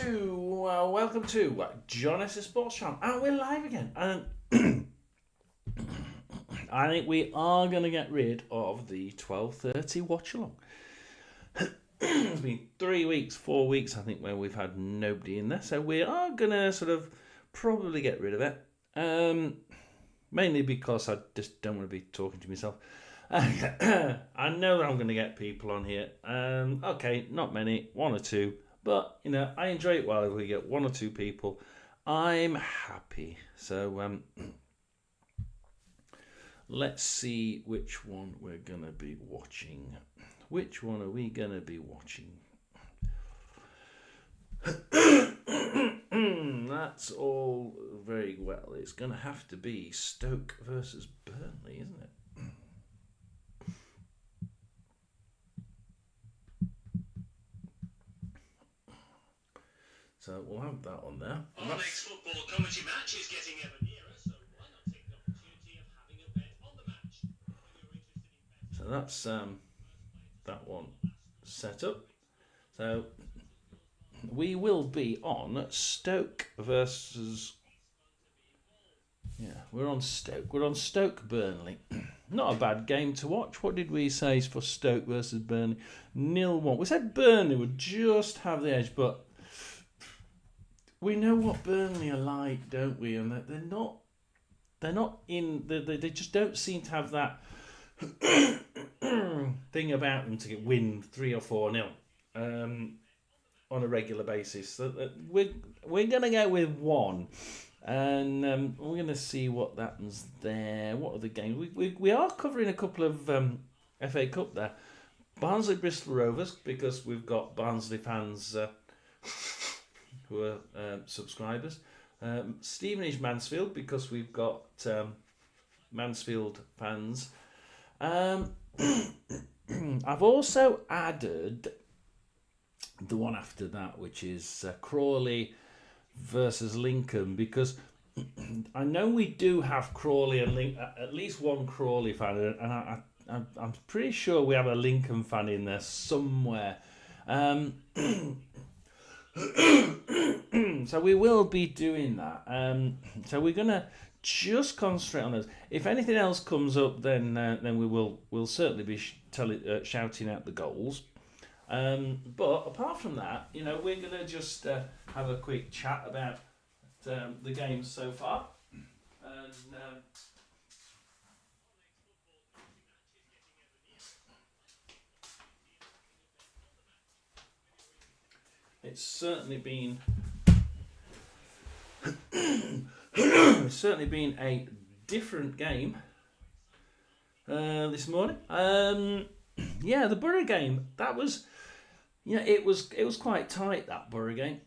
welcome to John S. Sports Channel, and we're live again. And I think we are going to get rid of the 12:30 watch-along. It's been 4 weeks, I think, where we've had nobody in there, so we are going to sort of probably get rid of it. Mainly because I just don't want to be talking to myself. I know that I'm going to get people on here. Okay, not many, one or two. But, I enjoy it well if we get one or two people. I'm happy. So, let's see which one we're going to be watching. Which one are we going to be watching? That's all very well. It's going to have to be Stoke versus Burnley, isn't it? So we'll have that on there. Our next football commentary match is getting ever nearer, so why not take the opportunity of having a bet on the match? So that's that one set up. So we will be on Stoke versus... Yeah, we're on Stoke. We're on Stoke Burnley. Not a bad game to watch. What did we say for Stoke versus Burnley? 0-1. We said Burnley would just have the edge, but we know what Burnley are like, don't we? And they're not in. They just don't seem to have that thing about them to win 3 or 4-0 on a regular basis. So we're gonna go with 1, and we're gonna see what happens there. What are the games? We are covering a couple of FA Cup there. Barnsley Bristol Rovers, because we've got Barnsley fans. Who are subscribers. Stevenage Mansfield, because we've got Mansfield fans. I've also added the one after that, which is Crawley versus Lincoln, because I know we do have Crawley and at least one Crawley fan, and I'm pretty sure we have a Lincoln fan in there somewhere. So we will be doing that. So we're gonna just concentrate on those. If anything else comes up, then we'll certainly be shouting out the goals. But apart from that, we're gonna just have a quick chat about the games so far. And it's certainly been a different game this morning. The Borough game, that was, it was quite tight, that Borough game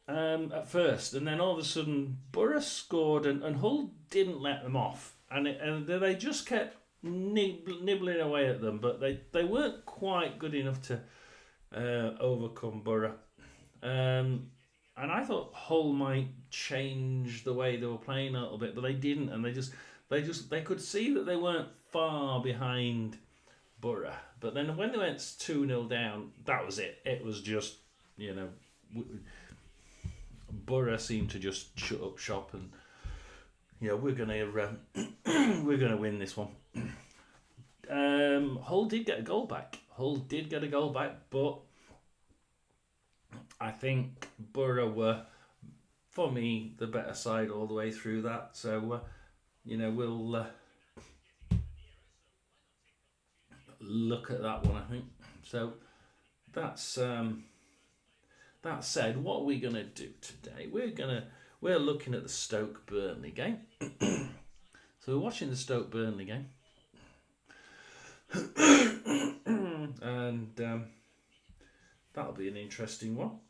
at first, and then all of a sudden Borough scored and Hull didn't let them off, and they just kept nibbling away at them, but they weren't quite good enough to overcome Borough. And I thought Hull might change the way they were playing a little bit, but they didn't, and they could see that they weren't far behind Borough. But then when they went 2-0 down, that was it. It was just, Borough seemed to just shut up shop, and we're gonna win this one. Hull did get a goal back. But I think Borough were, for me, the better side all the way through that. So, we'll look at that one, I think. So, that's that said, what are we going to do today? We're looking at the Stoke Burnley game. So we're watching the Stoke Burnley game. And that'll be an interesting one.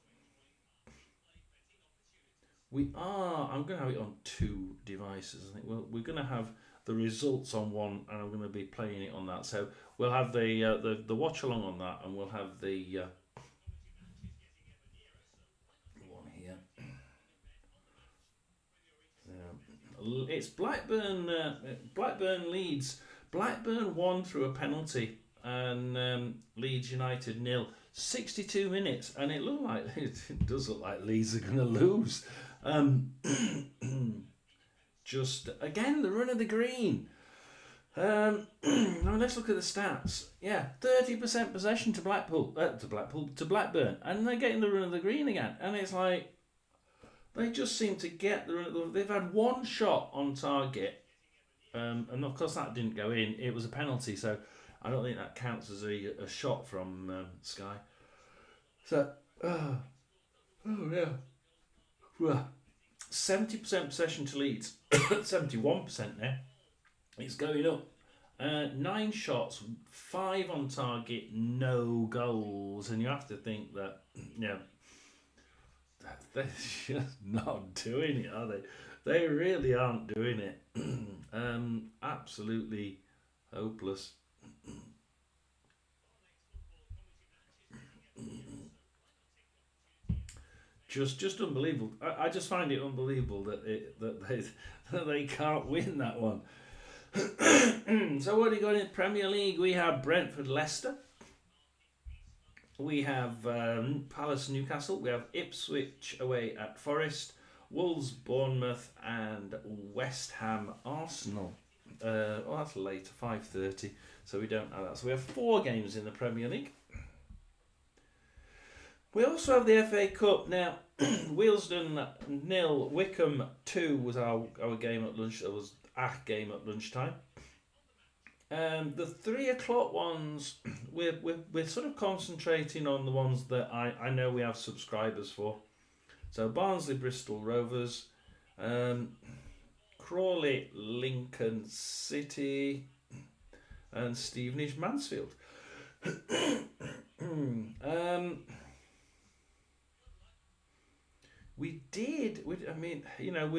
I'm going to have it on 2 devices. I think we're going to have the results on one, and I'm going to be playing it on that. So we'll have the watch along on that, and we'll have the one here. It's Blackburn Leeds. Blackburn won through a penalty, and Leeds United 0. 62 minutes, and it looked like it does look like Leeds are going to lose. Just again the run of the green. Now let's look at the stats. Yeah, 30% possession to Blackburn, and they're getting the run of the green again. And it's like they just seem to get the run. They've had one shot on target, and of course that didn't go in. It was a penalty, so I don't think that counts as a shot from Sky. So, oh yeah, well, 70% possession to Leeds, 71% now. It's going up. 9 shots, 5 on target, no goals, and you have to think that they're just not doing it, are they? They really aren't doing it. Absolutely hopeless. Just unbelievable. I just find it unbelievable that they can't win that one. So what do you got in the Premier League? We have Brentford, Leicester. We have Palace, Newcastle. We have Ipswich away at Forest. Wolves, Bournemouth, and West Ham, Arsenal. That's later, 5:30. So we don't know that. So we have 4 games in the Premier League. We also have the FA Cup now. Wealdstone 0, Wickham 2 was our game at lunch. It was our game at lunchtime. The 3 o'clock ones, we're sort of concentrating on the ones that I know we have subscribers for. So Barnsley, Bristol Rovers, Crawley, Lincoln City, and Stevenage, Mansfield. We've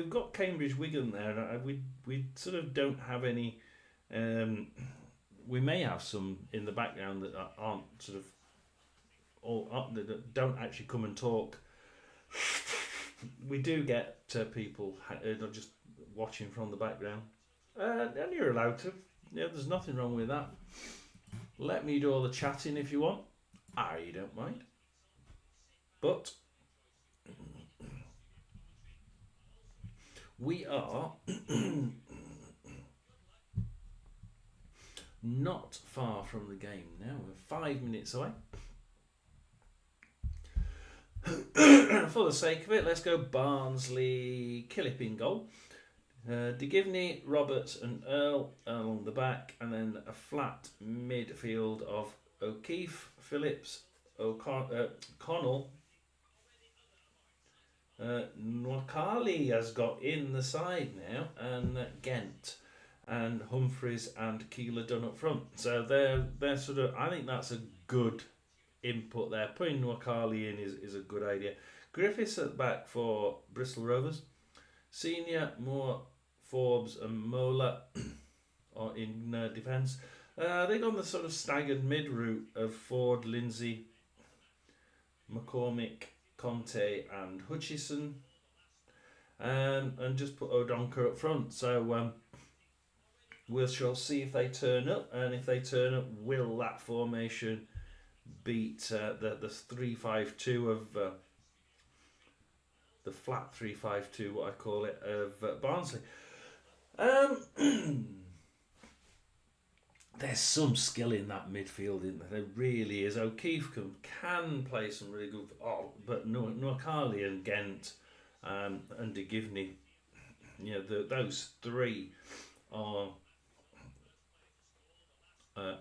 got Cambridge, Wigan there. We sort of don't have any. We may have some in the background that aren't sort of, that don't actually come and talk. We do get people just watching from the background, and you're allowed to. Yeah, there's nothing wrong with that. Let me do all the chatting if you want. I don't mind. But we are not far from the game now. We're 5 minutes away. For the sake of it, let's go Barnsley, Killip in goal. DeGivney, Roberts and Earl along the back, and then a flat midfield of O'Keefe, Phillips, Connell. Nwakali has got in the side now, and Gent and Humphreys and Keeler done up front. So they're sort of, I think that's a good input there. Putting Nwakali in is a good idea. Griffiths at the back for Bristol Rovers. Senior, Moore, Forbes and Mola are in defence. They've gone the sort of staggered mid route of Ford, Lindsay, McCormick, Conte and Hutchison, and just put O'Donker up front. So we shall see if they turn up, and if they turn up, will that formation beat the 3-5-2 of the flat 3-5-2, what I call it, of Barnsley. There's some skill in that midfield, isn't there? There really is. O'Keefe can play some really good. But Nwakali and Gent and DeGivney, those 3 are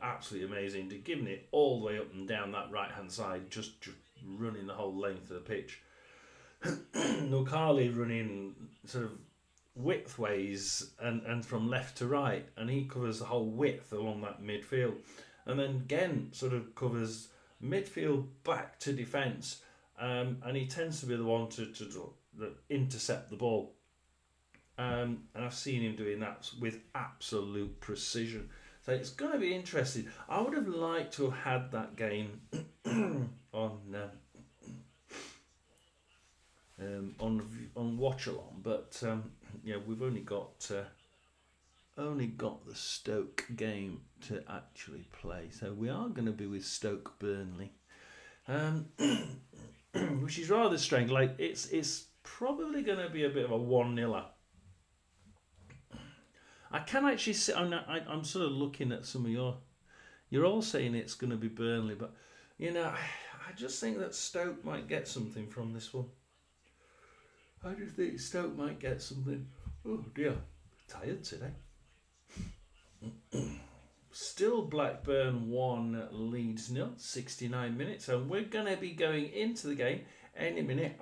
absolutely amazing. DeGivney all the way up and down that right hand side, just running the whole length of the pitch. Nwakali running sort of widthways and from left to right, and he covers the whole width along that midfield, and then Gent sort of covers midfield back to defence, and he tends to be the one to intercept the ball, and I've seen him doing that with absolute precision. So it's going to be interesting. I would have liked to have had that game on Watchalong, but we've only got the Stoke game to actually play, so we are going to be with Stoke Burnley um, which is rather strange. Like it's probably going to be a bit of a 1-0. I can actually see. I'm sort of looking at some of your. You're all saying it's going to be Burnley, but I just think that Stoke might get something from this one. I just think Stoke might get something. Oh dear, tired today. Still Blackburn 1, Leeds 0, 69 minutes, and we're going to be going into the game any minute.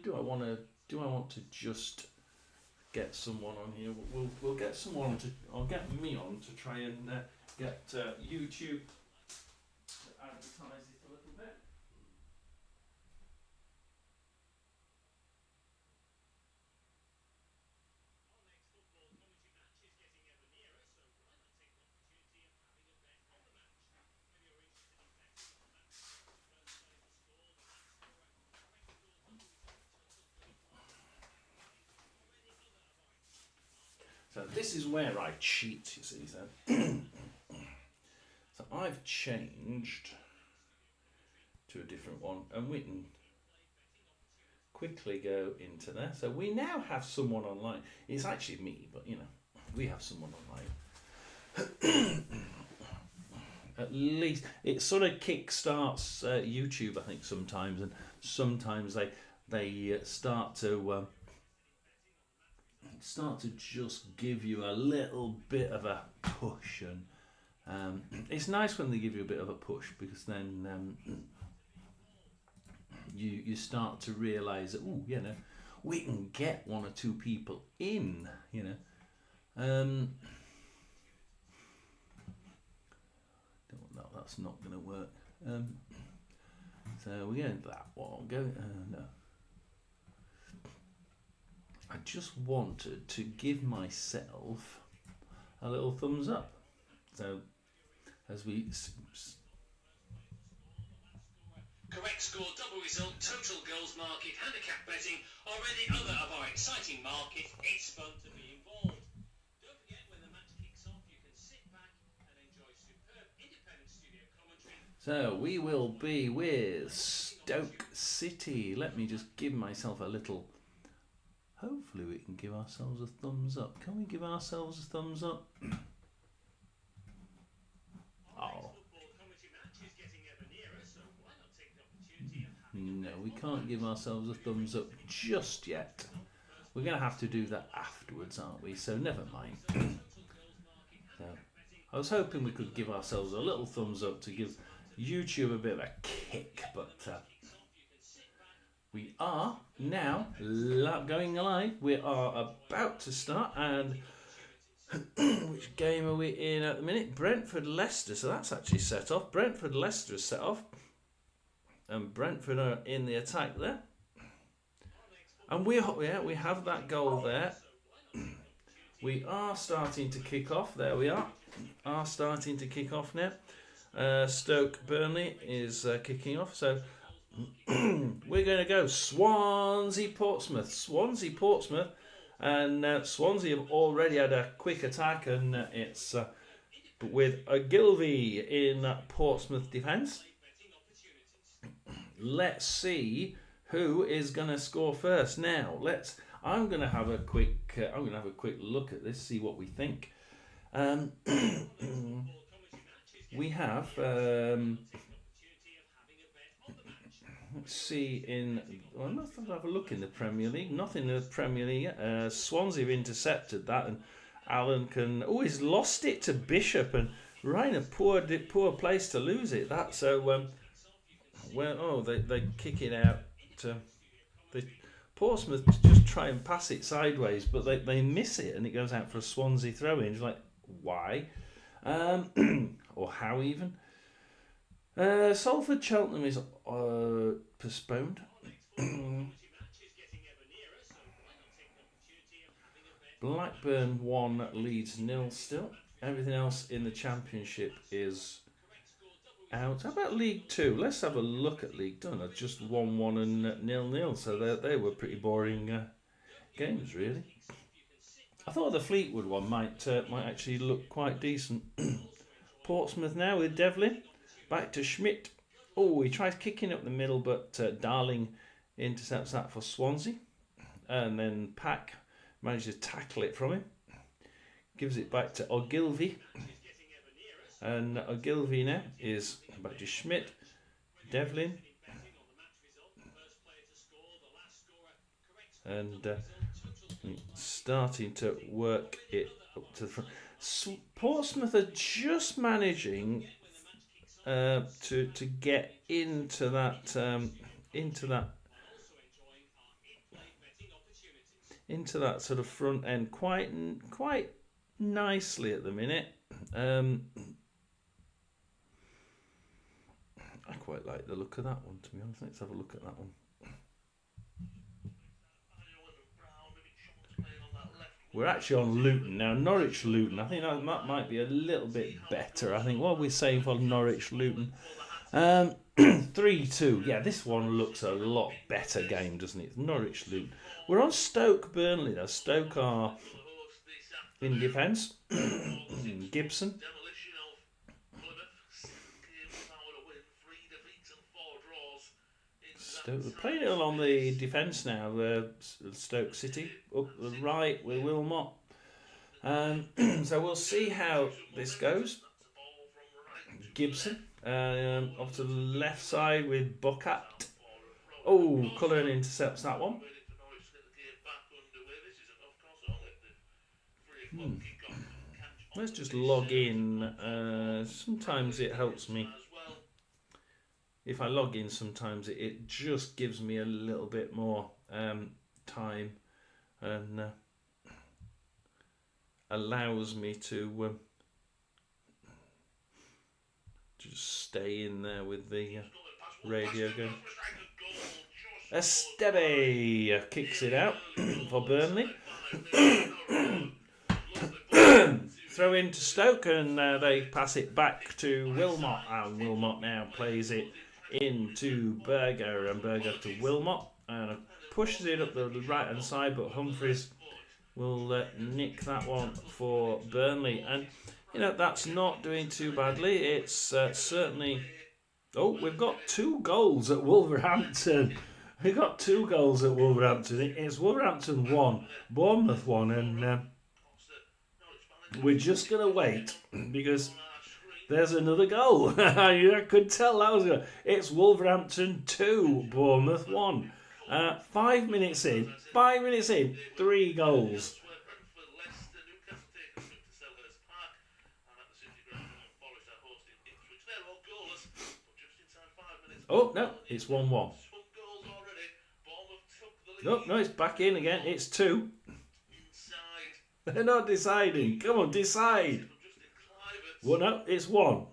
Do I want to just get someone on here? We'll get someone to. I'll get me on to try and get YouTube to advertise it a little bit. So this is where I cheat, you see. So I've changed to a different one, and we can quickly go into there. So we now have someone online. It's actually me, but we have someone online. At least it sort of kickstarts YouTube, I think, sometimes, and sometimes they start to just give you a little bit of a push, and it's nice when they give you a bit of a push, because then you start to realise that we can get 1 or 2 people in, No, that's not going to work. So we're going that one. No. I just wanted to give myself a little thumbs up. So as we Correct score, double result, total goals market, handicap betting, or any other of our exciting markets. It's fun to be involved. Don't forget, when the match kicks off, you can sit back and enjoy superb independent studio commentary. So we will be with Stoke City. Let me just give myself a little. Hopefully we can give ourselves a thumbs up. Can we give ourselves a thumbs up? Oh. No, we can't give ourselves a thumbs up just yet. We're going to have to do that afterwards, aren't we? So never mind. So, I was hoping we could give ourselves a little thumbs up to give YouTube a bit of a kick, but we are now going live. We are about to start, and which game are we in at the minute? Brentford-Leicester, so that's actually set off. Brentford-Leicester is set off, and Brentford are in the attack there. And we have that goal there. We are starting to kick off. There we are starting to kick off now. Stoke Burnley is kicking off. So we're going to go Swansea Portsmouth. And Swansea have already had a quick attack, and it's with Ogilvy in Portsmouth defence. Let's see who is going to score first. Now, I'm going to have a quick look at this, see what we think. We have let's see I'll have a look in the Premier League. Nothing in the Premier League. Swansea have intercepted that, and Allen he's lost it to Bishop, and right in a poor place to lose it. That so. They kick it out. Portsmouth just try and pass it sideways, but they miss it, and it goes out for a Swansea throw-in. It's like, why? Or how even? Salford Cheltenham is postponed. Blackburn 1, Leeds 0 still. Everything else in the Championship is out. How about League 2? Let's have a look at League 2. Just 1-1 and 0-0. So they were pretty boring games, really. I thought the Fleetwood one might actually look quite decent. Portsmouth now with Devlin. Back to Schmidt. Oh, he tries kicking up the middle, but Darling intercepts that for Swansea. And then Pack manages to tackle it from him. Gives it back to Ogilvy. And Ogilvy now is back to Schmidt. Devlin. And starting to work it up to the front. Portsmouth are just managing to get into that sort of front end quite nicely at the minute. I quite like the look of that one, to be honest. Let's have a look at that one. We're actually on Luton now. Norwich Luton. I think that might be a little bit better. I think what are we saying for Norwich Luton? 3-2. Yeah, this one looks a lot better game, doesn't it? Norwich Luton. We're on Stoke Burnley though. Stoke are in defence. Gibson. Stoke, we're playing it along the defence now. Stoke City up the right with Wilmot. So we'll see how this goes. Gibson off to the left side with Bocat. Oh, Cullen intercepts that one. Let's just log in. Sometimes it helps me. If I log in, sometimes it just gives me a little bit more time and allows me to just stay in there with the radio going. Esteve kicks it out for Burnley. Throw into Stoke and they pass it back to Wilmot, and Wilmot now plays it into Berger, and Berger to Wilmot and pushes it up the right hand side, but Humphreys will nick that one for Burnley. And that's not doing too badly. It's certainly... Oh, we've got 2 goals at Wolverhampton. We've got 2 goals at Wolverhampton. It's Wolverhampton 1, Bournemouth 1, and we're just going to wait because there's another goal. I could tell that was good. It's Wolverhampton 2, Bournemouth 1. 5 minutes in, 3 goals. Oh, no, it's 1-1. No, it's back in again. It's 2. They're not deciding. Come on, decide. Well, no, it's 1.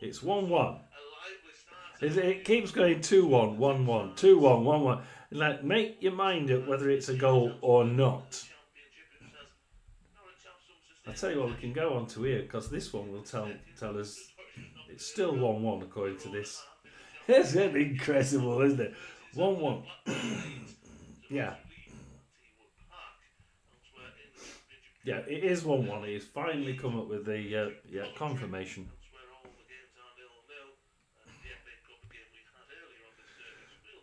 It's 1-1. It keeps going 2-1, 1-1, 2-1, 1-1. Like, make your mind up whether it's a goal or not. I'll tell you what, we can go on to here because this one will tell us it's still 1-1 according to this. It's incredible, isn't it? 1-1. Yeah. Yeah, it is 1-1. He's finally come up with the confirmation.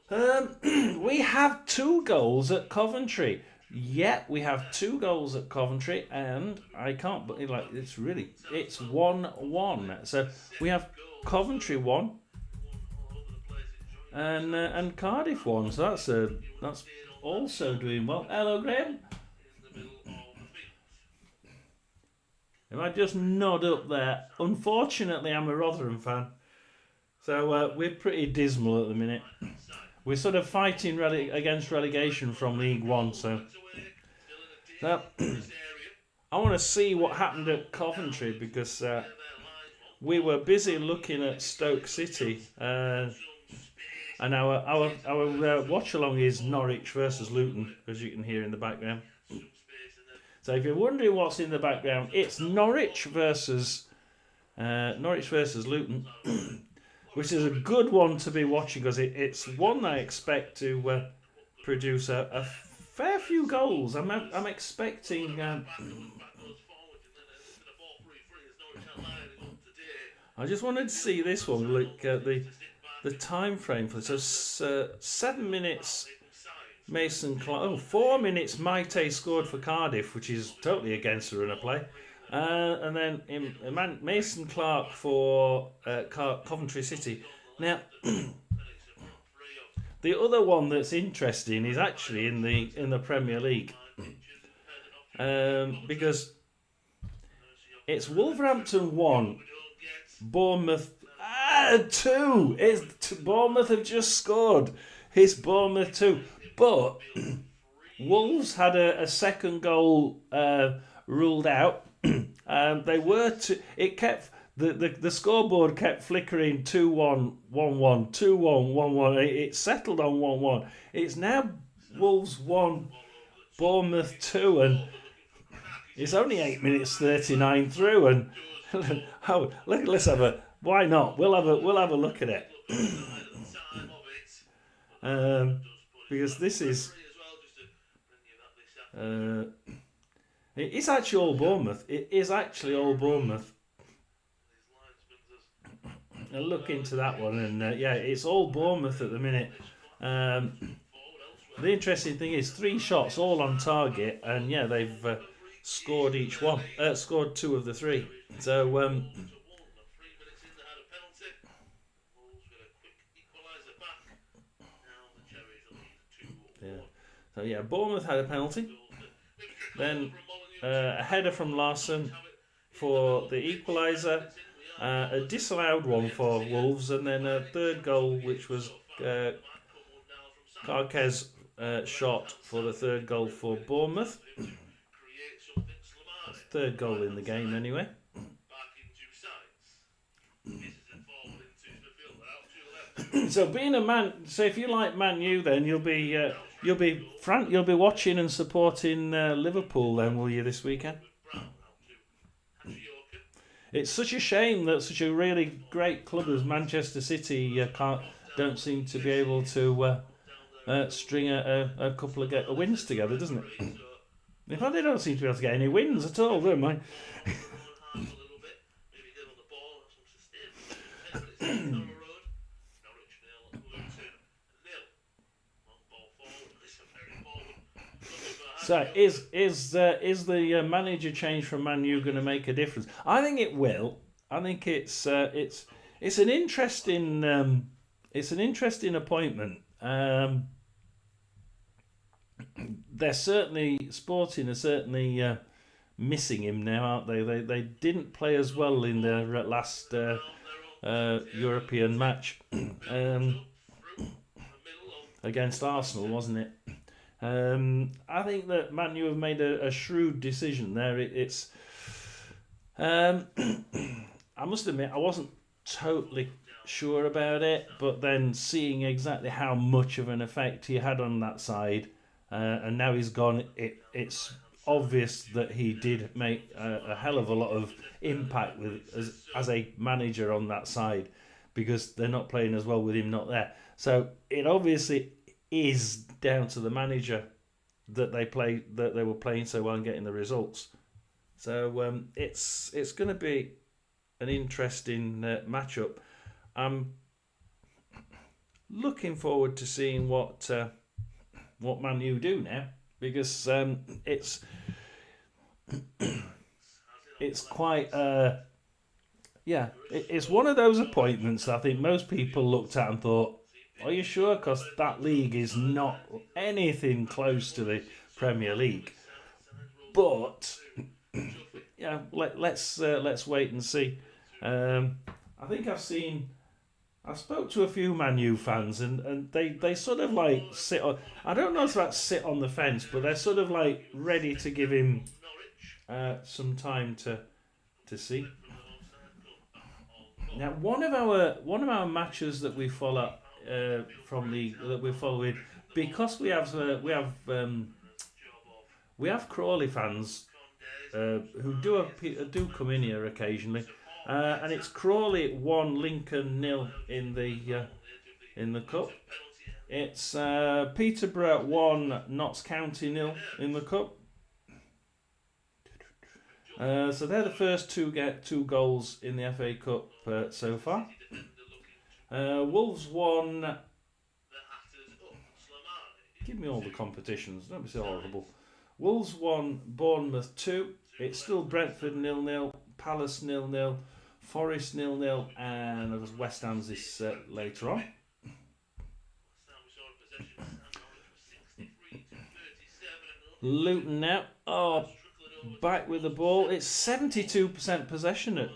We have 2 goals at Coventry. Yeah, we have 2 goals at Coventry, and I can't believe it's 1-1. So we have Coventry 1 and Cardiff 1. So that's also doing well. Hello, Graham. If I just nod up there, unfortunately I'm a Rotherham fan, so we're pretty dismal at the minute. We're sort of fighting against relegation from League One, so I want to see what happened at Coventry because we were busy looking at Stoke City, and our watch-along is Norwich versus Luton, as you can hear in the background. So if you're wondering what's in the background, it's Norwich versus Luton, which is a good one to be watching because it's one I expect to produce a fair few goals. I'm expecting I just wanted to see this one. Look at the time frame for this. So 7 minutes. Mason Clark. Oh, 4 minutes. Maite scored for Cardiff, which is totally against the run of play. And then Mason Clark for Coventry City. Now, the other one that's interesting is actually in the Premier League, because it's Wolverhampton 1, Bournemouth 2. Bournemouth have just scored. It's Bournemouth 2, but Wolves had a second goal ruled out. They were it kept the scoreboard kept flickering 2-1, 1-1, 2-1, 1-1. It settled on 1-1. It's now Wolves 1, Bournemouth 2, and it's only 8 minutes 39 through. And let's have a. Why not? We'll have a look at it. Because this is. It's actually all Bournemouth. It is actually all Bournemouth. I'll look into that one, and it's all Bournemouth at the minute. The interesting thing is 3 shots all on target, and they've scored each one. Scored 2 of the 3. So Bournemouth had a penalty. Then a header from Larson for the equaliser, a disallowed one for Wolves, and then a third goal, which was Carquez shot for the third goal for Bournemouth. That's third goal in the game, anyway. So being a man, so if you like Man U, then you'll be watching and supporting Liverpool, then, will you, this weekend? It's such a shame that such a really great club as Manchester City don't seem to be able to string a couple of wins together, doesn't it? In fact, they don't seem to be able to get any wins at all, don't they? So is the manager change from Man U going to make a difference? I think it will. I think it's an interesting appointment. They're certainly Sporting are certainly missing him now, aren't they? They didn't play as well in their last European match against Arsenal, wasn't it? I think that Man U have made a shrewd decision there. I must admit, I wasn't totally sure about it, but then seeing exactly how much of an effect he had on that side, and now he's gone, it's obvious that he did make a hell of a lot of impact as a manager on that side, because they're not playing as well with him not there. So it obviously is down to the manager that they were playing so well and getting the results. So it's going to be an interesting matchup. I'm looking forward to seeing what Man U do now, because it's quite it's one of those appointments I think most people looked at and thought, are you sure? Because that league is not anything close to the Premier League. But let's wait and see. I think I spoke to a few Man U fans, and they sort of like sit on. I don't know if that's sit on the fence, but they're sort of like ready to give him some time to see. Now, one of our matches that we follow. That we're following, because we have Crawley fans who do come in here occasionally, and it's Crawley 1, Lincoln 0 in the cup. It's Peterborough 1, Notts County 0 in the cup. So they're the first two goals in the FA Cup so far. Wolves won. Give me all the competitions. Don't be so horrible. Wolves won Bournemouth 2. It's still Brentford 0-0, Palace 0-0, Forest 0-0, and there's West Ham's this later on. Luton now. Oh, back with the ball. It's 72% possession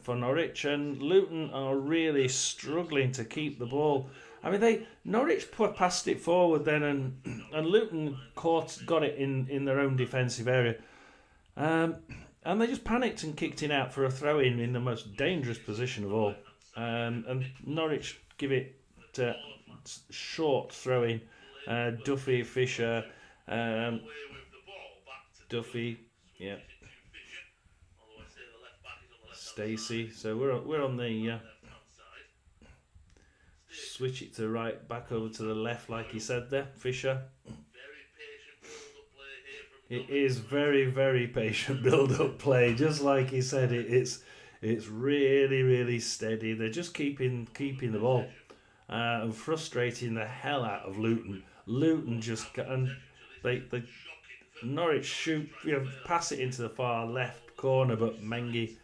for Norwich, and Luton are really struggling to keep the ball. I mean, Norwich passed it forward then, and Luton got it in their own defensive area, and they just panicked and kicked it out for a throw in the most dangerous position of all, and Norwich give it short throw in. Duffy, Fisher, Duffy, yeah, Stacey. So we're on the. Switch it to right, back over to the left, like he said there, Fisher. It is very, very patient build-up play, just like he said. It's really, really steady. They're just keeping the ball and frustrating the hell out of Luton. Luton just and they Norwich shoot, pass it into the far left corner, but Mengi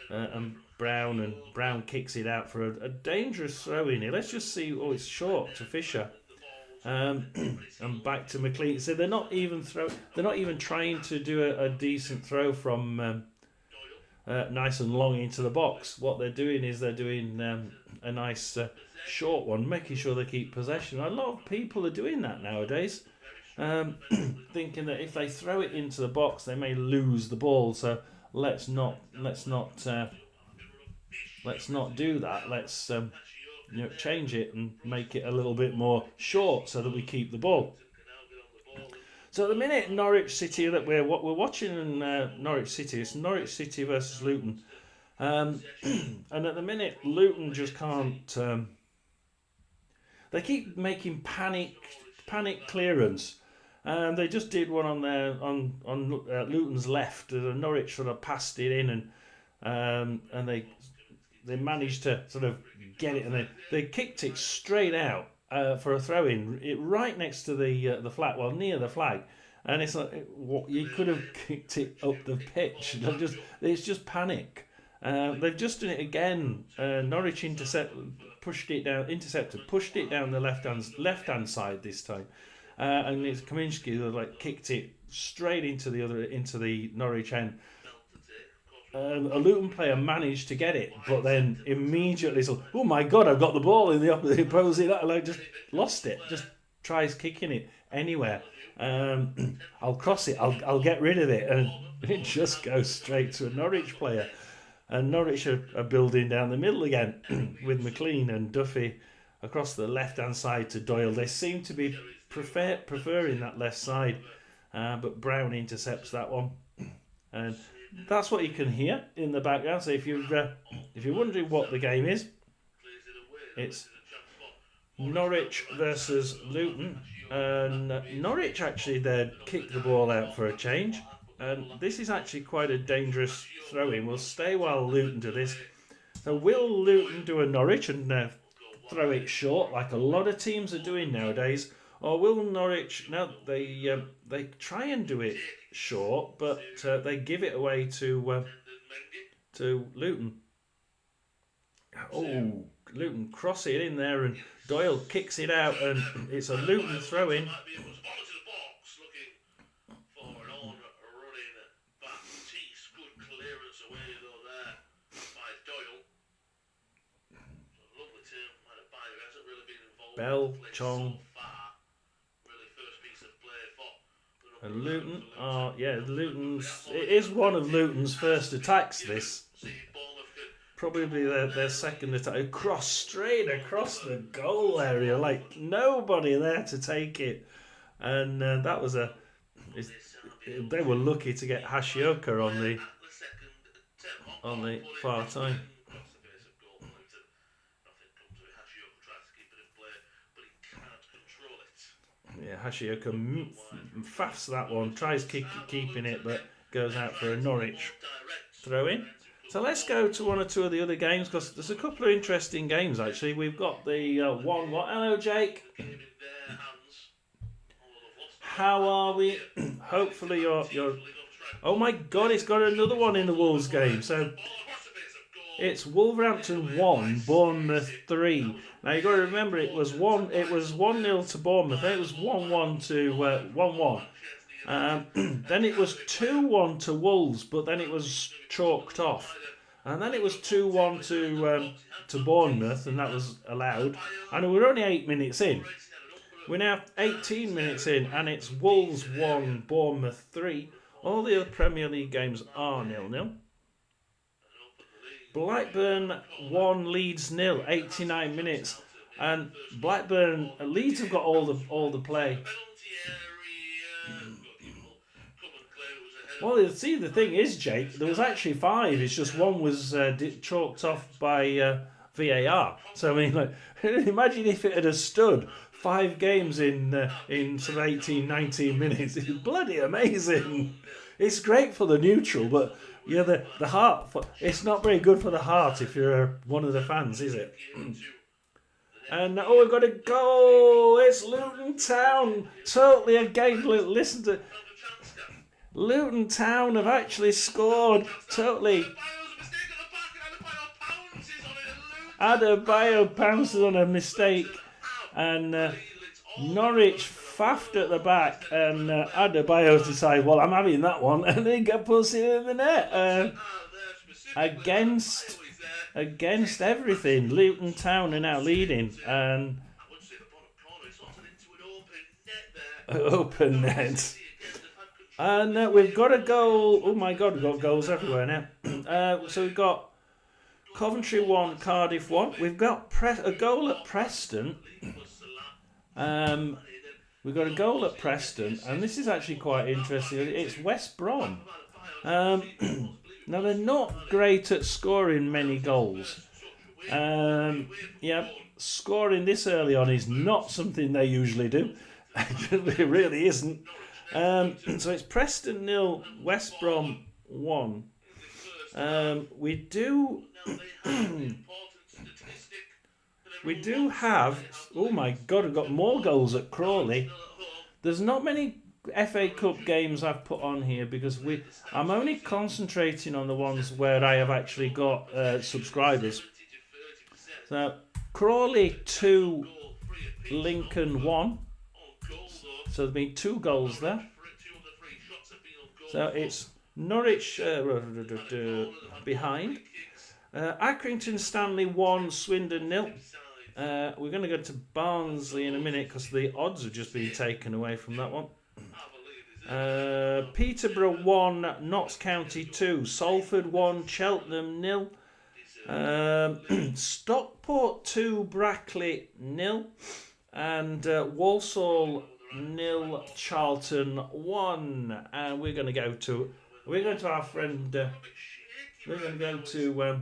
and Brown kicks it out for a dangerous throw in here. Let's just see. Oh, it's short to Fisher, and back to McLean. So they're not even trying to do a decent throw from nice and long into the box. What they're doing is they're doing a nice short one, making sure they keep possession. A lot of people are doing that nowadays, thinking that if they throw it into the box, they may lose the ball. So let's not do that. Let's change it and make it a little bit more short so that we keep the ball. So at the minute, Norwich City that we're watching in Norwich City. It's Norwich City versus Luton, and at the minute, Luton just can't. They keep making panic clearance. They just did one on Luton's left. Norwich sort of passed it in, and they managed to sort of get it, and they kicked it straight out for a throw in, right next to the flag, well near the flag, and it's like you could have kicked it up the pitch. It's just panic. They've just done it again. Norwich pushed it down the left hand side this time, and it's Kaminsky that kicked it straight into the Norwich end. A Luton player managed to get it, but then immediately said, "Oh my God, I've got the ball in the opposite." Just lost it. Just tries kicking it anywhere. I'll cross it. I'll get rid of it, and it just goes straight to a Norwich player. And Norwich are building down the middle again with McLean and Duffy across the left-hand side to Doyle. They seem to be preferring that left side, but Brown intercepts that one, and that's what you can hear in the background. So if you're wondering what the game is, it's Norwich versus Luton, and Norwich actually they kicked the ball out for a change, and this is actually quite a dangerous throw-in. We'll stay while Luton do this. So will Luton do a Norwich and throw it short like a lot of teams are doing nowadays, or will Norwich they try and do it short, but they give it away to Luton. Oh, Luton cross it in there, and Doyle kicks it out, and it's a Luton throw-in. Bell, Chong, and Luton Luton's. It is one of Luton's first attacks. This probably their second attack. Straight across the goal area, like nobody there to take it, and that was they were lucky to get Hashioka on the far time. Yeah, Hashioka faffs that one, tries keeping it, but goes out for a Norwich throw-in. So let's go to one or two of the other games, because there's a couple of interesting games actually. We've got the 1-1. Hello, Jake. How are we? Hopefully you're. Oh my God! It's got another one in the Wolves game. So it's Wolverhampton 1, Bournemouth 3. Now you got to remember it was 1-0 to Bournemouth. Then it was 1-1 to 1-1. Then it was 2-1 to Wolves, but then it was chalked off. And then it was 2-1 to Bournemouth, and that was allowed. And we're only 8 minutes in. We're now 18 minutes in, and it's Wolves 1, Bournemouth 3. All the other Premier League games are 0-0. Blackburn 1, Leeds 0, 89 minutes. And Leeds have got all the play. Well, see, the thing is, Jake, there was actually 5. It's just one was chalked off by VAR. So, I mean, like, imagine if it had stood 5 games in sort of 18, 19 minutes. It's bloody amazing. It's great for the neutral, but you know, the heart, it's not very good for the heart if you're one of the fans, is it? And we've got a goal. It's Luton Town. Totally again. Listen to Luton Town have actually scored. Totally. Adebayo pounces on a mistake, and Norwich faffed at the back, and Adebayo decides, well, I'm having that one, and he puts it in the net. Against everything, Luton Town are now leading, and open net. And we've got a goal. Oh my God, we've got goals everywhere now. So we've got Coventry 1, Cardiff 1. We've got a goal at Preston. We've got a goal at Preston, and this is actually quite interesting. It's West Brom. Now, they're not great at scoring many goals. Scoring this early on is not something they usually do. It really isn't. So it's Preston 0, West Brom 1. We do have, oh my God, we've got more goals at Crawley. There's not many FA Cup games I've put on here because I'm only concentrating on the ones where I have actually got subscribers. So Crawley 2, Lincoln 1. So there's been 2 goals there. So it's Norwich behind. Accrington Stanley 1, Swindon 0. We're going to go to Barnsley in a minute because the odds have just been taken away from that one. Peterborough 1, Notts County 2, Salford 1, Cheltenham 0. Stockport 2, Brackley 0. And Walsall 0, Charlton 1. And we're going to go to our friend. We're going to go to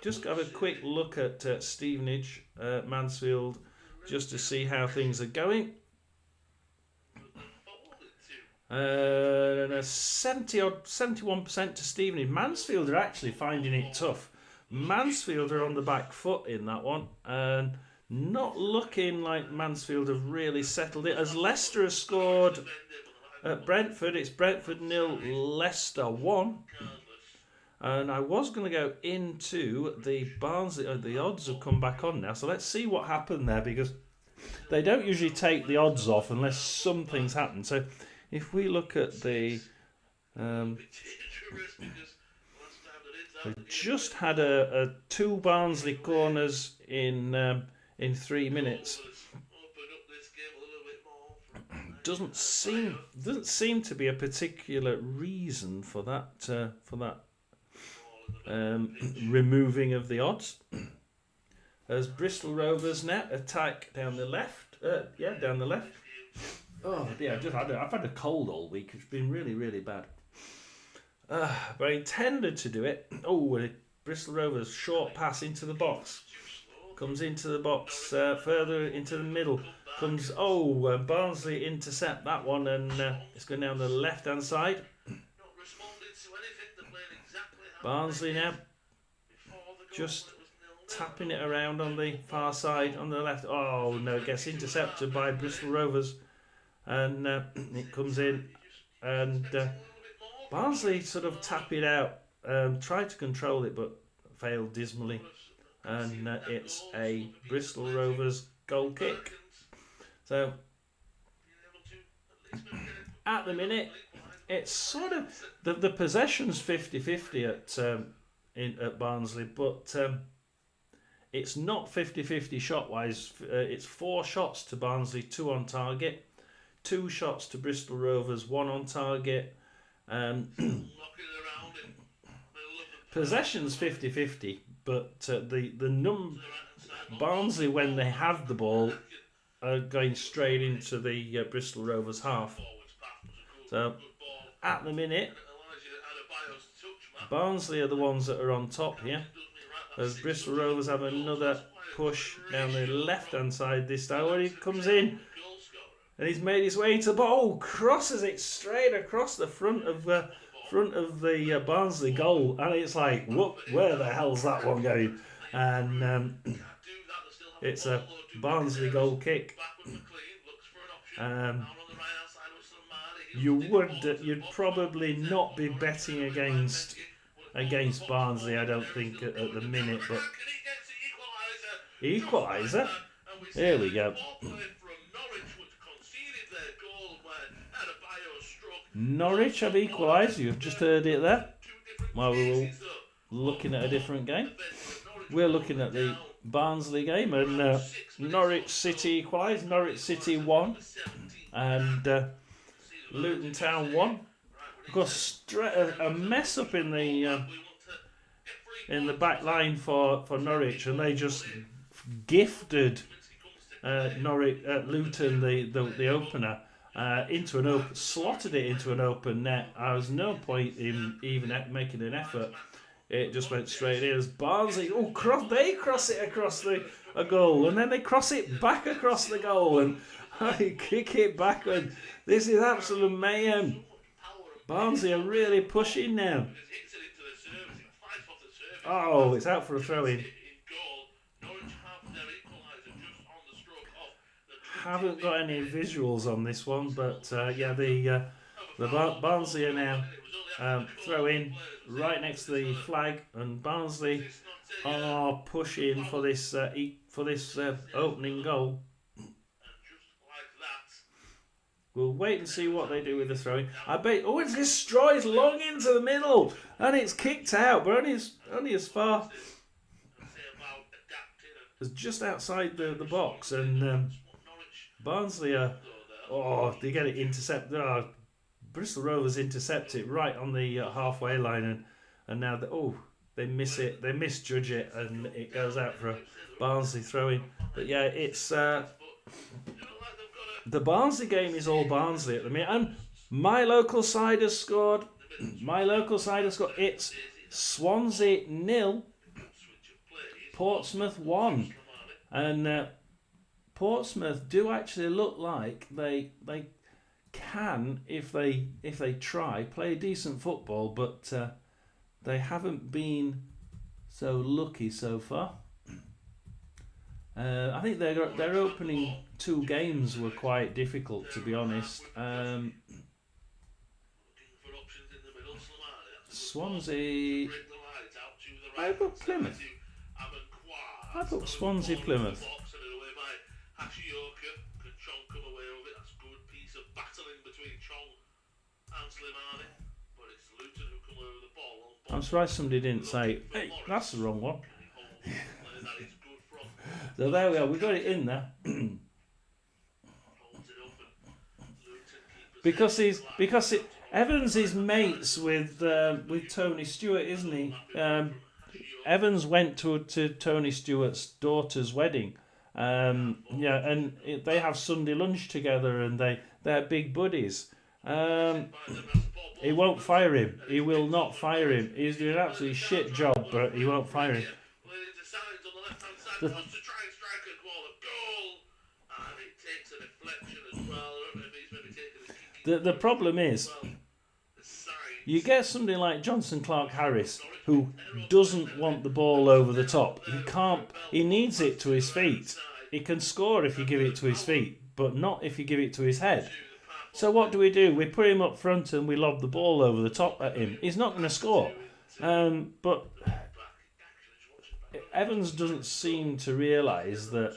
just have a quick look at Stevenage, Mansfield, just to see how things are going. 71% to Stevenage. Mansfield are actually finding it tough. Mansfield are on the back foot in that one, and not looking like Mansfield have really settled it. As Leicester has scored at Brentford, it's Brentford 0, Leicester 1. And I was going to go into the Barnsley. The odds have come back on now, so let's see what happened there, because they don't usually take the odds off unless something's happened. So if we look at the, they just had a 2 Barnsley corners in 3 minutes. Doesn't seem to be a particular reason for that. Removing of the odds. As Bristol Rovers net attack down the left. Down the left. Oh yeah, I've had a cold all week. It's been really, really bad. But I intended to do it. Oh, Bristol Rovers short pass into the box. Comes into the box, further into the middle. Barnsley intercept that one, and it's going down the left hand side. Barnsley now just tapping it around on the far side on the left. Oh no, it gets intercepted by Bristol Rovers, and it comes in, and Barnsley sort of tap it out, tried to control it but failed dismally, and it's a Bristol Rovers goal kick. So at the minute it's sort of the possession's 50-50 at Barnsley, but it's not 50-50 shot wise. It's 4 shots to Barnsley, 2 on target, 2 shots to Bristol Rovers, 1 on target. Possession's 50-50, but Barnsley, when they have the ball, are going straight into the Bristol Rovers half. So at the minute, Barnsley are the ones that are on top here, as Bristol Rovers have another push down the left hand side this time, where he comes in and he's made his way into the ball, crosses it straight across the front of the Barnsley goal, and it's like, whoop, where the hell's that one going? And it's a Barnsley goal kick. You'd probably not be betting against Barnsley, I don't think, at the minute, but equaliser. Here we go. Norwich have equalised. You've just heard it there. While we were looking at a different game, we're looking at the Barnsley game, and Norwich City equalised. Norwich City 1, and Luton Town 1. Of course, a mess up in the back line for Norwich, and they just gifted Luton the opener into an open, slotted it into an open net. There was no point in even making an effort. It just went straight in. As Barnsley, they cross it across a goal, and then they cross it back across the goal, and kick it backward. This is absolute mayhem. Barnsley are really pushing now. Oh, it's out for a throw-in. Haven't got any visuals on this one, but the Barnsley are now throw in right next to the flag, and Barnsley are pushing for this opening goal. We'll wait and see what they do with the throwing. I bet. Oh, it's destroyed long into the middle, and it's kicked out, but only as far as just outside the box, and Barnsley they get it intercepted. Bristol Rovers intercept it right on the halfway line, and now they miss it. They misjudge it, and it goes out for a Barnsley throw-in. But yeah, it's the Barnsley game is all Barnsley at the minute, and my local side has scored. It's Swansea 0, Portsmouth 1, and Portsmouth do actually look like they can, if they try, play decent football, but they haven't been so lucky so far. I think their opening 2 games were quite difficult, to be honest. Swansea. I booked Plymouth. Plymouth. I'm surprised somebody didn't say, hey, that's the wrong one. So there we are, we got it in there. Evans is mates with Tony Stewart, isn't he? Evans went to Tony Stewart's daughter's wedding. And they have Sunday lunch together, and they're big buddies. He won't fire him. He will not fire him. He's doing an absolutely shit job, but he won't fire him. The problem is, You get somebody like Johnson Clark Harris who doesn't want the ball over the top. He can't. He needs it to his feet. He can score if you give it to his feet, but not if you give it to his head. So what do? We put him up front and we lob the ball over the top at him. He's not going to score. But Evans doesn't seem to realise that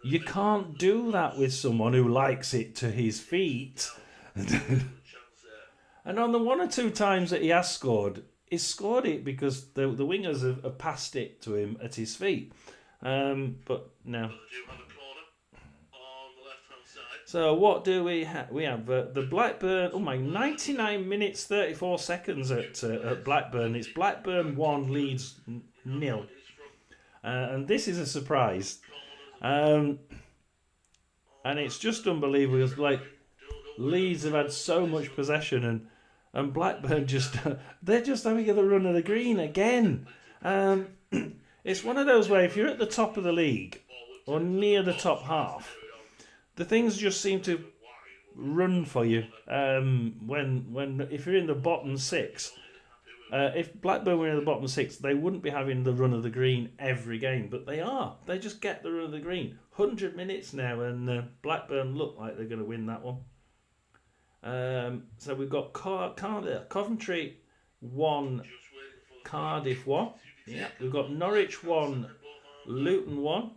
you can't do that with someone who likes it to his feet. And on the one or two times that he has scored, he's scored it because the wingers have passed it to him at his feet. But no. So what do we have? We have the Blackburn. 99 minutes 34 seconds at Blackburn. It's Blackburn 1, Leeds 0. And this is a surprise. And it's just unbelievable. It's like Leeds have had so much possession and Blackburn they're just having the run of the green again. It's one of those where if you're at the top of the league or near the top half, the things just seem to run for you. If you're in the bottom six, if Blackburn were in the bottom six, they wouldn't be having the run of the green every game, but they are. They just get the run of the green. 100 minutes now, and Blackburn look like they're going to win that one. So we've got Coventry 1, Cardiff 1. Yeah, we've got Norwich 1, Luton 1.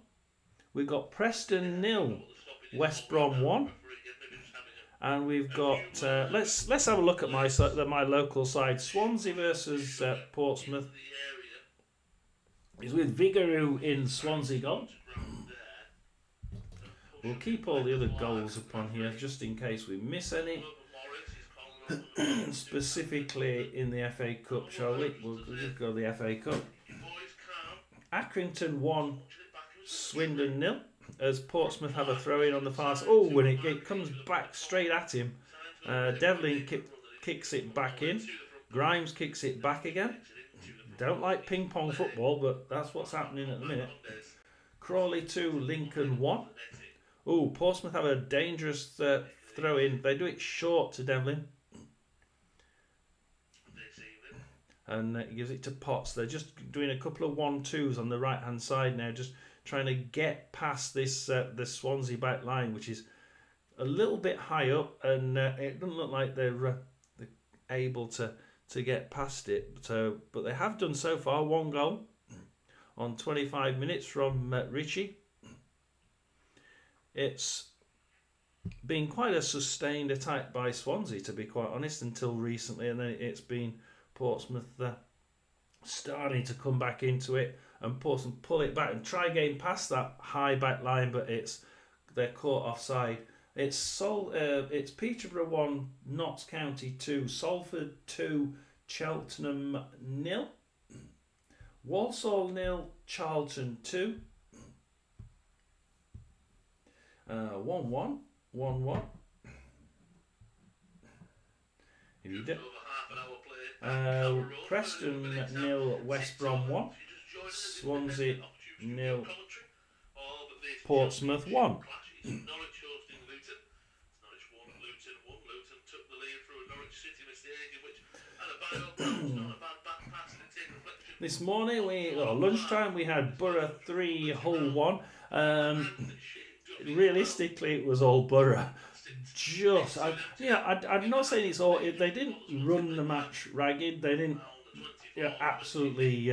We've got Preston 0, West Brom 1. And we've got let's have a look at my local side. Swansea versus Portsmouth. Is with Vigouroux in Swansea goal. We'll keep all the other goals up on here just in case we miss any. Specifically in the FA Cup, shall we? We'll just go to the FA Cup. Accrington 1, Swindon 0. As Portsmouth have a throw-in on the far side. Oh, when it comes back straight at him. Devlin kicks it back in. Grimes kicks it back again. Don't like ping-pong football, but that's what's happening at the minute. Crawley 2, Lincoln 1. Oh, Portsmouth have a dangerous throw-in. They do it short to Devlin. And he gives it to Potts. They're just doing a couple of 1-2s on the right-hand side now, just trying to get past this the Swansea back line, which is a little bit high up, and it doesn't look like they're able to get past it. But they have done so far. 1 goal on 25 minutes from Ritchie. It's been quite a sustained attack by Swansea, to be quite honest, until recently, and then it's been Portsmouth starting to come back into it, and Portsmouth pull it back and try getting past that high back line, but they're caught offside. It's Peterborough 1, Notts County 2, Salford 2, Cheltenham 0, Walsall 0, Charlton 2, 1-1. If you do. Preston 0, West Brom 1, Swansea 0, Portsmouth 1. This morning, lunchtime, we had Borough 3, Hull 1. Realistically, it was all Borough. I'm not saying it's all. They didn't run the match ragged. They didn't. Absolutely.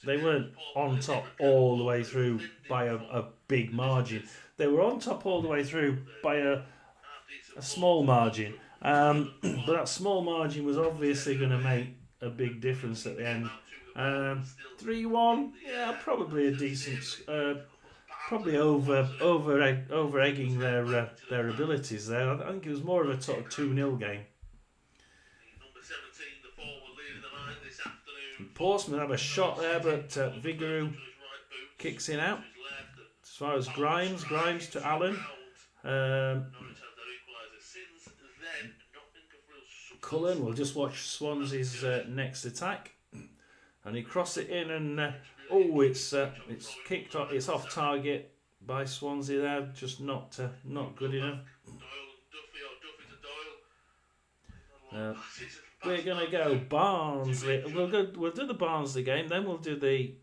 They weren't on top all the way through by a big margin. They were on top all the way through by a small margin. But that small margin was obviously going to make a big difference at the end. 3-1. Yeah, probably a decent. Probably over egging their abilities there. I think it was more of a sort of 2-0 game. Portsmouth have a shot there, but Vigouroux kicks in out. As far as Grimes to Allen. Cullen will just watch Swansea's next attack, and he crossed it in, and it's kicked off. It's off target by Swansea there, just not good enough. we're gonna go Barnsley. We'll do the Barnsley game. Then we'll do the.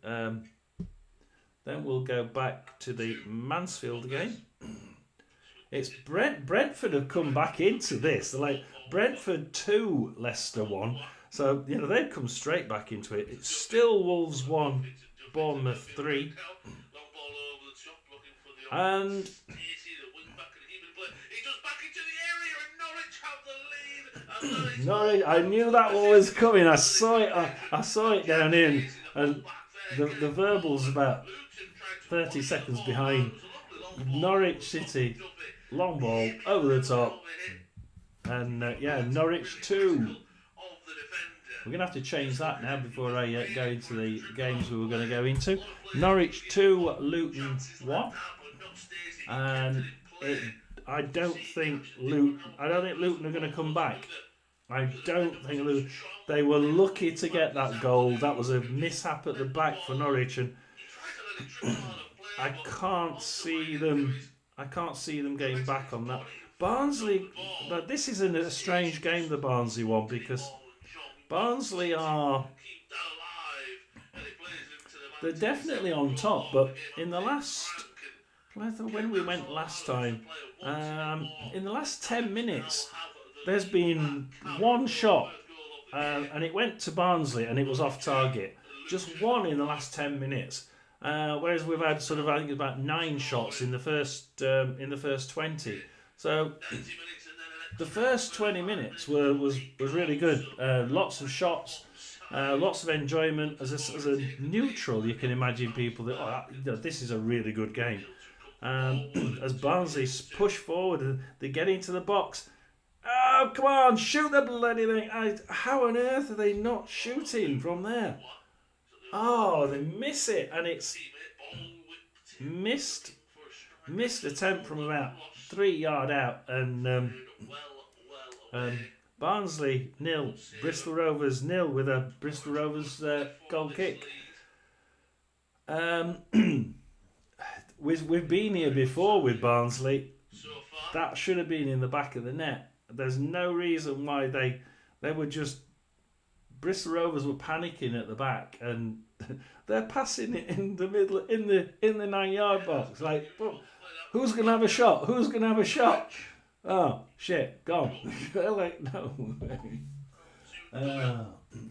Then we'll go back to the Mansfield game. It's Brentford have come back into this. They're like Brentford 2, Leicester 1. So, they've come straight back into it. It's still Wolves 1, Bournemouth 3. And Norwich, I knew that one was coming. I saw it down in, and the verbal's about 30 seconds behind. Norwich City, long ball over the top, and Norwich 2. We're going to have to change that now before I go into the games we were going to go into. Norwich 2, Luton 1, and I don't think Luton are going to come back. I don't think Luton. They were lucky to get that goal. That was a mishap at the back for Norwich, and I can't see them getting back on that. Barnsley, but this isn't a strange game, the Barnsley one, because Barnsley they're definitely on top, but in the last, when we went last time, in the last 10 minutes, there's been one shot, and it went to Barnsley, and it was off target. Just one in the last 10 minutes. Whereas we've had I think about 9 shots in the first 20. So the first 20 minutes was really good. Lots of shots, lots of enjoyment. As a neutral, you can imagine people that this is a really good game. As Barnsley push forward and they get into the box. Oh, come on, shoot the bloody thing. How on earth are they not shooting from there? Oh, they miss it, and it's missed attempt from about 3 yards out, and Barnsley 0, Bristol Rovers 0 with a Bristol Rovers goal kick. We've been here before with Barnsley. That should have been in the back of the net. There's no reason why they were just. Bristol Rovers were panicking at the back, and they're passing it in the middle, in the 9-yard box. Like, well, who's gonna have a shot? Who's gonna have a shot? Oh shit, gone. They're like, no.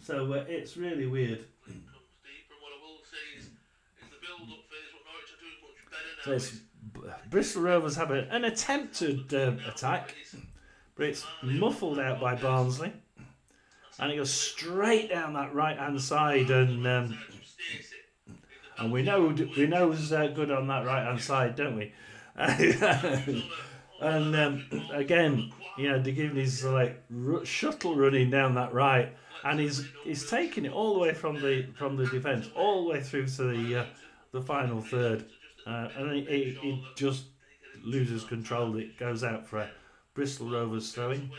So it's really weird. So Bristol Rovers have an attempted attack, but it's muffled out by Barnsley. And it goes straight down that right-hand side, and we know who's good on that right-hand side, don't we? And again, De Givney's shuttle running down that right, and he's taking it all the way from the defence, all the way through to the final third, and he just loses control. It goes out for a Bristol Rovers throwing.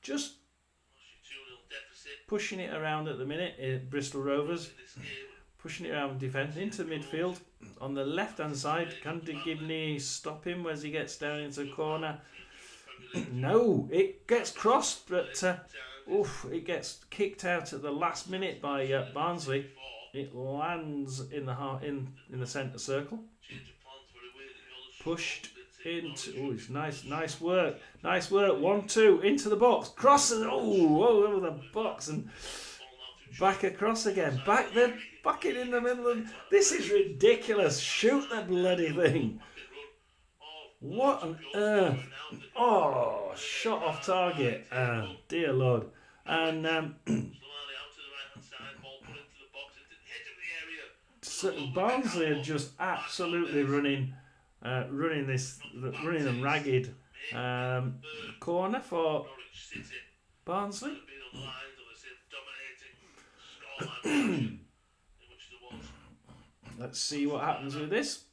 Just pushing it around at the minute, Bristol Rovers. Pushing it around defence into midfield. On the left-hand side, can De Givney stop him as he gets down into the corner? No, it gets crossed, but it gets kicked out at the last minute by Barnsley. It lands in the centre circle. Pushed into. It's nice work. 1-2 into the box. Crosses. Over the box and back across again. Back it in the middle. This is ridiculous. Shoot the bloody thing. What on earth? Oh, shot off target. Dear Lord. And Barnsley are just absolutely running them ragged. Corner for Barnsley. Let's see what happens with this.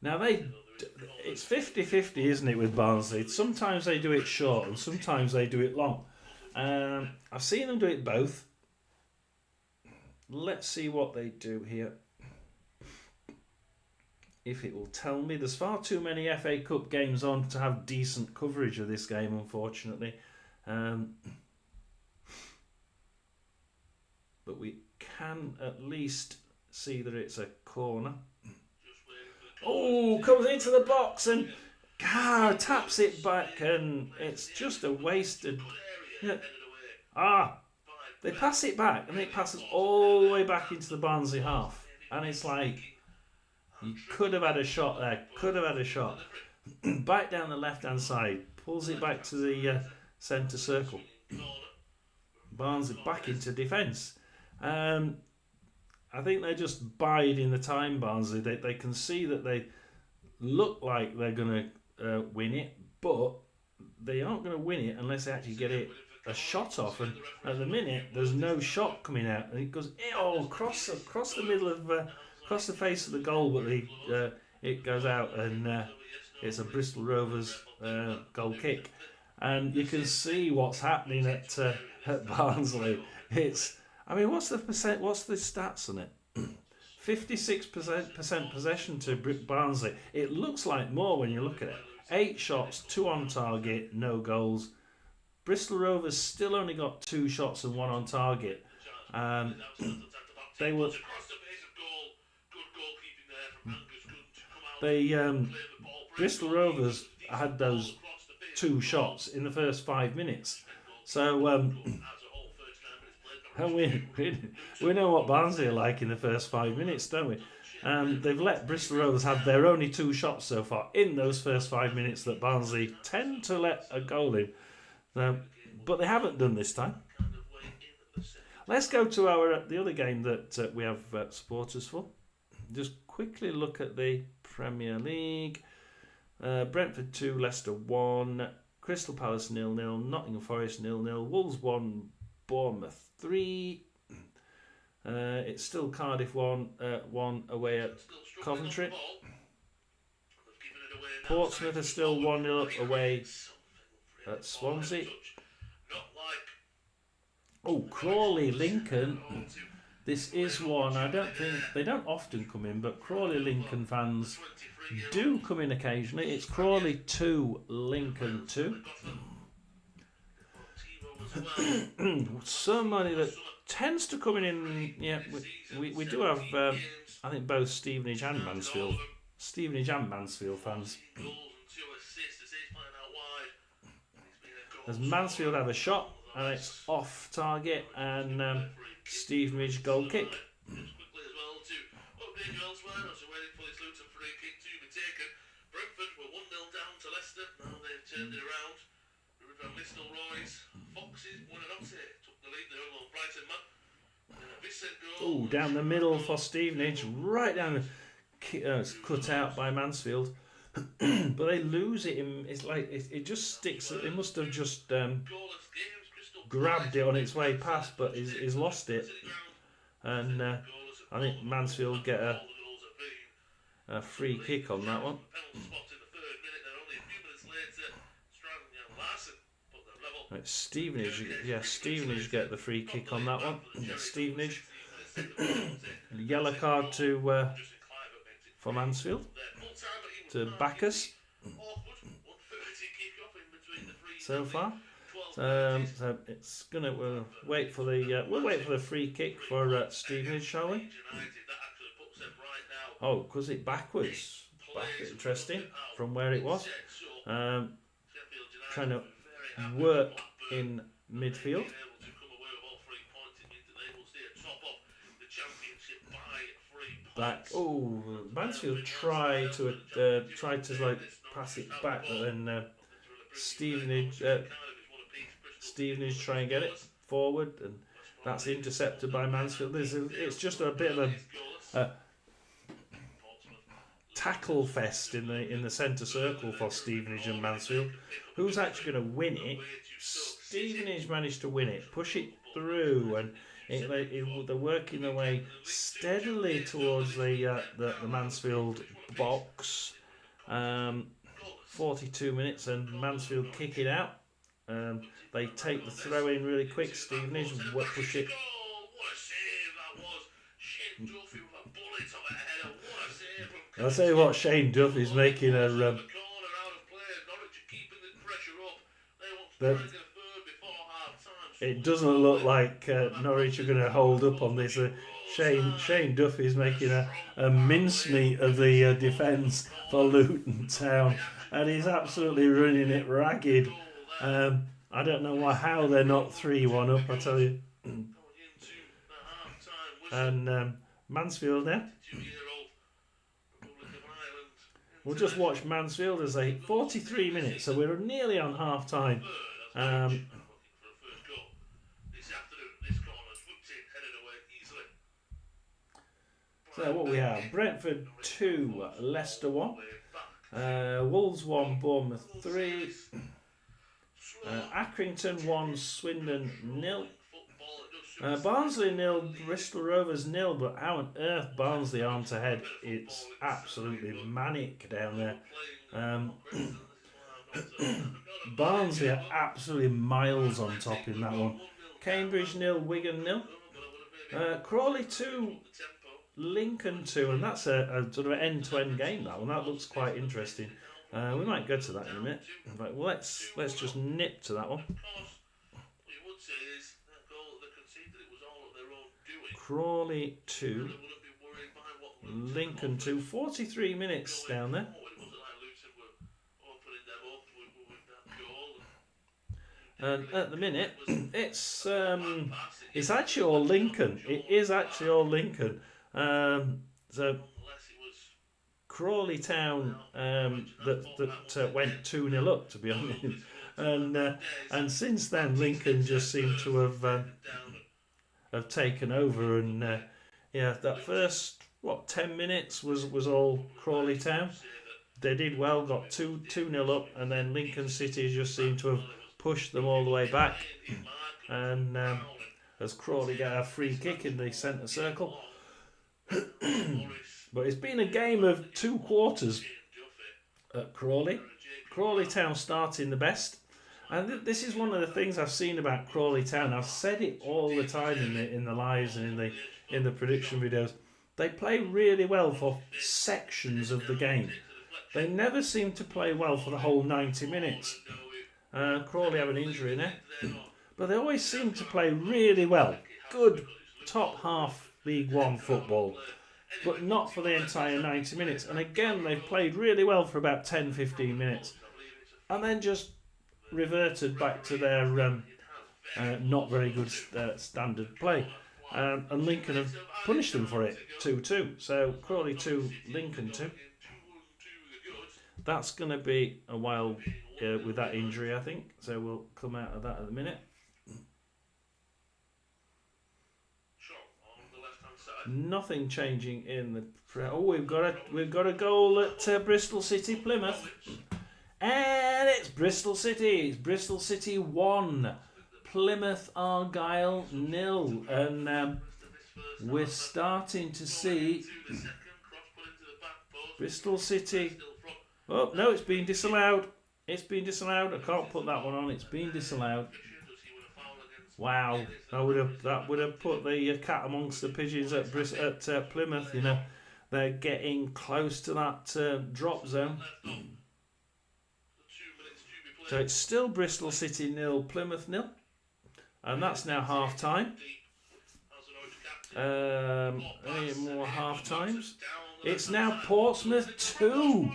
Now it's 50-50, isn't it, with Barnsley? Sometimes they do it short and sometimes they do it long. I've seen them do it both. Let's see what they do here. if it will tell me. There's far too many FA Cup games on to have decent coverage of this game, unfortunately. But we can at least see that it's a corner. Oh, comes into the box and taps it back, and it's just a wasted. They pass it back, and it passes all the way back into the Barnsley half, and it's like you could have had a shot there. Could have had a shot. Back down the left-hand side, pulls it back to the centre circle. Barnsley back into defence. I think they're just biding the time, Barnsley. They can see that they look like they're going to win it, but they aren't going to win it unless they actually get a shot off. And at the minute, there's no shot coming out. And it goes across the middle of across the face of the goal, but it goes out, and it's a Bristol Rovers goal kick. And you can see what's happening at Barnsley. What's the percent? What's the stats on it? 56% possession to Barnsley. It looks like more when you look at it. 8 shots, 2 on target, no goals. Bristol Rovers still only got 2 shots and 1 on target. Bristol Rovers had those 2 shots in the first 5 minutes. So and we know what Barnsley are like in the first 5 minutes, don't we? They've let Bristol Rovers have their only 2 shots so far in those first 5 minutes that Barnsley tend to let a goal in. But they haven't done this time. Let's go to the other game that we have supporters for. Just quickly look at the Premier League. Brentford 2, Leicester 1, Crystal Palace 0-0, Nottingham Forest 0-0, Wolves 1, Bournemouth 3. It's still Cardiff 1 away at Coventry. Portsmouth are still 1-0 away at Swansea. Crawley Lincoln. This is one I don't think they don't often come in, but Crawley Lincoln fans do come in occasionally. It's Crawley 2, Lincoln 2. Somebody that tends to come in. Yeah, we do have. I think both Stevenage and Mansfield fans. As Mansfield have a shot and it's off target, and Stevenage goal kick. Brentford were 1-0 down to Leicester. Now they've turned it around. Foxes won an took the lead there on Brighton man. Down the middle for Stevenage, right down it's cut out by Mansfield. But they lose it. It's like it just sticks. It must have just grabbed it on its way past, but he's lost it. And I think Mansfield get a free kick on that one. Right, Stevenage get the free kick on that one. Yeah, Stevenage. Yellow card for Mansfield to Bacchus so far. So it's gonna we'll wait for the free kick for Stevenage, shall we? Because it backwards. Interesting from where it was. Trying to work in midfield. Back. Mansfield tried to pass it back, but then Stevenage try and get it forward, and that's intercepted by Mansfield. It's just a bit of a tackle fest in the centre circle for Stevenage and Mansfield. Who's actually going to win it? Stevenage managed to win it, push it through, and they're working their way steadily towards the Mansfield box. 42 minutes and Mansfield kick it out. They take the throw in really quick. Stevenage push it. I'll tell you what, Shane Duffy's making a that it doesn't look like Norwich are going to hold up on this. Shane Duffy's making a mincemeat of the defence for Luton Town, and he's absolutely running it ragged. I don't know how they're not 3-1 up, I tell you. And Mansfield now. We'll just watch Mansfield as 43 minutes, so we're nearly on half time. So what we have, Brentford 2, Leicester 1, Wolves 1, Bournemouth 3, Accrington 1, Swindon 0, Barnsley 0, Bristol Rovers 0, but how on earth Barnsley aren't ahead? It's absolutely manic down there. Barnsley are absolutely miles on top in that one. Cambridge 0, Wigan 0, Crawley 2, Lincoln 2, and that's a sort of an end-to-end game, that one. That looks quite interesting. We might go to that in a minute. But let's just nip to that one. Crawley 2, Lincoln 2, 43 minutes down there. And at the minute, it's actually all Lincoln. It is actually all Lincoln. So Crawley Town that went 2-0 up, to be honest, and since then Lincoln just seem to have taken over, and that first 10 minutes was all Crawley Town. They did well, got 2-0 up, and then Lincoln City just seemed to have pushed them all the way back, and as Crawley get a free kick in the centre circle. But it's been a game of 2 quarters at Crawley. Crawley Town starting the best, and this is one of the things I've seen about Crawley Town. I've said it all the time in the lives and in the prediction videos. They play really well for sections of the game. They never seem to play well for the whole 90 minutes. Crawley have an injury there, but they always seem to play really well. Good top half League One football, but not for the entire 90 minutes. And again, they've played really well for about 10-15 minutes, and then just reverted back to their not very good standard play. And Lincoln have punished them for it, 2-2. So Crawley 2, Lincoln 2. That's going to be a while with that injury, I think. So we'll come out of that in a minute. Nothing changing in the. We've got a goal at Bristol City, Plymouth, and it's Bristol City. It's Bristol City 1, Plymouth Argyle 0, and we're starting to see Bristol City. Oh no, it's been disallowed. It's been disallowed. I can't put that one on. It's been disallowed. Wow, that would have put the cat amongst the pigeons at Plymouth. You know, they're getting close to that drop zone. So it's still Bristol City 0, Plymouth 0, and that's now half time. Any more half times? It's now Portsmouth 2.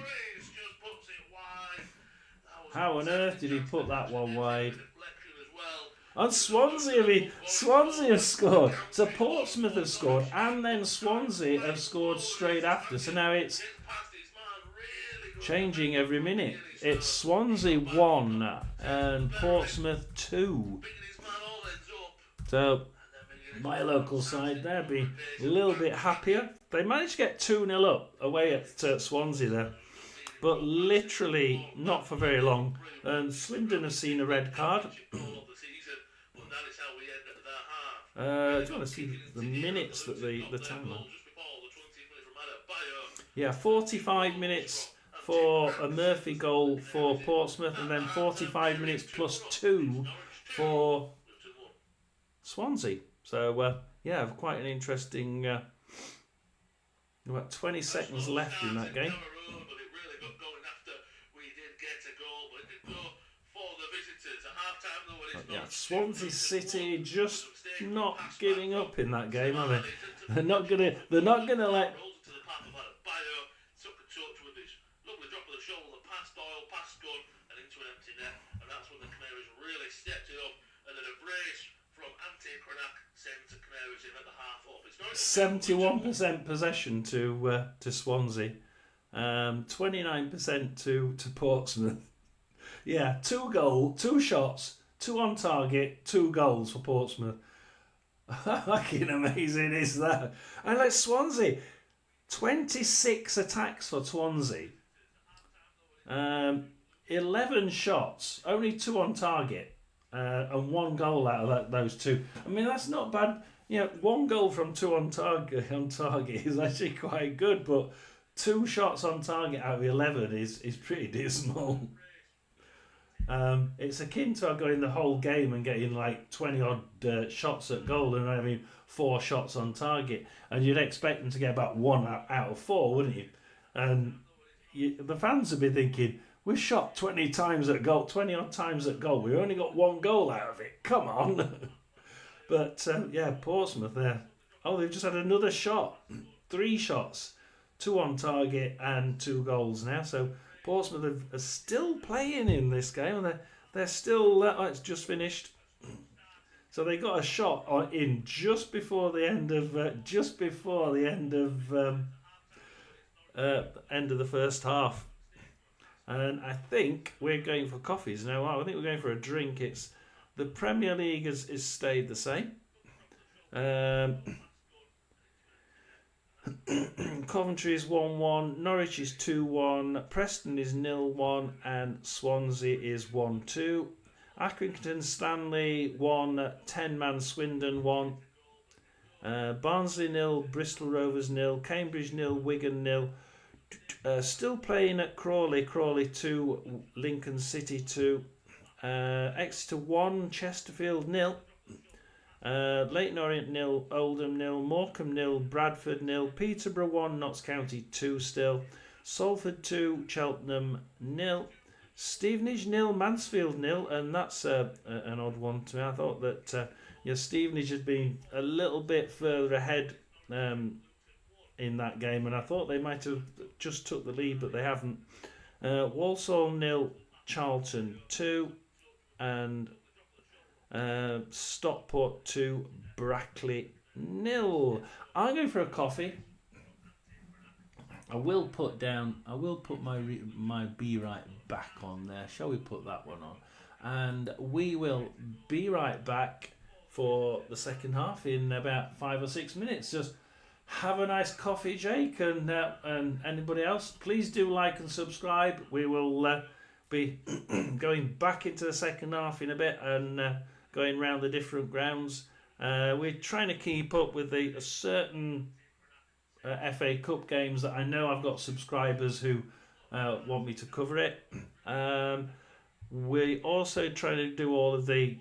How on earth did he put that one wide? And Swansea have scored. So Portsmouth have scored, and then Swansea have scored straight after. So now it's changing every minute. It's Swansea 1 and Portsmouth 2. So my local side there be a little bit happier. They managed to get 2-0 up away at Swansea there, but literally not for very long. And Swindon have seen a red card. Do you want to see the minutes that the time on? Yeah, 45 minutes for a Murphy goal for Portsmouth, and then 45 minutes plus 2 for Swansea. So, quite an interesting About 20 seconds left in that game. But it really got going after we did get a goal, but it did go for the visitors. At half time, though, when it's Yeah, Swansea City just not giving up in that game, are they? They're not gonna let. To the path of Bio, took a touch with this lovely drop of the shoulder, past Doyle, past Gunn, and into an empty net, and that's when the Canaries really stepped it up, and then a brace from Ante Krenak sent the Canaries in at the half up. It's 71% possession to Swansea, 29% to Portsmouth. Yeah, 2 shots, 2 on target, 2 goals for Portsmouth. Fucking amazing is that? And like Swansea, 26 attacks for Swansea, 11 shots, only 2 on target, and 1 goal out of those 2. I mean, that's not bad. 1 goal from 2 on target is actually quite good, but 2 shots on target out of 11 is pretty dismal. It's akin to going the whole game and getting like 20 odd shots at goal and having 4 shots on target, and you'd expect them to get about 1 out of 4, wouldn't you? And the fans would be thinking, we've shot 20 times at goal, 20 odd times at goal, we only got 1 goal out of it, come on. But Portsmouth there, they've just had another shot, 3 shots, 2 on target and 2 goals now, so Portsmouth are still playing in this game, and they're still. It's just finished, so they got a shot in just before the end of end of the first half, and I think we're going for coffees now. I think we're going for a drink. It's the Premier League has stayed the same. Coventry is 1-1, Norwich is 2-1, Preston is 0-1, and Swansea is 1-2. Accrington Stanley 1, 10-man Swindon 1, Barnsley 0, Bristol Rovers 0, Cambridge 0, Wigan 0. Still playing at Crawley 2, Lincoln City 2, Exeter 1, Chesterfield 0. Leyton Orient 0, Oldham 0, Morecambe 0, Bradford 0, Peterborough 1, Notts County 2 still, Salford 2, Cheltenham 0, Stevenage 0, Mansfield 0, and that's an odd one to me. I thought that Stevenage had been a little bit further ahead in that game, and I thought they might have just took the lead, but they haven't. Walsall 0, Charlton 2, and Stockport 2, Brackley 0. I'm going for a coffee. I will put my Be Right back on there. Shall we put that one on? And we will be right back for the second half in about 5 or 6 minutes. Just have a nice coffee, Jake, and anybody else. Please do like and subscribe. We will be going back into the second half in a bit and going round the different grounds. We're trying to keep up with the certain FA Cup games that I know I've got subscribers who want me to cover it. We also trying to do all of the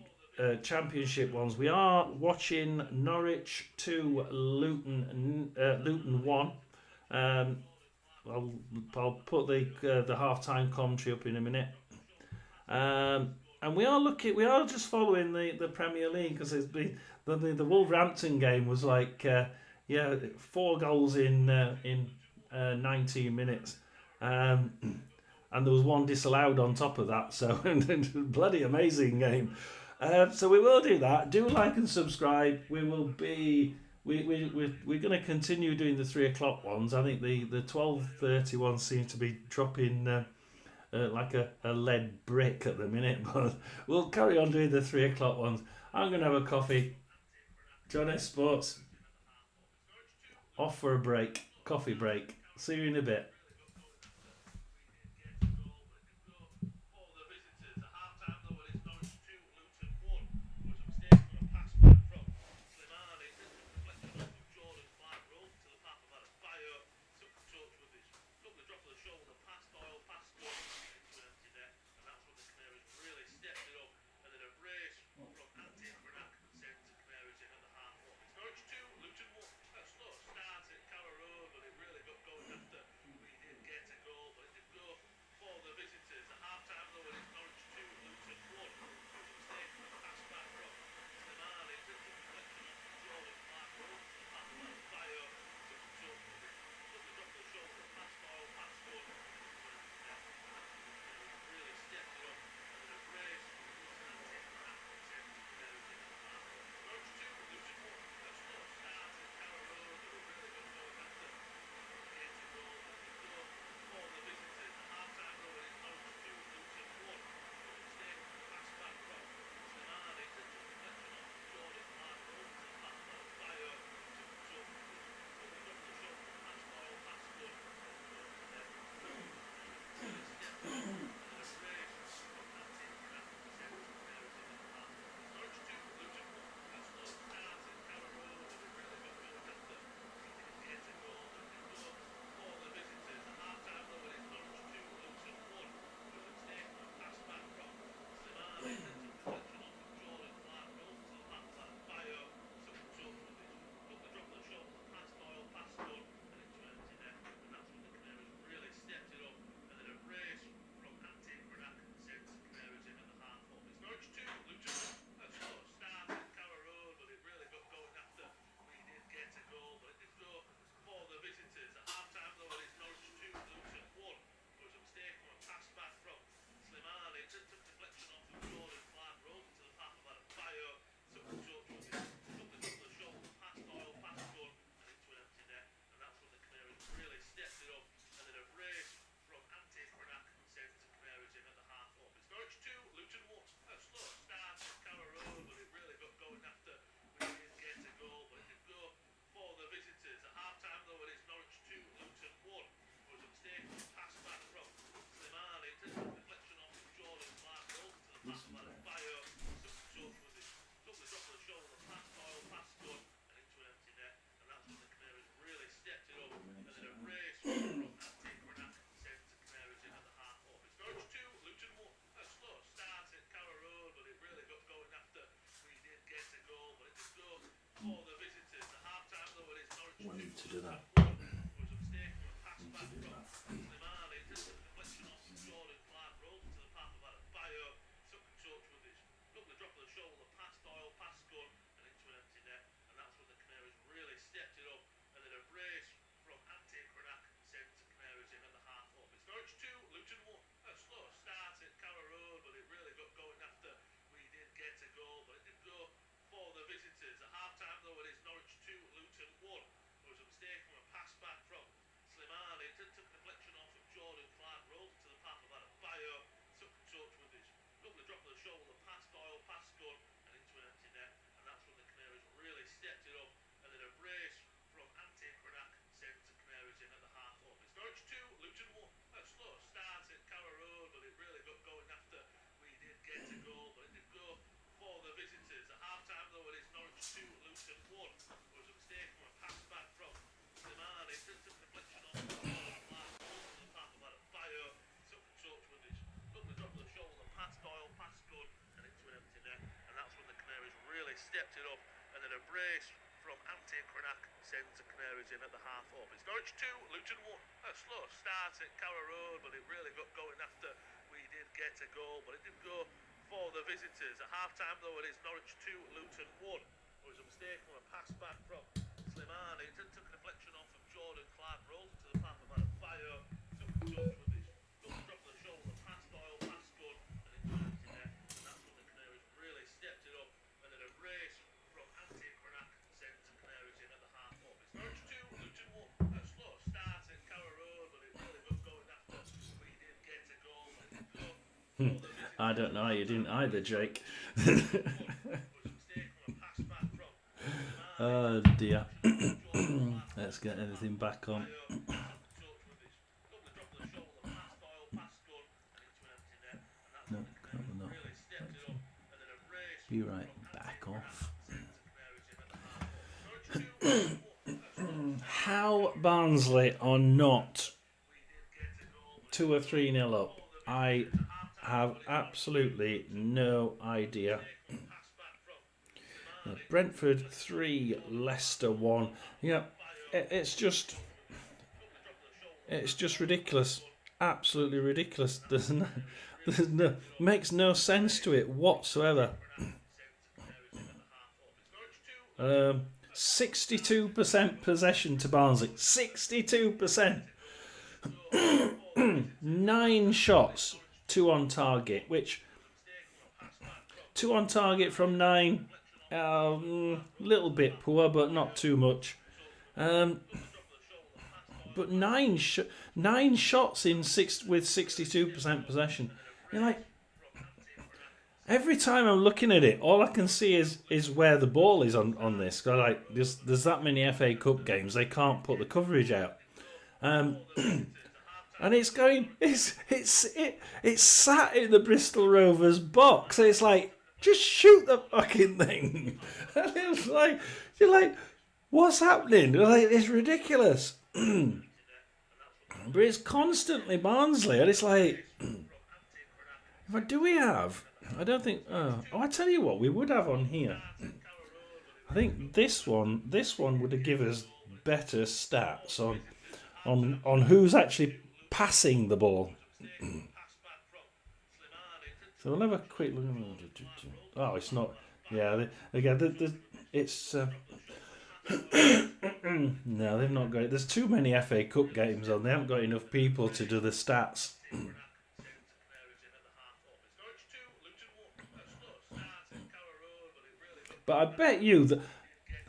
Championship ones. We are watching Norwich 2, Luton 1. I'll put the half-time commentary up in a minute. And we are just following the Premier League, because it's been the Wolverhampton game was like 4 goals in 19 minutes, and there was 1 disallowed on top of that. So bloody amazing game. So we will do that. Do like and subscribe. We will be we're going to continue doing the 3 o'clock ones. I think the 12:30 ones seem to be dropping. Like a lead brick at the minute, but we'll carry on doing the 3 o'clock ones. I'm going to have a coffee. John S Sports, off for a break, coffee break. See you in a bit. really stepped it up, and then a brace from Cranach sends the Canaries in at the half up. It's Norwich 2, Luton 1. A slow start at Carrow Road, but it really got going after we did get a goal, but it didn't go for the visitors. At half time, though, it is Norwich 2, Luton 1. There was a mistake from a pass back from Slimani. It took a deflection off of Jordan Clark, rolled into the path of Adam Fire, took the touch with his double drop of the shoulder, past Doyle, past Gunn, and it turned in there. And that's when the Canaries really stepped it up. And then a brace from Cranach sends the Canaries in at the half up. It's Norwich 2, Luton 1. A slow start at Carrow Road, but it really got going after we did get a goal. But it didn't go for the visitors. I don't know, you didn't either, Jake. Oh dear. Let's get everything back on. No, not. Be right back off. How Barnsley are not 2 or 3-0 up, I have absolutely no idea. Brentford 3, Leicester 1. Yeah, it's just ridiculous. Absolutely ridiculous. There's no makes no sense to it whatsoever. 62% possession to Barnsley. 62%. 9 shots, 2 on target, which 2 on target from 9. Little bit poor, but not too much. But 9 shots in 6 with 62% possession. You're like, every time I'm looking at it, all I can see is where the ball is on this. Cause like there's that many FA Cup games, they can't put the coverage out. And it's going, it's sat in the Bristol Rovers box. It's like, just shoot the fucking thing. And it's like, you're like, what's happening? Like, it's ridiculous. But it's constantly Barnsley, and it's like, what do we have? I don't think. I tell you what, we would have on here. I think this one would have given us better stats on who's actually passing the ball. So we'll have a quick look. Oh, it's not. Yeah, again, it's. No, they've not got it. There's too many FA Cup games on. They haven't got enough people to do the stats. But I bet you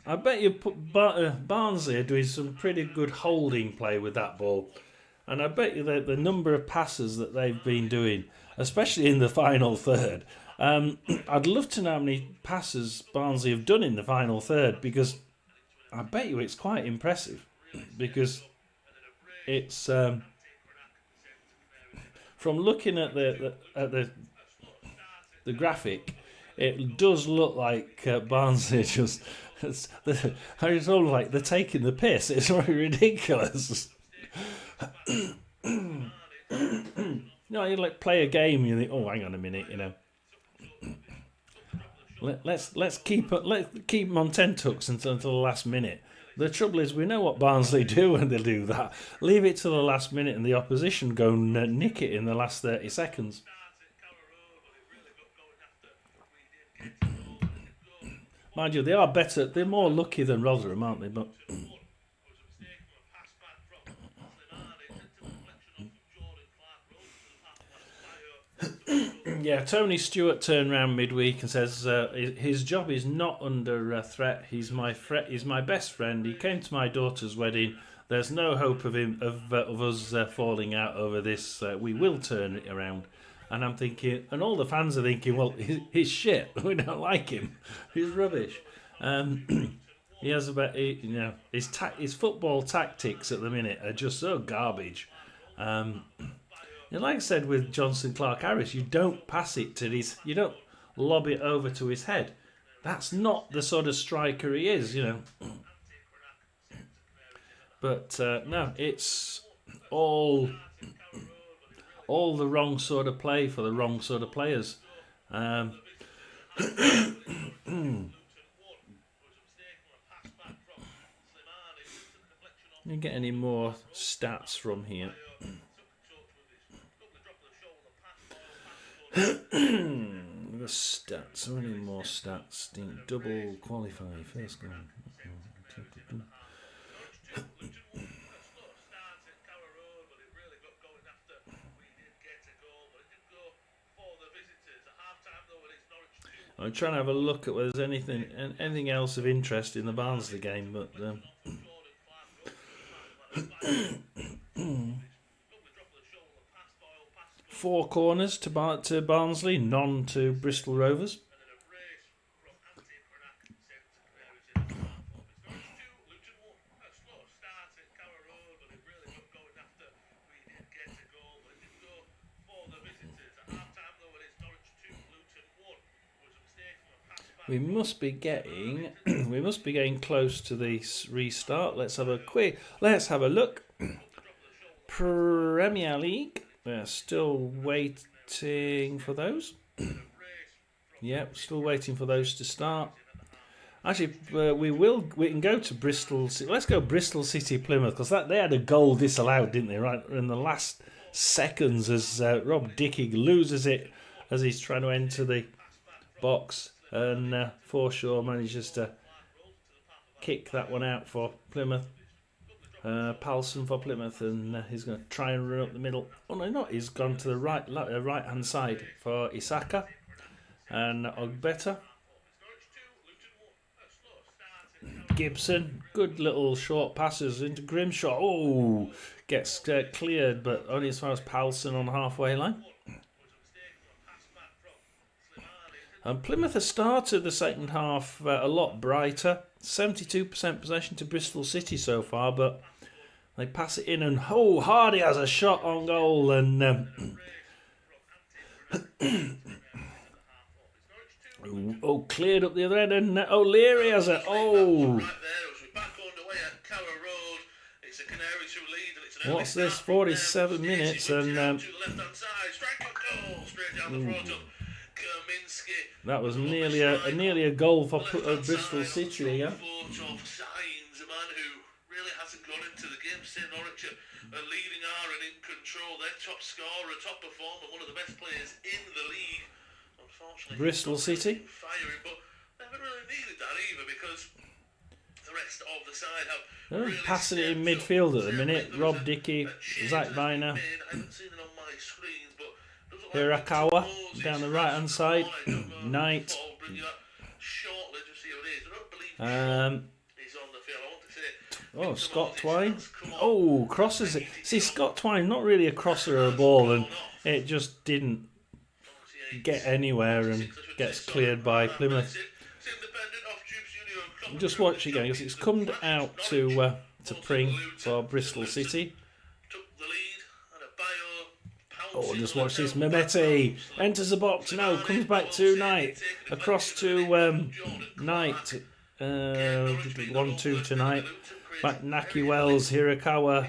Barnsley are doing some pretty good holding play with that ball. And I bet you that the number of passes that they've been doing, especially in the final third, I'd love to know how many passes Barnsley have done in the final third, because I bet you it's quite impressive. Because it's from looking at the graphic, it does look like Barnsley just. It's all like they're taking the piss. It's really ridiculous. No, you like play a game and you think, oh, hang on a minute, you know. Let's keep them on 10 tucks until the last minute. The trouble is, we know what Barnsley do when they do that. Leave it to the last minute and the opposition go and nick it in the last 30 seconds. Mind you, they are better. They're more lucky than Rotherham, aren't they? But yeah, Tony Stewart turned round midweek and says his job is not under threat. He's my best friend. He came to my daughter's wedding. There's no hope of us falling out over this. We will turn it around. And I'm thinking, and all the fans are thinking, well, he's shit. We don't like him. He's rubbish. He has his football tactics at the minute are just so garbage. And like I said with Johnson Clark-Harris, you don't pass it to you don't lob it over to his head. That's not the sort of striker he is, you know. But no, it's all the wrong sort of play for the wrong sort of players. Let me get any more stats from here. The stats. Any more stats? Double qualify. First goal. I'm trying to have a look at whether there's anything else of interest in the Barnsley game, but 4 corners to Barnsley, none to Bristol Rovers. We must be getting close to the restart. Let's have a look. Premier League. We're still waiting for those. Yep, still waiting for those to start. Actually, we can go to Bristol. Let's go Bristol City Plymouth, because they had a goal disallowed, didn't they? Right in the last seconds, as Rob Dickey loses it as he's trying to enter the box. And Forshaw manages to kick that one out for Plymouth. Palsson for Plymouth, and he's going to try and run up the middle. Oh no, not. He's gone to the right hand side for Isaka and Ogbeta. Gibson, good little short passes into Grimshaw. Oh, gets cleared, but only as far as Palsson on the halfway line. And Plymouth has started the second half a lot brighter. 72% possession to Bristol City so far, but they pass it in, and Hardy has a shot on goal, and cleared up the other end, and O'Leary has a what's this? 47 minutes, and that was nearly a goal for Bristol City. Yeah. Leading are and in control, their top scorer, top performer, one of the best players in the league. Unfortunately, Bristol City firing, but they haven't really needed that either, because the rest of the side have really passing it in midfield at the minute. Rob Dickey, Zach Viner, Hirakawa down the right hand side, Knight. Scott Twine. Crosses it. See, Scott Twine, not really a crosser of a ball, and it just didn't get anywhere and gets cleared by Plymouth. Just watch again, because it's come out to Pring for Bristol City. Just watch this. Mehmeti enters the box. No, comes back to Knight. Across to Knight. 1-2 tonight. Back Naki Wells, Hirakawa.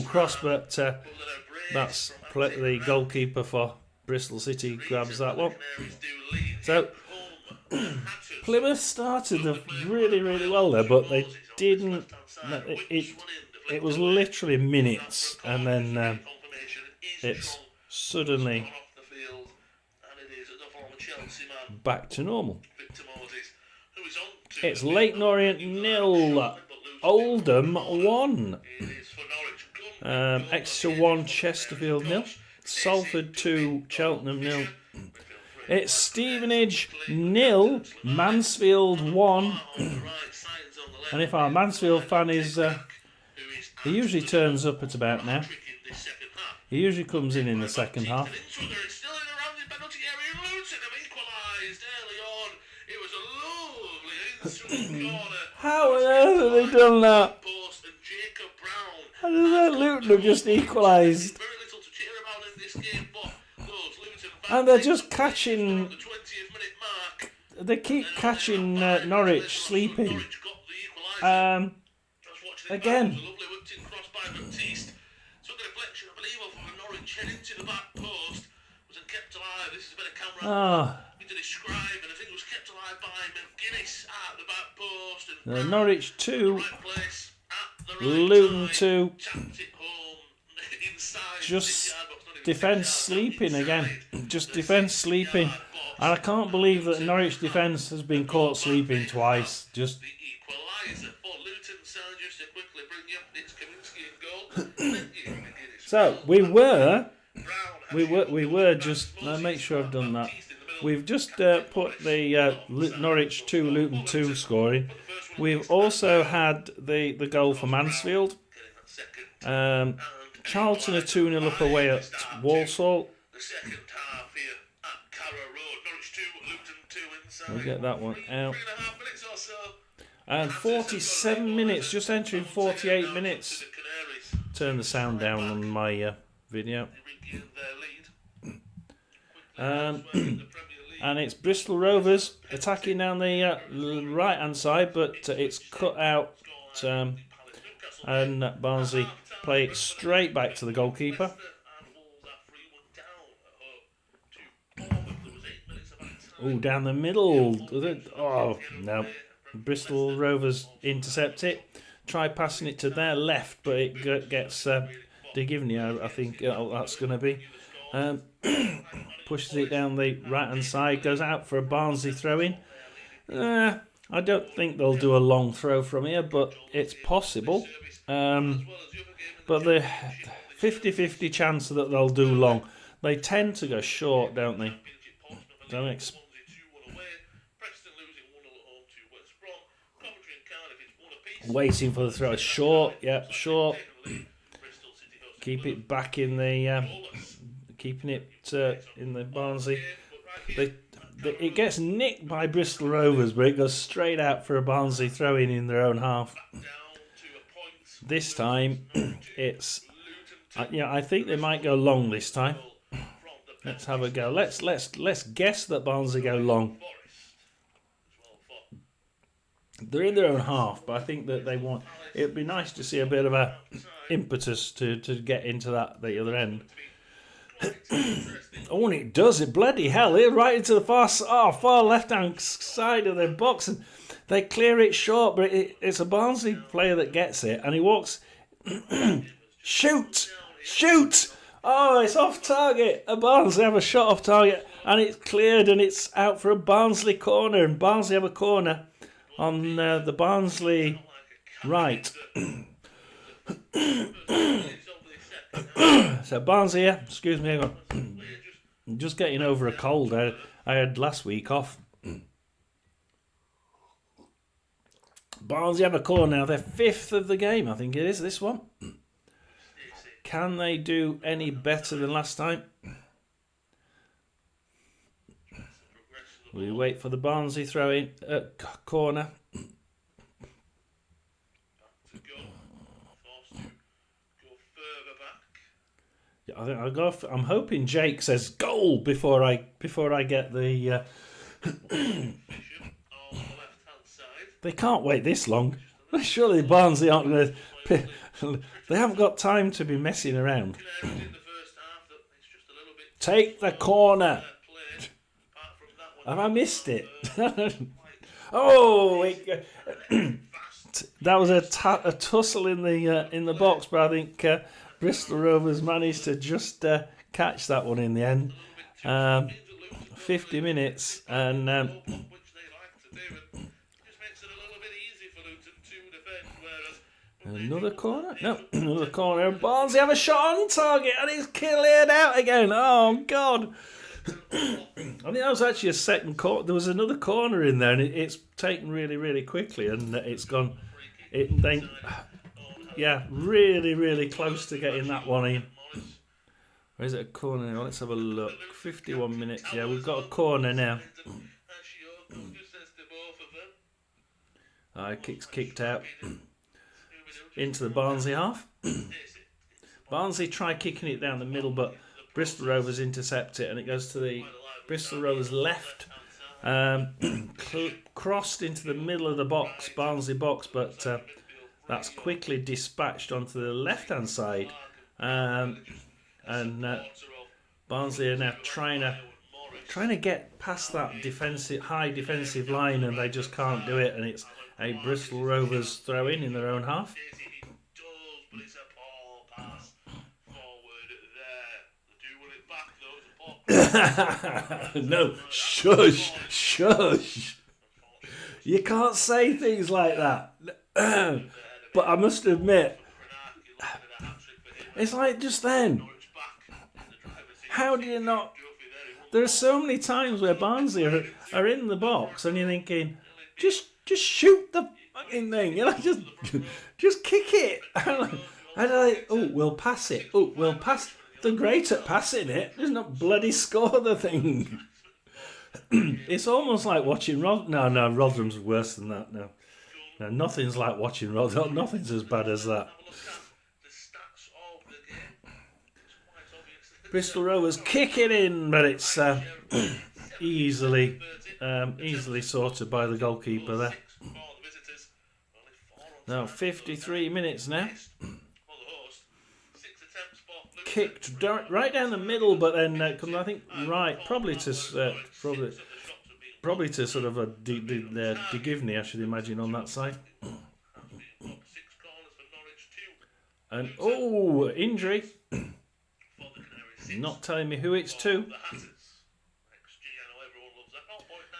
Cross, but that's the goalkeeper for Bristol City grabs that one. So Plymouth started really, really well there, but they didn't. It was literally minutes, and then it's suddenly back to normal. It's Leyton Orient 0, Oldham 1, Exeter 1, Chesterfield 0, Salford 2, Cheltenham 0. It's Stevenage 0, Mansfield 1. And if our Mansfield fan is, he usually turns up at about now. He usually comes in the second half. How on earth have they done that? How does that Luton have just equalised? And they're just catching. They keep catching Norwich sleeping. Again. Norwich 2, the right Luton time, 2, tapped it home inside just the 6-yard box, not even defence 6 yards, sleeping again. inside Just the defence 6-yard sleeping. box. And I can't believe that Luton Norwich have defence has been the caught goal sleeping back. They twice. have Just the equaliser for Luton. Sound just to quickly bring you it's Kaminsky in goal. so we were just. I'll make sure I've done that. We've just put the Norwich 2, Luton 2 scoring. We've also had the goal for Mansfield. Charlton are 2-0 up away at Walsall. The second half here at Carrow Road. Norwich 2, Luton 2 inside. We'll get that one out. 3.5 minutes or so. And 47 minutes, just entering 48 minutes. Turn the sound down on my video. And it's Bristol Rovers attacking down the right hand side, but it's cut out. And Barnsley play it straight back to the goalkeeper. Oh, down the middle. Oh, no. Bristol Rovers intercept it. Try passing it to their left, but it gets De Givney, I think that's going to be. Pushes it down the right-hand side, goes out for a Barnsley throw-in. I don't think they'll do a long throw from here, but it's possible. But the 50-50 chance that they'll do long. They tend to go short, don't they? Waiting for the throw. Short, yep, short. Keep it back in the... keeping it in the Barnsley. It gets nicked by Bristol Rovers, but it goes straight out for a Barnsley throw-in in their own half. This time, it's... I think they might go long this time. Let's have a go. Let's guess that Barnsley go long. They're in their own half, but I think that they want... It'd be nice to see a bit of a impetus to get into the other end. Oh, and it does. It bloody hell. It right into the far left-hand side of the box, and they clear it short, but it's a Barnsley player that gets it, and he walks... Shoot! Oh, it's off target. A Barnsley have a shot off target, and it's cleared, and it's out for a Barnsley corner, and Barnsley have a corner on the Barnsley right. So Barnsley, excuse me, hang on. I'm just getting over a cold I had last week off. Barnsley have a corner now. They're 5th of the game, I think it is, this one. Can they do any better than last time? We wait for the Barnsley throw-in corner. I'm hoping Jake says goal before I get the. They can't wait this long. Surely Barnsley aren't going to. They haven't got time to be messing around. Take the corner. Have I missed it? Oh, that was a tussle in the box, but I think Bristol Rovers managed to just catch that one in the end. 50 minutes and another corner? No, another corner. Barnsley have a shot on target and it's cleared out again. Oh, God. I think that was actually a second corner. There was another corner in there and it's taken really, really quickly and it's gone. Really, really close to getting that one in. Or is it a corner now? Let's have a look. 51 minutes. Yeah, we've got a corner now. Kicked out into the Barnsley half. Barnsley try kicking it down the middle, but Bristol Rovers intercept it, and it goes to the Bristol Rovers left. Crossed into the middle of the box, Barnsley box, but that's quickly dispatched onto the left-hand side. And Barnsley are now trying to get past that high defensive line, and they just can't do it. And it's a Bristol Rovers throw in their own half. No, shush, shush. You can't say things like that. But I must admit, it's like just then. How do you not? There are so many times where Barnsley are in the box, and you're thinking, just shoot the fucking thing. You know, just kick it. We'll pass it. Oh, we'll pass. They're great at passing it. Just not bloody score the thing. It's almost like watching No, Rotherham's worse than that. No, nothing's like watching Rotherham. Nothing's as bad as that. Bristol Rovers kick it in, but it's easily sorted by the goalkeeper there. Now 53 minutes now. Kicked right down the middle, but then I think right probably to sort of a De Givney, I should imagine, on that side. And injury. Not telling me who it's to.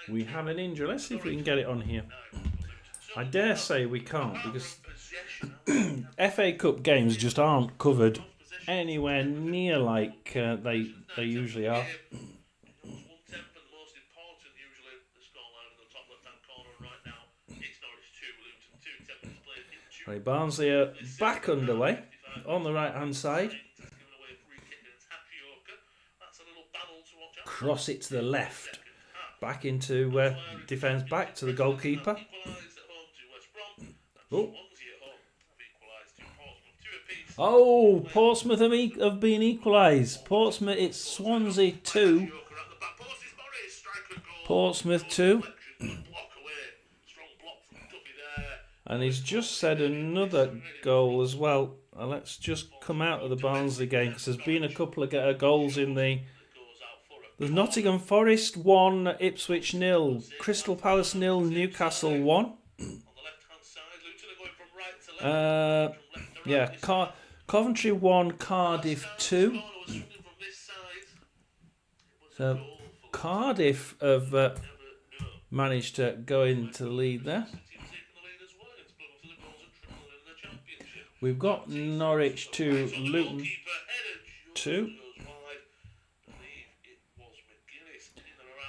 We have an injury. Let's see if we can get it on here. I dare say we can't, because FA Cup games just aren't covered anywhere near like they usually are. Right, Barnsley are back underway on the right hand side. Cross it to the left, back into defence, back to the goalkeeper. Portsmouth have been equalised. Portsmouth, it's Swansea 2. Portsmouth 2. And he's just said another goal as well. Let's just come out of the Barnsley game, because there's been a couple of goals in the... There's Nottingham Forest 1, Ipswich 0, Crystal Palace 0, Newcastle 1. Coventry 1, Cardiff 2. So Cardiff have managed to go into the lead there. We've got Norwich 2, Luton 2.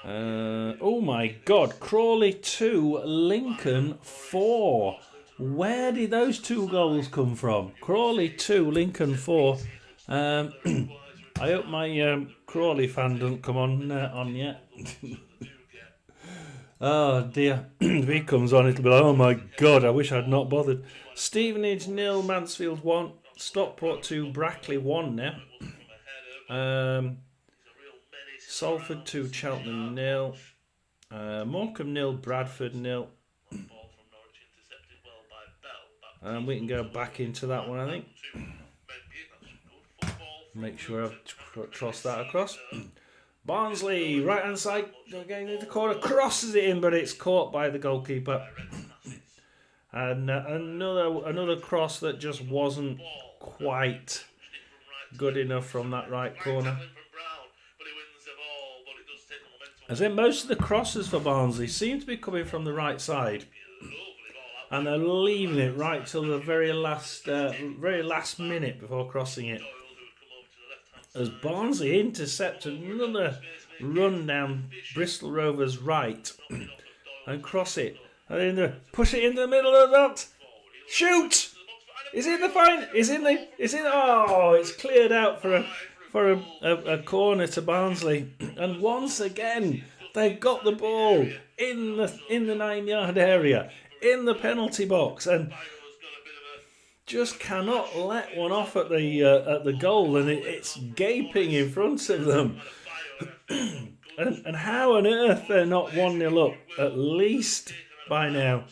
Oh my God, Crawley 2, Lincoln 4. Where did those two goals come from? Crawley 2, Lincoln 4. I hope my Crawley fan doesn't come on yet. Oh dear, if he comes on it'll be like, oh my God, I wish I'd not bothered. Stevenage 0, Mansfield 1, Stockport 2, Brackley 1 now. Salford 2, Cheltenham 0, Morecambe 0, Bradford 0. And we can go back into that one, I think. Make sure I've crossed that across. Barnsley, right hand side, going into the corner, crosses it in, but it's caught by the goalkeeper. And another cross that just wasn't quite good enough from that right corner. As in, most of the crosses for Barnsley seem to be coming from the right side, and they're leaving it right till the very last minute before crossing it. As Barnsley intercept another run down Bristol Rovers right and cross it, and then push it into the middle of that. Shoot! Is it the fine? Oh, it's cleared out for a corner to Barnsley, and once again they've got the ball in the 9-yard area, in the penalty box, and just cannot let one off at the goal, and it's gaping in front of them. and how on earth they're not 1-0 up at least by now?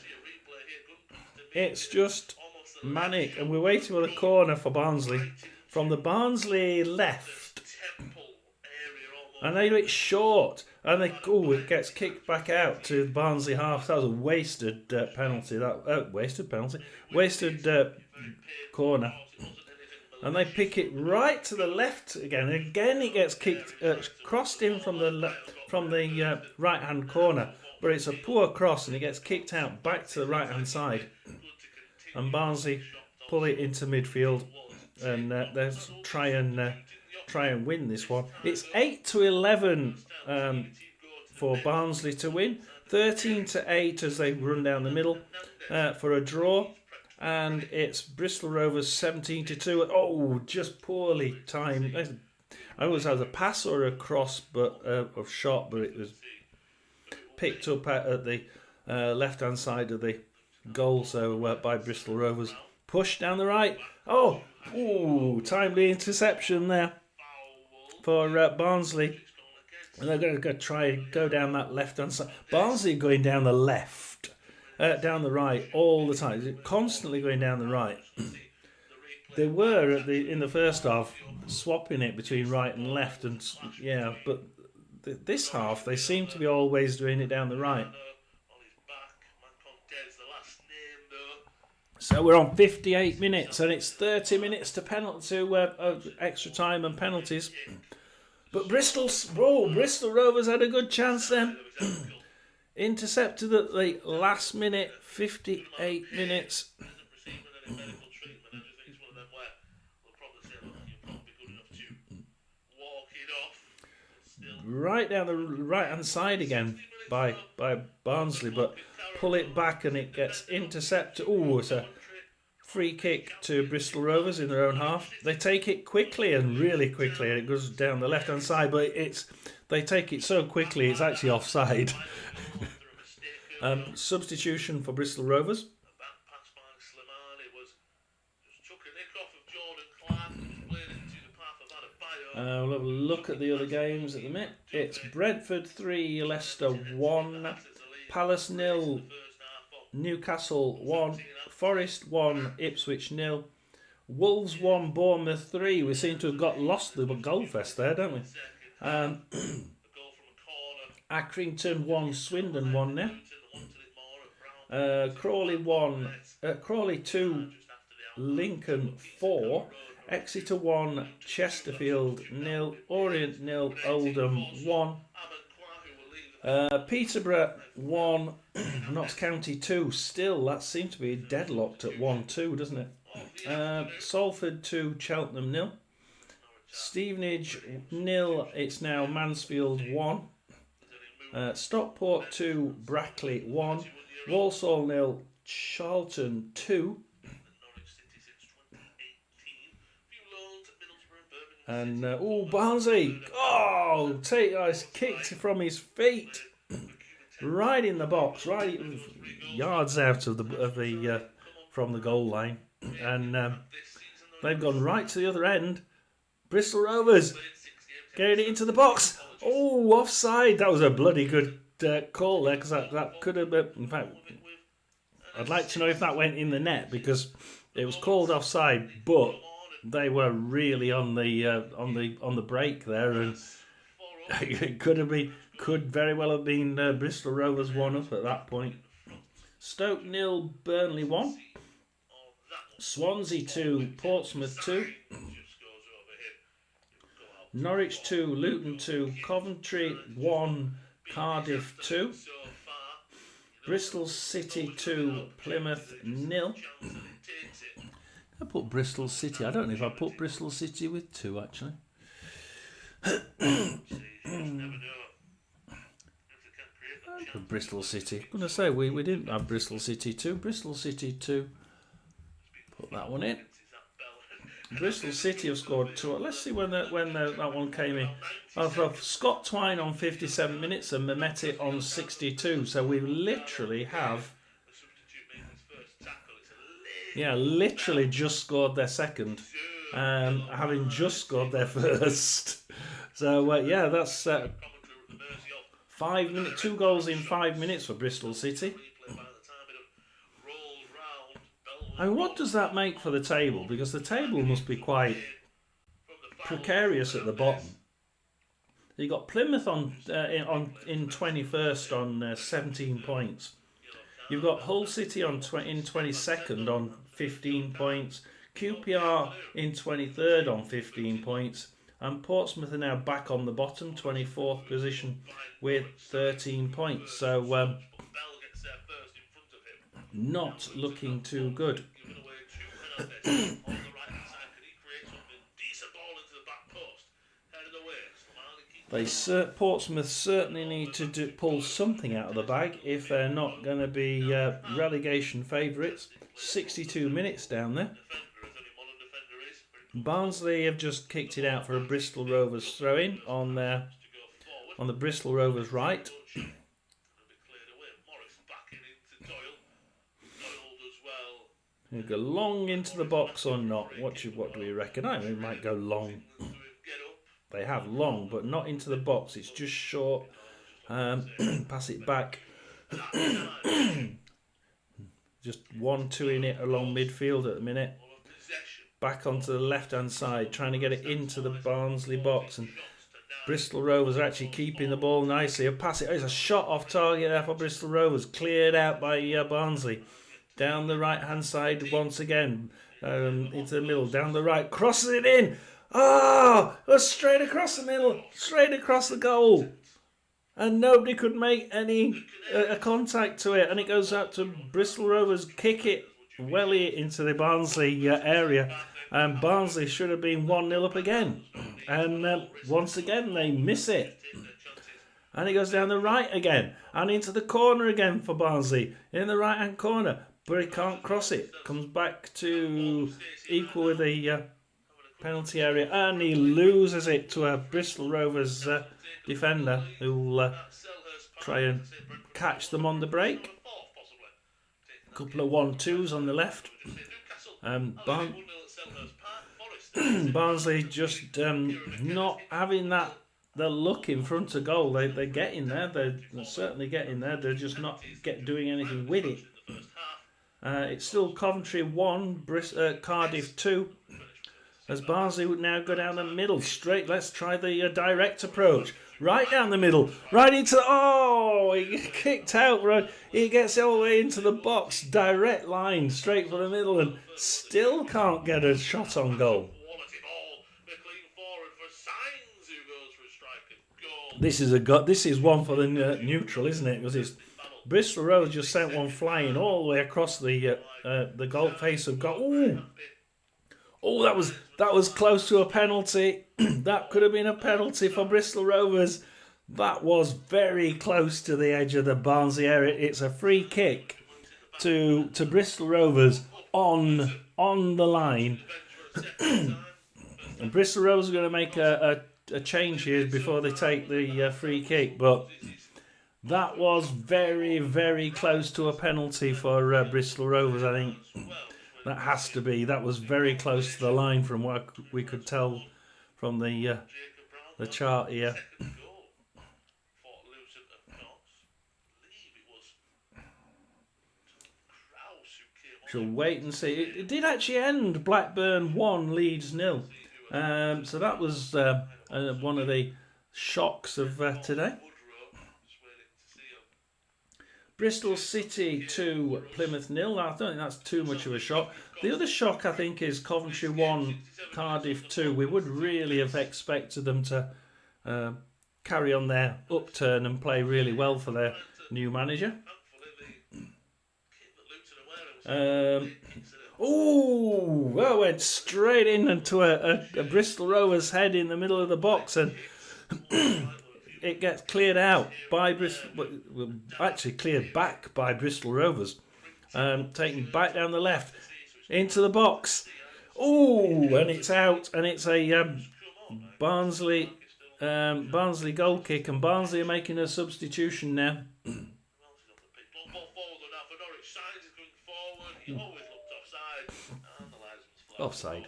It's just manic, and we're waiting for the corner for Barnsley from the Barnsley left, and they do it short, and it gets kicked back out to the Barnsley half. That was a wasted penalty. Wasted corner. and they pick it right to the left again. Again, it gets kicked, crossed in from the right hand corner, but it's a poor cross, and it gets kicked out back to the right hand side. And Barnsley pull it into midfield, and they try and win this one. It's 8-11 for Barnsley to win, 13-8 as they run down the middle for a draw. And it's Bristol Rovers 17-2. Oh, just poorly timed. I always had a pass or a cross, but of shot, but it was picked up at the left-hand side of the goal. So by Bristol Rovers, pushed down the right. Oh, timely interception there for Barnsley. And they're going to try and go down that left-hand side. Barnsley going down the left. Down the right all the time, constantly going down the right. They were in the first half swapping it between right and left, and but this half they seem to be always doing it down the right. So we're on 58 minutes, and it's 30 minutes to extra time and penalties. But Bristol Rovers had a good chance then. Intercepted at the last minute, 58 minutes. Right down the right-hand side again by Barnsley, but pull it back and it gets intercepted. Oh, it's a free kick to Bristol Rovers in their own half. They take it quickly and really quickly, and it goes down the left-hand side, but they take it so quickly it's actually offside. Substitution for Bristol Rovers. We'll have a look at the other games at the minute. It's Brentford 3, Leicester 1, Palace 0, Newcastle 1, Forest 1, Ipswich 0, Wolves 1, Bournemouth 3. We seem to have got lost the goal fest there, don't we? Accrington 1, Swindon 1 now. Crawley 2, Lincoln 4, Exeter 1, Chesterfield 0, Orient 0, Oldham 1, Peterborough 1, Notts County 2. Still, that seems to be deadlocked at 1-2, doesn't it? Salford 2, Cheltenham 0, Stevenage 0. It's now Mansfield 1, Stockport 2, Brackley 1, Walsall 0, Charlton 2, and Barnsley, it's kicked from his feet, right in the box, right yards out of the from the goal line, and they've gone right to the other end. Bristol Rovers getting it into the box. Offside. That was a bloody good call there, because that could have been. In fact, I'd like to know if that went in the net, because it was called offside, but they were really on the break there, and it could very well have been Bristol Rovers 1 up at that point. Stoke 0, Burnley 1, Swansea 2, Portsmouth 2, Norwich 2, Luton 2, Coventry 1, Cardiff 2, Bristol City 2, Plymouth 0. I put Bristol City. I don't know if I put Bristol City with 2 actually. Bristol City. I'm going to say we didn't have Bristol City 2. Bristol City 2. Put that one in. Bristol City have scored 2. Let's see when that one came in. I've Scott Twine on 57 minutes and Mehmeti on 62. So we literally have, literally just scored their second, having just scored their first. So that's 5 minutes, 2 goals in 5 minutes for Bristol City. And what does that make for the table? Because the table must be quite precarious at the bottom. You got Plymouth in 21st on 17 points. You've got Hull City in 22nd on 15 points. QPR in 23rd on 15 points. And Portsmouth are now back on the bottom, 24th position with 13 points. So not looking too good. Portsmouth certainly need to pull something out of the bag if they're not going to be relegation favourites. 62 minutes down there. Barnsley have just kicked it out for a Bristol Rovers throw-in on the Bristol Rovers right. You go long into the box or not? What do we reckon? I mean, it might go long. They have long, but not into the box. It's just short. Pass it back. Just 1-2 in it along midfield at the minute. Back onto the left-hand side, trying to get it into the Barnsley box. And Bristol Rovers are actually keeping the ball nicely. A pass it. It's a shot off target there for Bristol Rovers. Cleared out by Barnsley. Down the right-hand side once again. Into the middle. Down the right. Crosses it in. Oh! It was straight across the middle. Straight across the goal. And nobody could make any contact to it. And it goes out to Bristol Rovers. Kick it well into the Barnsley area. And Barnsley should have been 1-0 up again. And once again, they miss it. And it goes down the right again. And into the corner again for Barnsley. In the right-hand corner. But he can't cross it. Comes back to equal with the penalty area. And he loses it to a Bristol Rovers defender who will try and catch them on the break. A couple of 1-2s on the left. Barnsley just not having the look in front of goal. They're getting there. They're certainly getting there. They're just not doing anything with it. It's still Coventry 1, Cardiff 2. As Barnsley would now go down the middle straight. Let's try the direct approach. Right down the middle. Right into he kicked out. Right. He gets all the way into the box. Direct line straight for the middle and still can't get a shot on goal. This is one for the neutral, isn't it? Because it's Bristol Rovers just sent one flying all the way across the goal face of goal. Oh, that was close to a penalty. That could have been a penalty for Bristol Rovers. That was very close to the edge of the Barnsley area. It's a free kick to Bristol Rovers on the line. And Bristol Rovers are going to make a change here before they take the free kick, but that was very, very close to a penalty for Bristol Rovers, I think. That has to be. That was very close to the line from what we could tell from the chart here. She'll wait and see. It did actually end Blackburn 1, Leeds 0. So that was one of the shocks of today. Bristol City 2, Plymouth 0. I don't think that's too much of a shock. The other shock, I think, is Coventry 1, Cardiff 2. We would really have expected them to carry on their upturn and play really well for their new manager. Well, went straight into a Bristol Rovers head in the middle of the box, and it gets cleared out by Bristol. Actually, cleared back by Bristol Rovers, taken back down the left into the box. And it's out, and it's a Barnsley goal kick, and Barnsley are making a substitution now. Offside.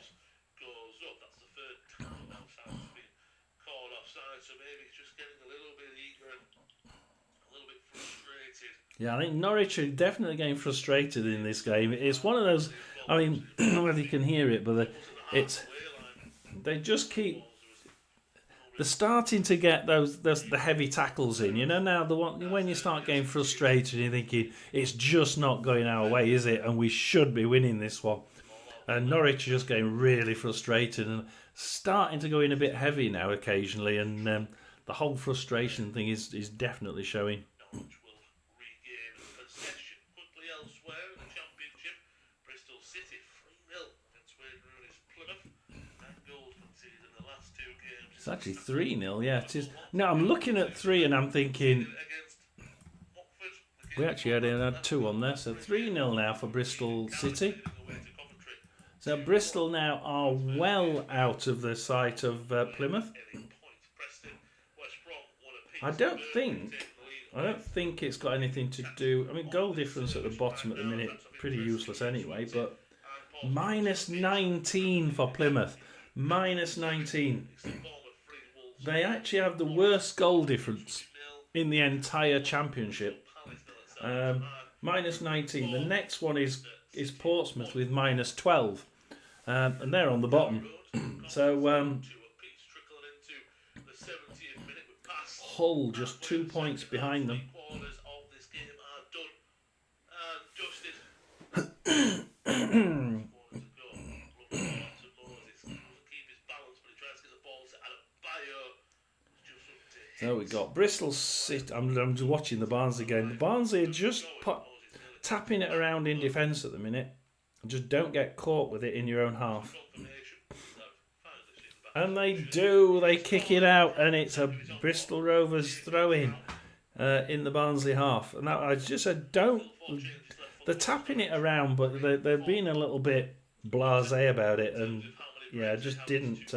Yeah, I think Norwich are definitely getting frustrated in this game. It's one of those. I mean, I don't know whether you can hear it, but they just keep. They're starting to get the heavy tackles in. You know, now when you start getting frustrated, you're thinking it's just not going our way, is it? And we should be winning this one. And Norwich are just getting really frustrated and starting to go in a bit heavy now occasionally, and the whole frustration thing is definitely showing. Norwich will regain possession quickly elsewhere in the Championship. Bristol City 3-0 against Wayne Rooney's Plymouth. 9 goals conceded in the last 2 games. It's actually 3-0, yeah. It is. No, I'm looking at 3 and I'm thinking we actually had 2 on there, so 3-0 now for Bristol City. So Bristol now are well out of the sight of Plymouth. I don't think it's got anything to do. I mean, goal difference at the bottom at the minute pretty useless anyway. But minus 19 for Plymouth, minus 19. They actually have the worst goal difference in the entire championship. Minus 19. The next one is Portsmouth with minus 12. And they're on the bottom. So Hull just 2 points behind them. So we got Bristol City. I'm just watching the Barnsley game. The Barnsley are just tapping it around in defence at the minute. Just don't get caught with it in your own half. And they do. They kick it out, and it's a Bristol Rovers throw-in in the Barnsley half. And that, I just said, don't. They're tapping it around, but they're being a little bit blasé about it. And yeah, just didn't.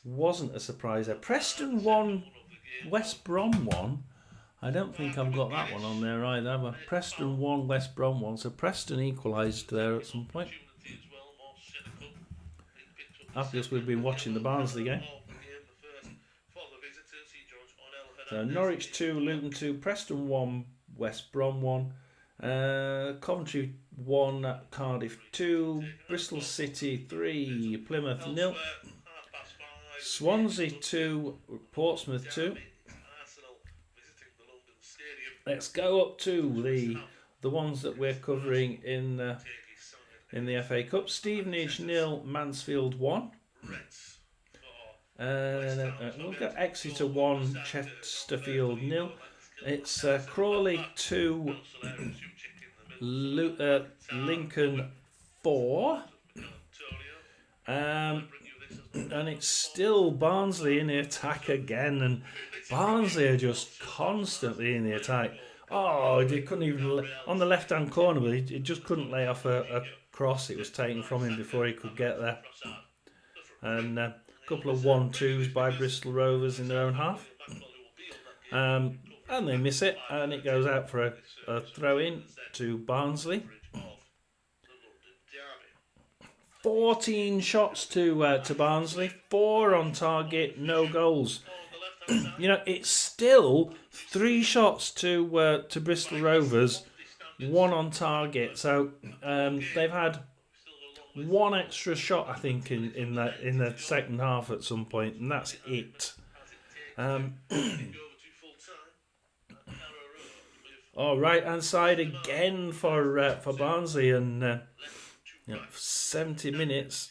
Wasn't a surprise there. Preston won, West Brom won. I don't think I've got that one on there either, have I? Preston 1, West Brom 1. So Preston equalised there at some point. After this, we've been watching the Barnsley game. So Norwich 2, Luton 2, Preston 1, West Brom 1. Coventry 1, Cardiff 2, Bristol City 3, Plymouth 0. Swansea 2, Portsmouth 2. Let's go up to the ones that we're covering in the FA Cup. Stevenage 0, Mansfield 1. We've got Exeter 1, Chesterfield 0. It's Crawley 2, Lincoln 4. And it's still Barnsley in the attack again, and Barnsley are just constantly in the attack. Oh, he couldn't even on the left-hand corner, but he just couldn't lay off a cross. It was taken from him before he could get there. And a couple of 1-2s by Bristol Rovers in their own half, and they miss it, and it goes out for a throw-in to Barnsley. 14 shots to Barnsley, 4 on target, no goals. You know, it's still 3 shots to Bristol Rovers, 1 on target. So they've had 1 extra shot, I think, in the second half at some point, and that's it. Right hand side again for Barnsley, and 70 minutes.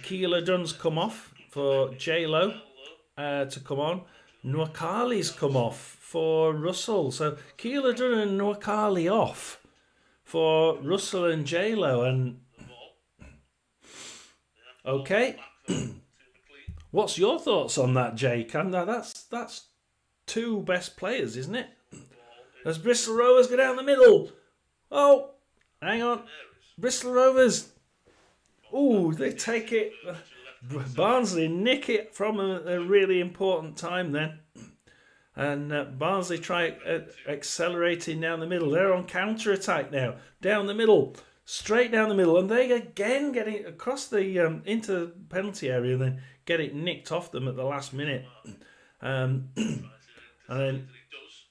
Keeler Dunn's come off for J-Lo to come on. Nwakali's come off for Russell. So Keeler Dunn and Nwakali off for Russell and J-Lo. And okay, what's your thoughts on that, Jake? And that's 2 best players, isn't it? As Bristol Rovers go down the middle. Oh, hang on. Bristol Rovers. Ooh, they take it. Barnsley nick it from a really important time then. And Barnsley try accelerating down the middle. They're on counter-attack now. Down the middle. Straight down the middle. And they again get it across the into the penalty area and then get it nicked off them at the last minute. And then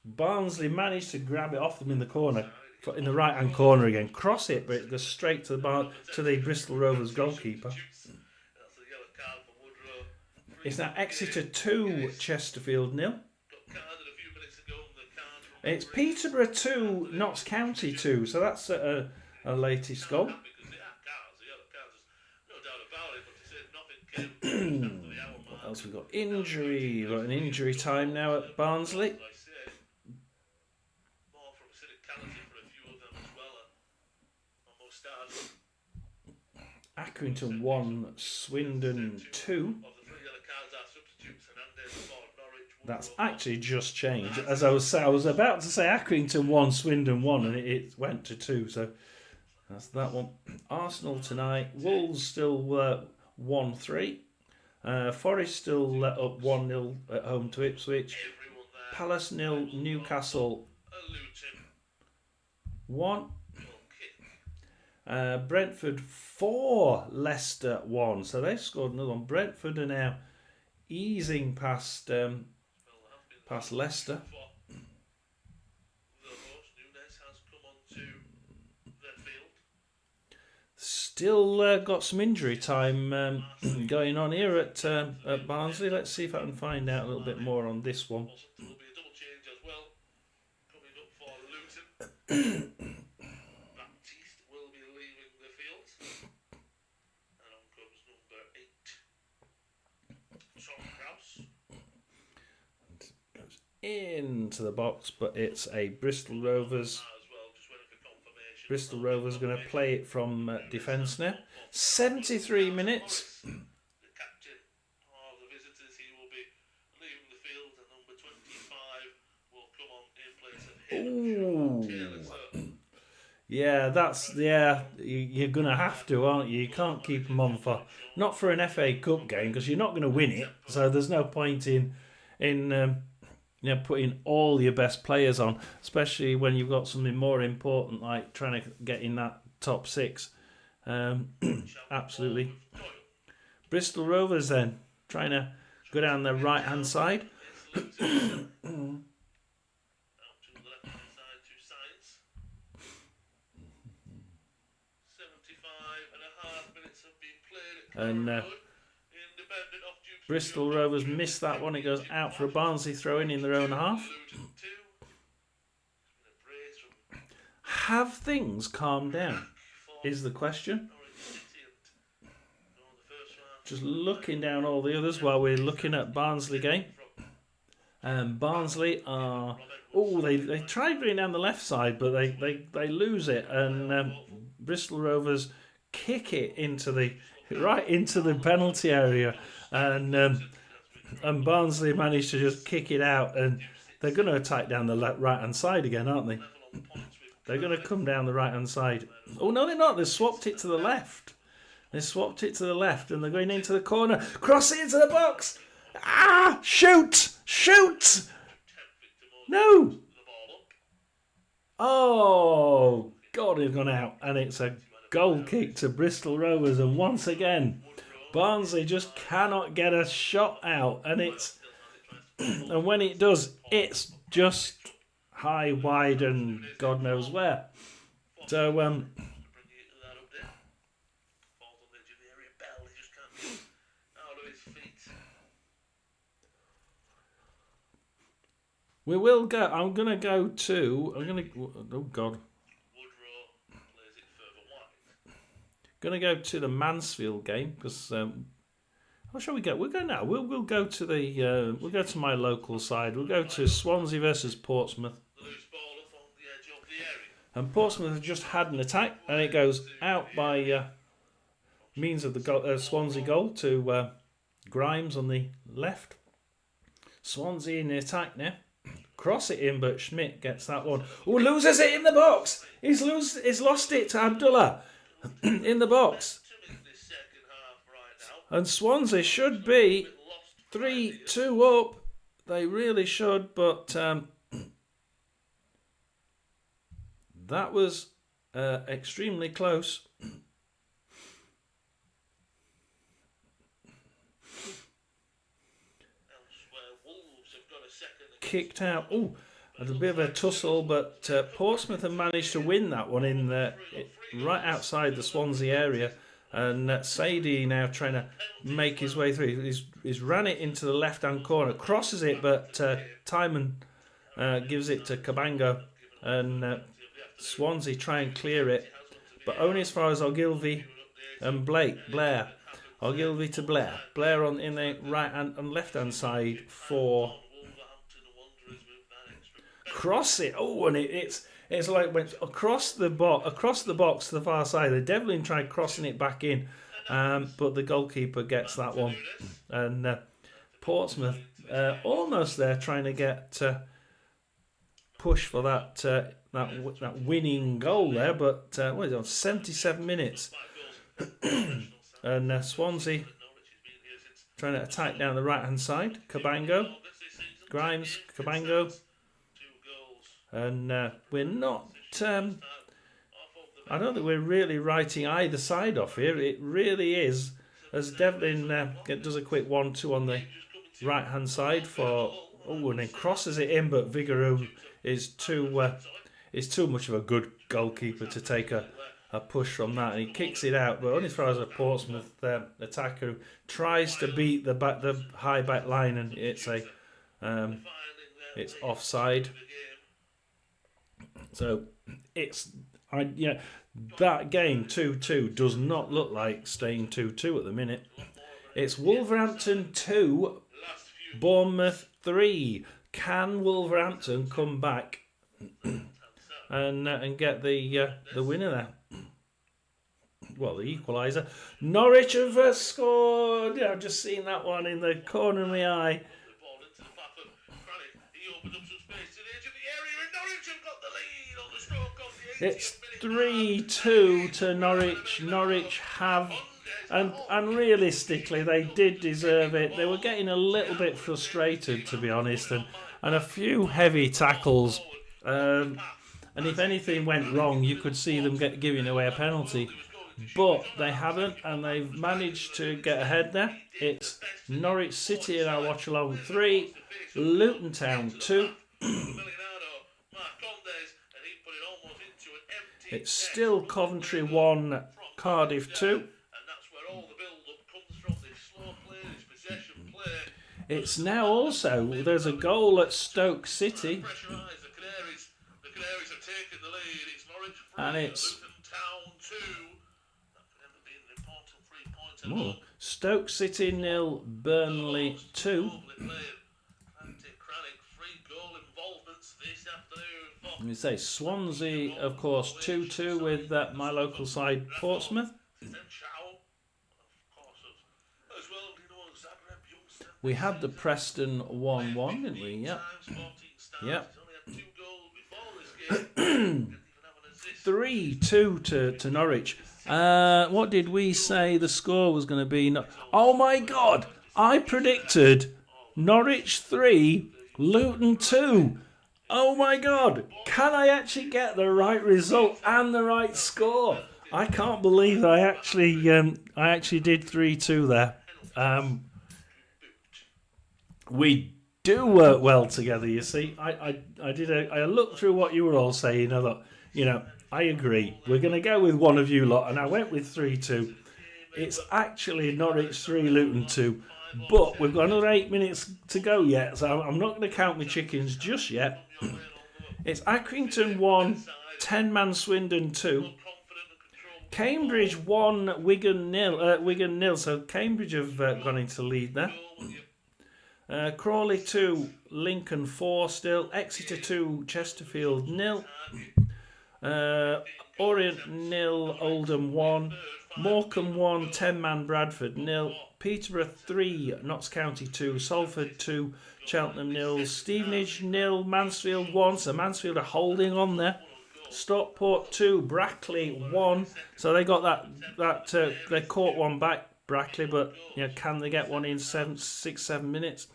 Barnsley managed to grab it off them in the corner. In the right-hand corner again. Cross it, but it goes straight to the Bristol Rovers goalkeeper. It's now Exeter 2, Chesterfield 0. It's Peterborough 2, Notts County 2. So that's a latest goal. Because they are cars, the yellow cars, there's no doubt about it, but to say nothing came just after the hour mark. What else we got? Injury. We've got an injury time now at Barnsley. As I say, more from cynicality for a few of them as well. Almost started. Accrington 1, Swindon 2. Of the 3 yellow cards are substitutes. Hernandez for Norwich. That's actually just changed. As I was about to say Accrington 1, Swindon 1, and it went to 2. So that's that one. Arsenal tonight. Wolves still 1-3. Forest still let up 1-0 at home to Ipswich. Palace 0, Newcastle 1. Brentford 4, Leicester 1. So they've scored another one. Brentford are now easing past Leicester. Still got some injury time going on here at Barnsley. Let's see if I can find out a little bit more on this one. There will be a double change as well coming up for Luton. Baptiste will be leaving the field. And on comes number 8. Tom Krause. Goes into the box, but it's a Bristol Rovers. Bristol Rovers going to play it from defence now. 73 minutes. The captain of the visitors, he will be leaving the field, and number 25 will come on in place of him. Yeah, you're going to have to, aren't you? You can't keep them on for, not for an FA Cup game, because you're not going to win it. So there's no point in putting all your best players on, especially when you've got something more important like trying to get in that top 6. Absolutely. Bristol Rovers then, trying to go down the right-hand side. And Bristol Rovers missed that one. It goes out for a Barnsley throw in their own half. Have things calmed down, is the question. Just looking down all the others while we're looking at Barnsley game. Barnsley are... Oh, they tried going down the left side, but they lose it. And Bristol Rovers kick it right into the penalty area. And Barnsley managed to just kick it out, and they're going to attack down the right-hand side again, aren't they? They're going to come down the right-hand side. Oh, no, they're not. They swapped it to the left. They swapped it to the left, and they're going into the corner. Cross it into the box. Ah! Shoot! Shoot! No! Oh, God, it's gone out. And it's a goal kick to Bristol Rovers, and once again... Barnsley just cannot get a shot out, and and when it does, it's just high, wide, and God knows where. So we will go. I'm gonna go to. Oh God. Going to go to the Mansfield game because how shall we go? We'll go now. We'll go to the we'll go to my local side. We'll go to Swansea versus Portsmouth. And Portsmouth have just had an attack, and it goes out by means of the Swansea goal to Grimes on the left. Swansea in the attack now. Cross it in, but Schmidt gets that one. Oh, loses it in the box. He's lost it to Abdullah. In the box. And Swansea should be 3-2 up. They really should, but that was extremely close. Kicked out. Oh, a bit of a tussle, but Portsmouth have managed to win that one in right outside the Swansea area, and Sadie now trying to make his way through. He's ran it into the left-hand corner, crosses it, but Timon gives it to Cabango, and Swansea try and clear it, but only as far as Ogilvy and Blair. Ogilvy to Blair. Blair on in the right hand and left hand side for cross it. Oh, and it's like went across the box to the far side. The Devlin tried crossing it back in, but the goalkeeper gets that one, and Portsmouth almost there trying to get push for that winning goal there, but what is it on 77 minutes, and Swansea trying to attack down the right hand side. Grimes, Cabango. And we're not. I don't think we're really writing either side off here. It really is, as Devlin does a quick 1-2 on the right hand side for and then crosses it in, but Vigouroux is too much of a good goalkeeper to take a push from that, and he kicks it out, but only as far as a Portsmouth attacker who tries to beat the high back line, and it's offside. So that game 2-2 does not look like staying 2-2 at the minute. It's Wolverhampton 2, Bournemouth 3. Can Wolverhampton come back and get the winner there? Well, the equaliser. Norwich have scored. I've just seen that one in the corner of my eye. It's 3-2 to Norwich. Norwich have, and realistically, they did deserve it. They were getting a little bit frustrated, to be honest, and a few heavy tackles. And if anything went wrong, you could see them giving away a penalty. But they haven't, and they've managed to get ahead there. It's Norwich City in our Watchalong 3, Luton Town 2. It's still Coventry 1, Cardiff 2. It's now also, there's a goal at Stoke City. And it's Stoke City 0, Burnley 2. And you say Swansea, of course, 2-2 with my local side, Portsmouth. We had the Preston 1-1, didn't we? Yep. 3-2 to Norwich. What did we say the score was going to be? Oh my God! I predicted Norwich 3, Luton 2. Oh my God! Can I actually get the right result and the right score? I can't believe that I actually did 3-2 there. We do work well together, you see. I looked through what you were all saying. I thought, I agree. We're going to go with one of you lot, and I went with 3-2. It's actually Norwich 3, Luton 2, but we've got another 8 minutes to go yet, so I'm not going to count my chickens just yet. It's Accrington 1, 10-man Swindon 2. Cambridge 1, Wigan 0. So Cambridge have gone into lead there. Crawley 2, Lincoln 4 still. Exeter 2, Chesterfield 0. Orient 0, Oldham 1. Morecambe 1, 10-man Bradford 0. Peterborough 3, Notts County 2. Salford 2, Cheltenham 0. Stevenage 0, Mansfield 1. So Mansfield are holding on there. Stockport 2, Brackley 1. So they got that they caught one back, Brackley, but can they get one in 6-7 minutes?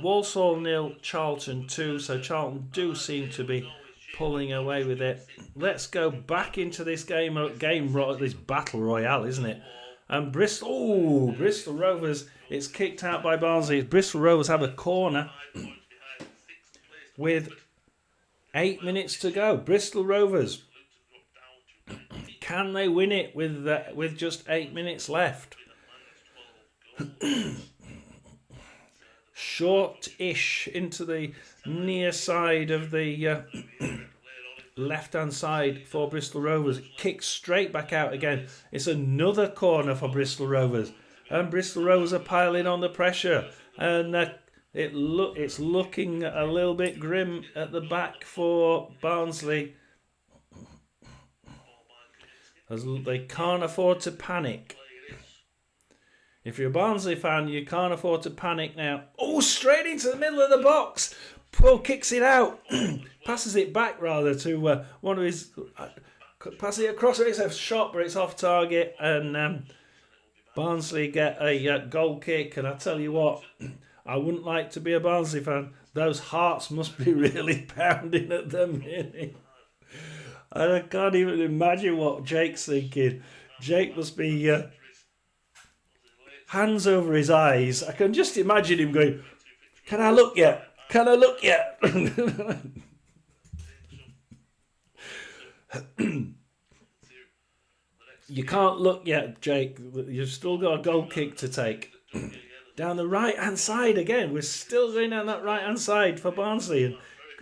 Walsall 0, Charlton 2. So Charlton do seem to be pulling away with it. Let's go back into this this battle royale, isn't it? And Bristol Rovers. It's kicked out by Barnsley. Bristol Rovers have a corner with 8 minutes to go. Bristol Rovers. Can they win it with just 8 minutes left? Short-ish into the near side of the left-hand side for Bristol Rovers. Kicks straight back out again. It's another corner for Bristol Rovers. And Bristol Rovers are piling on the pressure. And it's looking a little bit grim at the back for Barnsley. As they can't afford to panic. If you're a Barnsley fan, you can't afford to panic now. Oh, straight into the middle of the box. Paul kicks it out. Passes it back, rather, to one of his... passes it across. It's a shot, but it's off target. And Barnsley get a goal kick. And I tell you what, I wouldn't like to be a Barnsley fan. Those hearts must be really pounding at the minute. And I can't even imagine what Jake's thinking. Jake must be... hands over his eyes. I can just imagine him going, "Can I look yet? Can I look yet?" You can't look yet, Jake. You've still got a goal kick to take. Down the right-hand side again. We're still going down that right-hand side for Barnsley.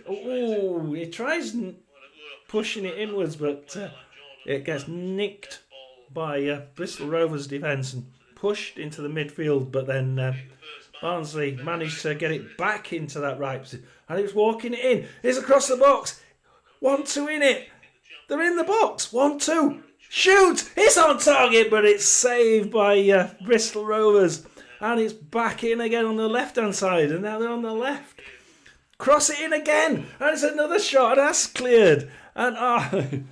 Oh, he tries pushing it inwards, but it gets nicked by Bristol Rovers defence and pushed into the midfield, but then Barnsley managed to get it back into that right position, and he was walking it in. It's across the box. 1-2 in it. They're in the box. 1-2. Shoot! It's on target, but it's saved by Bristol Rovers, and it's back in again on the left-hand side, and now they're on the left. Cross it in again, and it's another shot, and that's cleared. And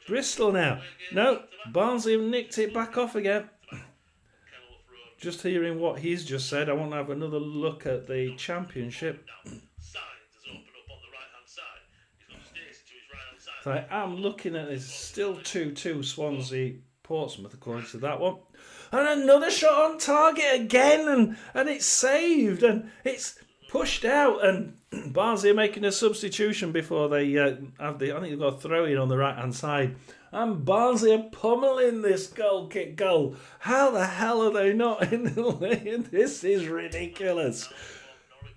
Bristol now. No, Barnsley have nicked it back off again. Just hearing what he's just said, I want to have another look at the Championship. So I am looking at this. Still 2-2 Swansea Portsmouth according to that one. And another shot on target again, and it's saved, and it's pushed out, and Barnsley are making a substitution before they have I think they've got a throw in on the right hand side. And Barnsley are pummeling this goal kick goal. How the hell are they not in the lead? This is ridiculous.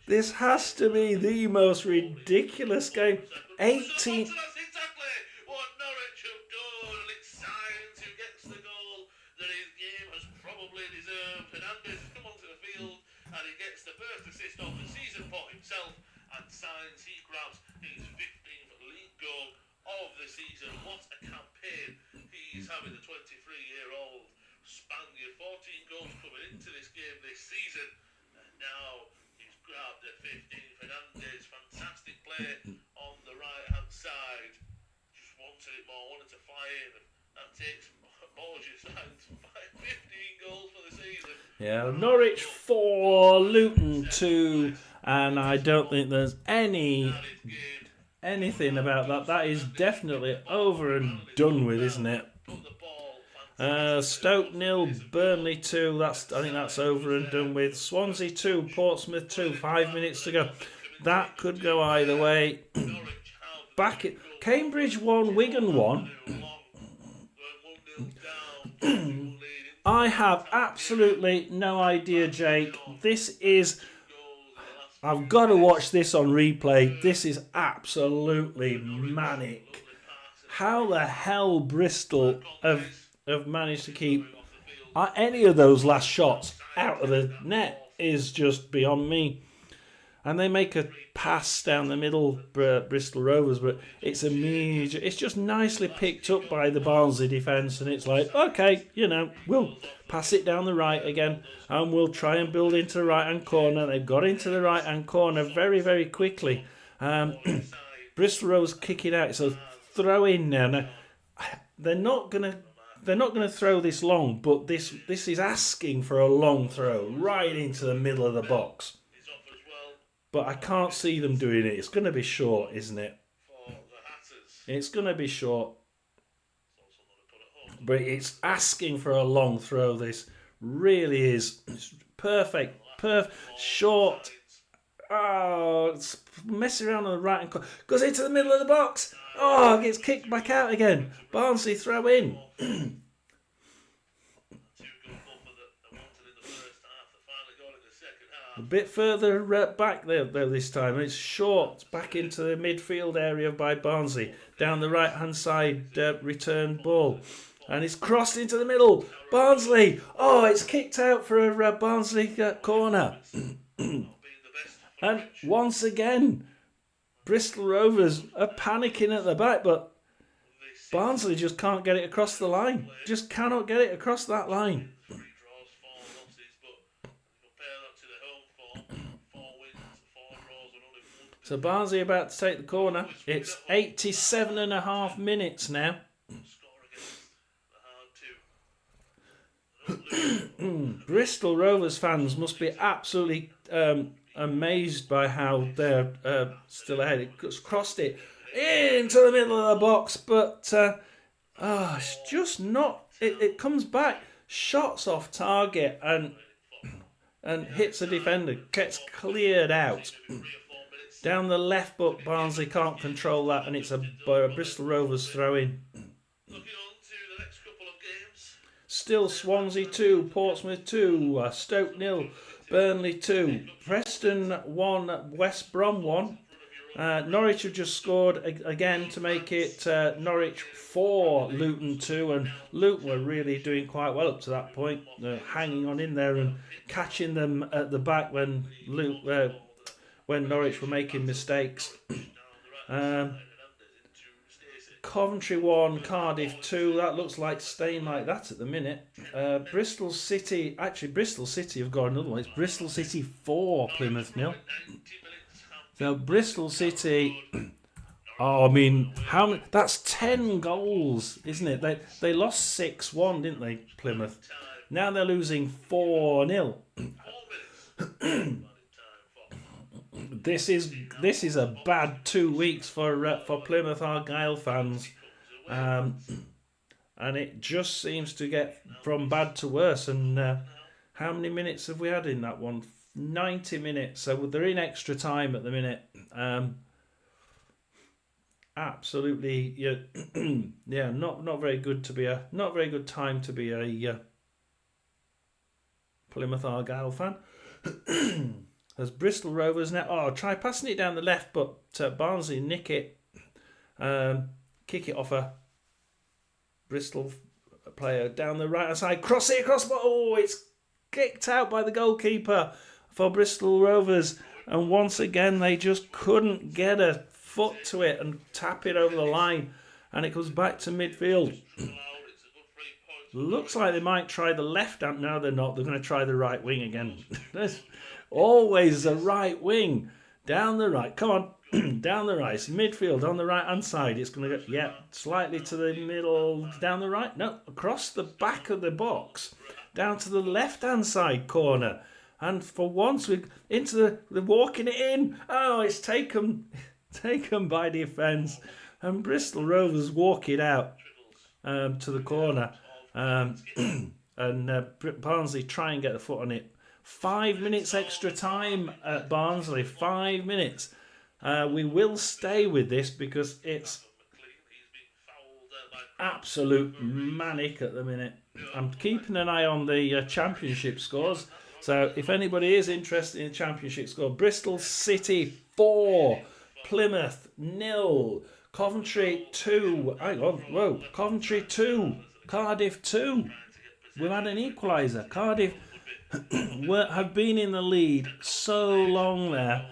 This has to be the most ridiculous game. 18. That's exactly what Norwich have done, and it's Sainz who gets the goal that his game has probably deserved. Hernandez has come onto the field and he gets the first assist of the season for himself, and Sainz, he grabs his 15th league goal of the season. What a campaign he's having, the 23-year-old Spaniard. 14 goals coming into this game this season, and now he's grabbed the 15th. Hernandez, fantastic play on the right-hand side. Just wanted it more, wanted to fly in. That takes Borges to 15 goals for the season. Yeah, Norwich 4, Luton 2, and I don't think there's anything about that. That is definitely over and done with, isn't it? Stoke 0, Burnley 2. I think that's over and done with. Swansea 2, Portsmouth 2. 5 minutes to go. That could go either way. Back at Cambridge 1, Wigan 1. I have absolutely no idea, Jake. I've got to watch this on replay. This is absolutely manic. How the hell Bristol have managed to keep any of those last shots out of the net is just beyond me. And they make a pass down the middle, Bristol Rovers, but it's just nicely picked up by the Barnsley defence, and it's like, okay, we'll pass it down the right again, and we'll try and build into the right-hand corner. They've got into the right-hand corner very, very quickly. Bristol Rovers kick it out, so throw in now. Now they're not gonna throw this long, but this is asking for a long throw right into the middle of the box. But I can't see them doing it. It's going to be short, isn't it? It's going to be short. But it's asking for a long throw, this really is. It's perfect. Short. Oh, it's messing around on the right and goes into the middle of the box. Oh, it gets kicked back out again. Barnsley throw in. A bit further back there this time. It's short back into the midfield area by Barnsley. Down the right hand side, return ball. And it's crossed into the middle. Barnsley. Oh, it's kicked out for a Barnsley corner. And once again, Bristol Rovers are panicking at the back, but Barnsley just can't get it across the line. Just cannot get it across that line. So Barnsley about to take the corner. It's 87.5 minutes now. Bristol Rovers fans must be absolutely amazed by how they're still ahead. It's crossed it into the middle of the box, but it's just not. It comes back, shots off target, and hits a defender. Gets cleared out. Down the left, but Barnsley can't control that, and it's a Bristol Rovers throw-in. Still Swansea 2, Portsmouth 2, Stoke 0, Burnley 2, Preston 1, West Brom 1. Norwich have just scored again to make it Norwich 4, Luton 2, and Luton were really doing quite well up to that point, hanging on in there and catching them at the back when Norwich were making mistakes. Coventry 1, Cardiff 2. That looks like staying like that at the minute. Bristol City have got another one. It's Bristol City 4, Plymouth 0. So Bristol City. Oh, I mean, how many? That's 10 goals, isn't it? They lost 6-1, didn't they, Plymouth? Now they're losing 4-0. This is a bad 2 weeks for Plymouth Argyle fans, and it just seems to get from bad to worse. And how many minutes have we had in that one? 90 minutes. So they're in extra time at the minute. Absolutely, yeah, not very good to be not very good time to be a Plymouth Argyle fan. As Bristol Rovers now, try passing it down the left, but Barnsley nick it, kick it off a Bristol player down the right hand side, cross it across, but it's kicked out by the goalkeeper for Bristol Rovers, and once again they just couldn't get a foot to it and tap it over the line, and it goes back to midfield. Looks like they might try the left hand. No, they're not. They're going to try the right wing again. Always the right wing. Down the right. Come on. Down the right. It's midfield on the right hand side. It's going to go, slightly to the middle. Down the right. No, across the back of the box. Down to the left hand side corner. And for once, we're into the walking it in. Oh, it's taken by defence. And Bristol Rovers walk it out to the corner. And Barnsley try and get the foot on it. 5 minutes extra time at Barnsley. 5 minutes. We will stay with this because it's absolute manic at the minute. I'm keeping an eye on the championship scores. So if anybody is interested in the championship score, Bristol City 4, Plymouth 0, Coventry 2. Hang on, whoa! Coventry 2, Cardiff 2. We've had an equaliser. Cardiff have been in the lead so long there.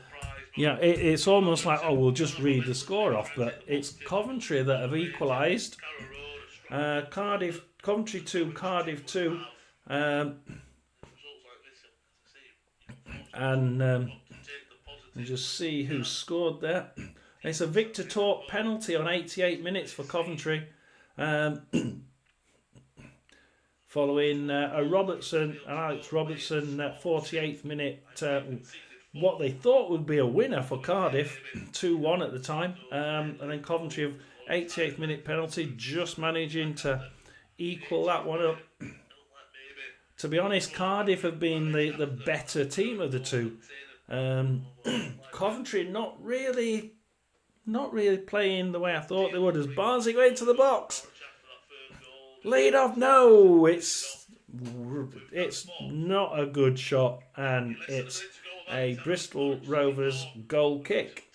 Yeah, it's almost like, we'll just read the score off, but it's Coventry that have equalised. Coventry 2, Cardiff 2. And just see who scored there. It's a Victor Torp penalty on 88 minutes for Coventry. Following Alex Robertson, 48th minute, what they thought would be a winner for Cardiff, 2-1 at the time. And then Coventry of 88th minute penalty, just managing to equal that one up. To be honest, Cardiff have been the better team of the two. Coventry not really playing the way I thought they would. As Barnsley go into the box. Lead off, no, it's not a good shot, and it's a Bristol Rovers goal kick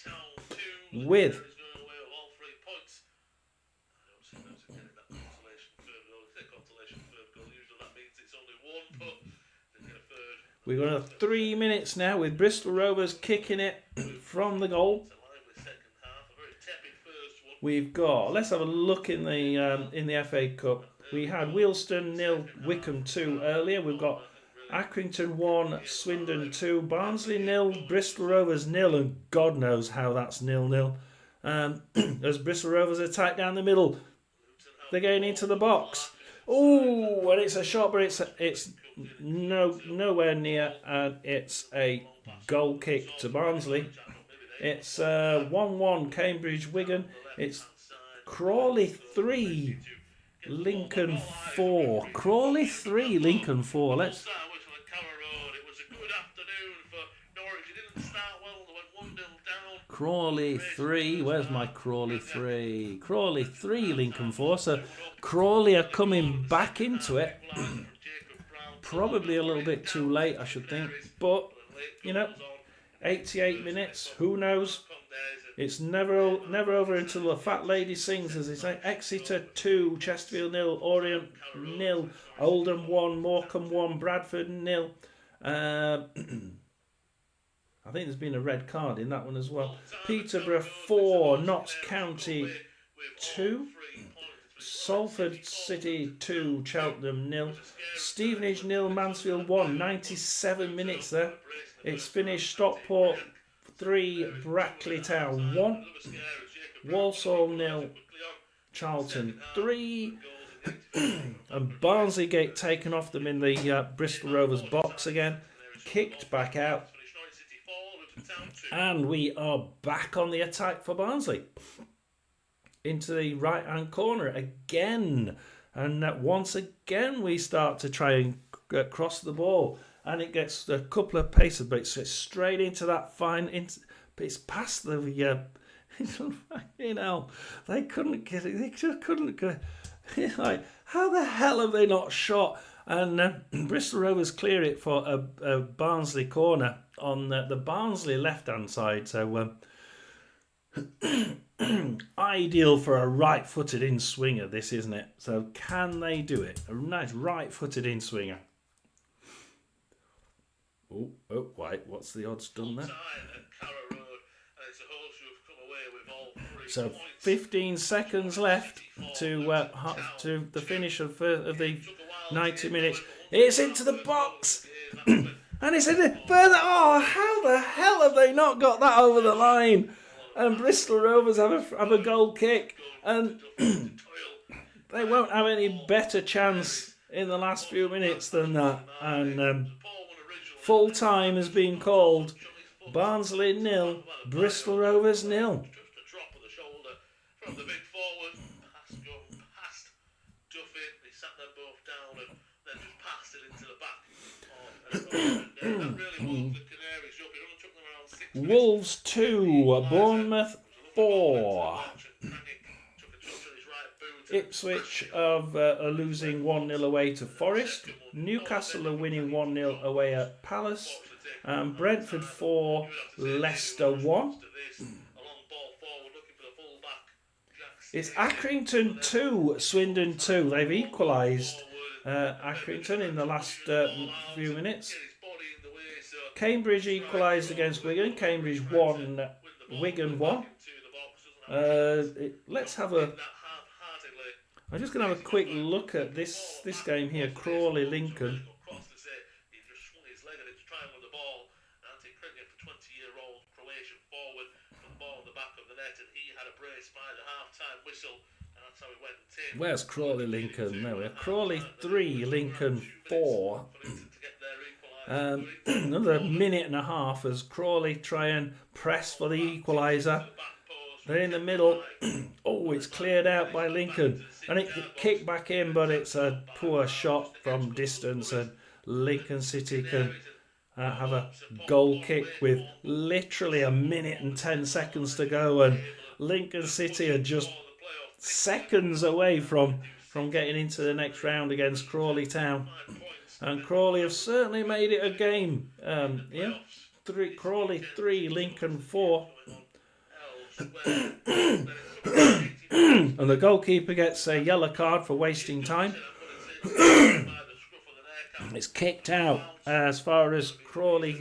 with we've got 3 minutes now with Bristol Rovers kicking it from the goal. We've got, let's have a look in the FA Cup. We had Wealdstone 0, Wycombe 2 earlier. We've got Accrington 1, Swindon 2, Barnsley 0, Bristol Rovers 0, and God knows how that's 0-0. As Bristol Rovers attack down the middle, they're going into the box. Oh, and it's a shot, but it's nowhere near, and it's a goal kick to Barnsley. It's 1-1 Cambridge Wigan. It's Crawley 3, Lincoln 4. Crawley 3, Lincoln 4. Let's. Crawley 3, where's my Crawley 3? Crawley 3, Lincoln 4. So Crawley are coming back into it. Probably a little bit too late, I should think. But, 88 minutes, who knows? It's never over until the fat lady sings, as they say. Exeter 2, Chesterfield 0, Orient 0, Oldham 1, Morecambe 1, Bradford 0. I think there's been a red card in that one as well. Peterborough 4, Notts County 2, Salford City 2, Cheltenham 0, Stevenage 0, Mansfield 1. 97 minutes there. It's finished. Stockport 3, Brackley Town 1, Walsall 0, Charlton 3, and Barnsley Gate taken off them in the Bristol Rovers box again, kicked back out, and we are back on the attack for Barnsley. Into the right hand corner again, and once again we start to try and cross the ball. And it gets a couple of paces, but it's straight into that fine. It's past the. They couldn't get it. They just couldn't go. Like, how the hell have they not shot? And Bristol Rovers clear it for a Barnsley corner on the Barnsley left-hand side. So ideal for a right-footed in-swinger, this, isn't it? So can they do it? A nice right-footed in-swinger. Oh, wait, what's the odds done there? So 15 seconds left to the finish of the 90 minutes. It's into the box! And it's in the further. Oh, how the hell have they not got that over the line? And Bristol Rovers have a goal kick, and they won't have any better chance in the last few minutes than that. And full time has been called. Barnsley 0, Bristol Rovers 0. Just a drop of the shoulder from the big forward. Past Duffy. They sat them both down and then just passed it into the back. That really woke the Canaries up. It only took them around 6 minutes. Wolves 2, Bournemouth 4. Ipswich are losing 1-0 away to Forest. Newcastle are winning 1-0 away at Palace. Brentford 4, Leicester 1. It's Accrington 2, Swindon 2. They've equalised Accrington in the last few minutes. Cambridge equalised against Wigan. Cambridge 1, Wigan 1. Let's have a... I'm just going to have a quick look at this game here. Crawley, Lincoln. Where's Crawley, Lincoln? There we are. Crawley 3, Lincoln 4. Another minute and a half as Crawley try and press for the equaliser. They're in the middle. Oh, it's cleared out by Lincoln. And it kicked back in, but it's a poor shot from distance. And Lincoln City can have a goal kick with literally a minute and 10 seconds to go. And Lincoln City are just seconds away from getting into the next round against Crawley Town. And Crawley have certainly made it a game. Crawley 3, Lincoln 4. And the goalkeeper gets a yellow card for wasting time. It's kicked out as far as Crawley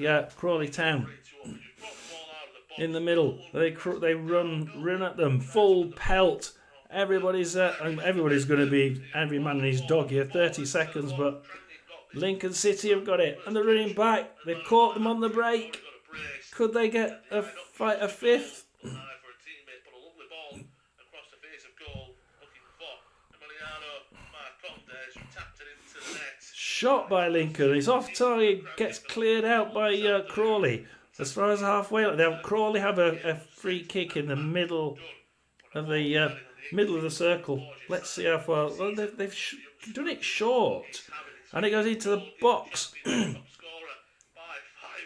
Town. In the middle, they run at them full pelt. Everybody's going to be every man and his dog here. 30 seconds, but Lincoln City have got it, and they're running back. They've caught them on the break. Could they get a fifth? Shot by Lincoln. He's off target. Gets cleared out by Crawley. As far as halfway, Crawley have a free kick in the middle of the circle. Let's see how far. Well, they've done it short, and it goes into the box.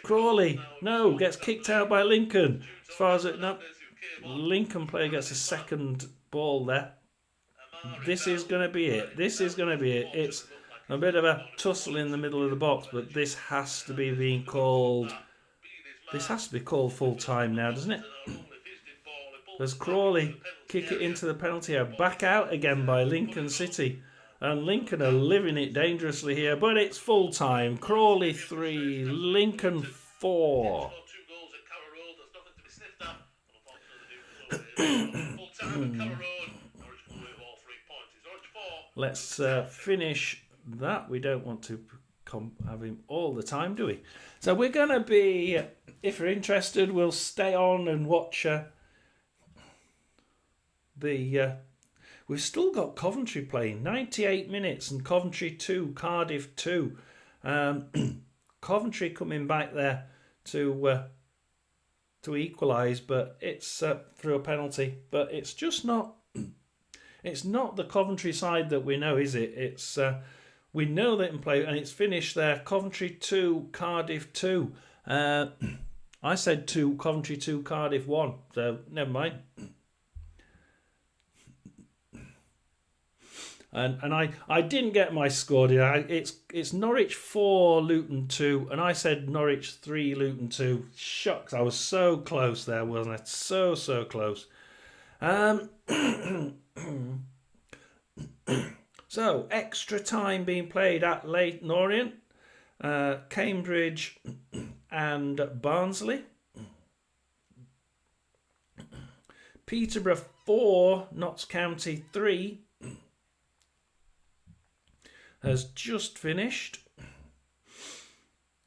Crawley gets kicked out by Lincoln. As far as Lincoln player gets a second ball there. This is going to be it. It's a bit of a tussle in the middle of the box, but this has to be being called. This has to be called full time now, doesn't it? As Crawley kick it into the penalty area, back out again by Lincoln City. And Lincoln are living it dangerously here, but it's full time. Crawley 3, Lincoln 4. Let's finish that. We don't want to have him all the time, do we? So we're going to be, if you're interested, we'll stay on and watch we've still got Coventry playing 98 minutes and Coventry 2, Cardiff 2. Coventry coming back there to equalise, but it's through a penalty. But it's just not. It's not the Coventry side that we know, is it? It's we know they can play, and it's finished there. Coventry 2, Cardiff 2. I said 2, Coventry 2, Cardiff 1. So never mind. And I didn't get my score, did I? It's Norwich 4, Luton 2, and I said Norwich 3, Luton 2. Shucks, I was so close there, wasn't I? So close. So, extra time being played at Leyton Orient, Cambridge and Barnsley. Peterborough 4, Notts County 3. Has just finished.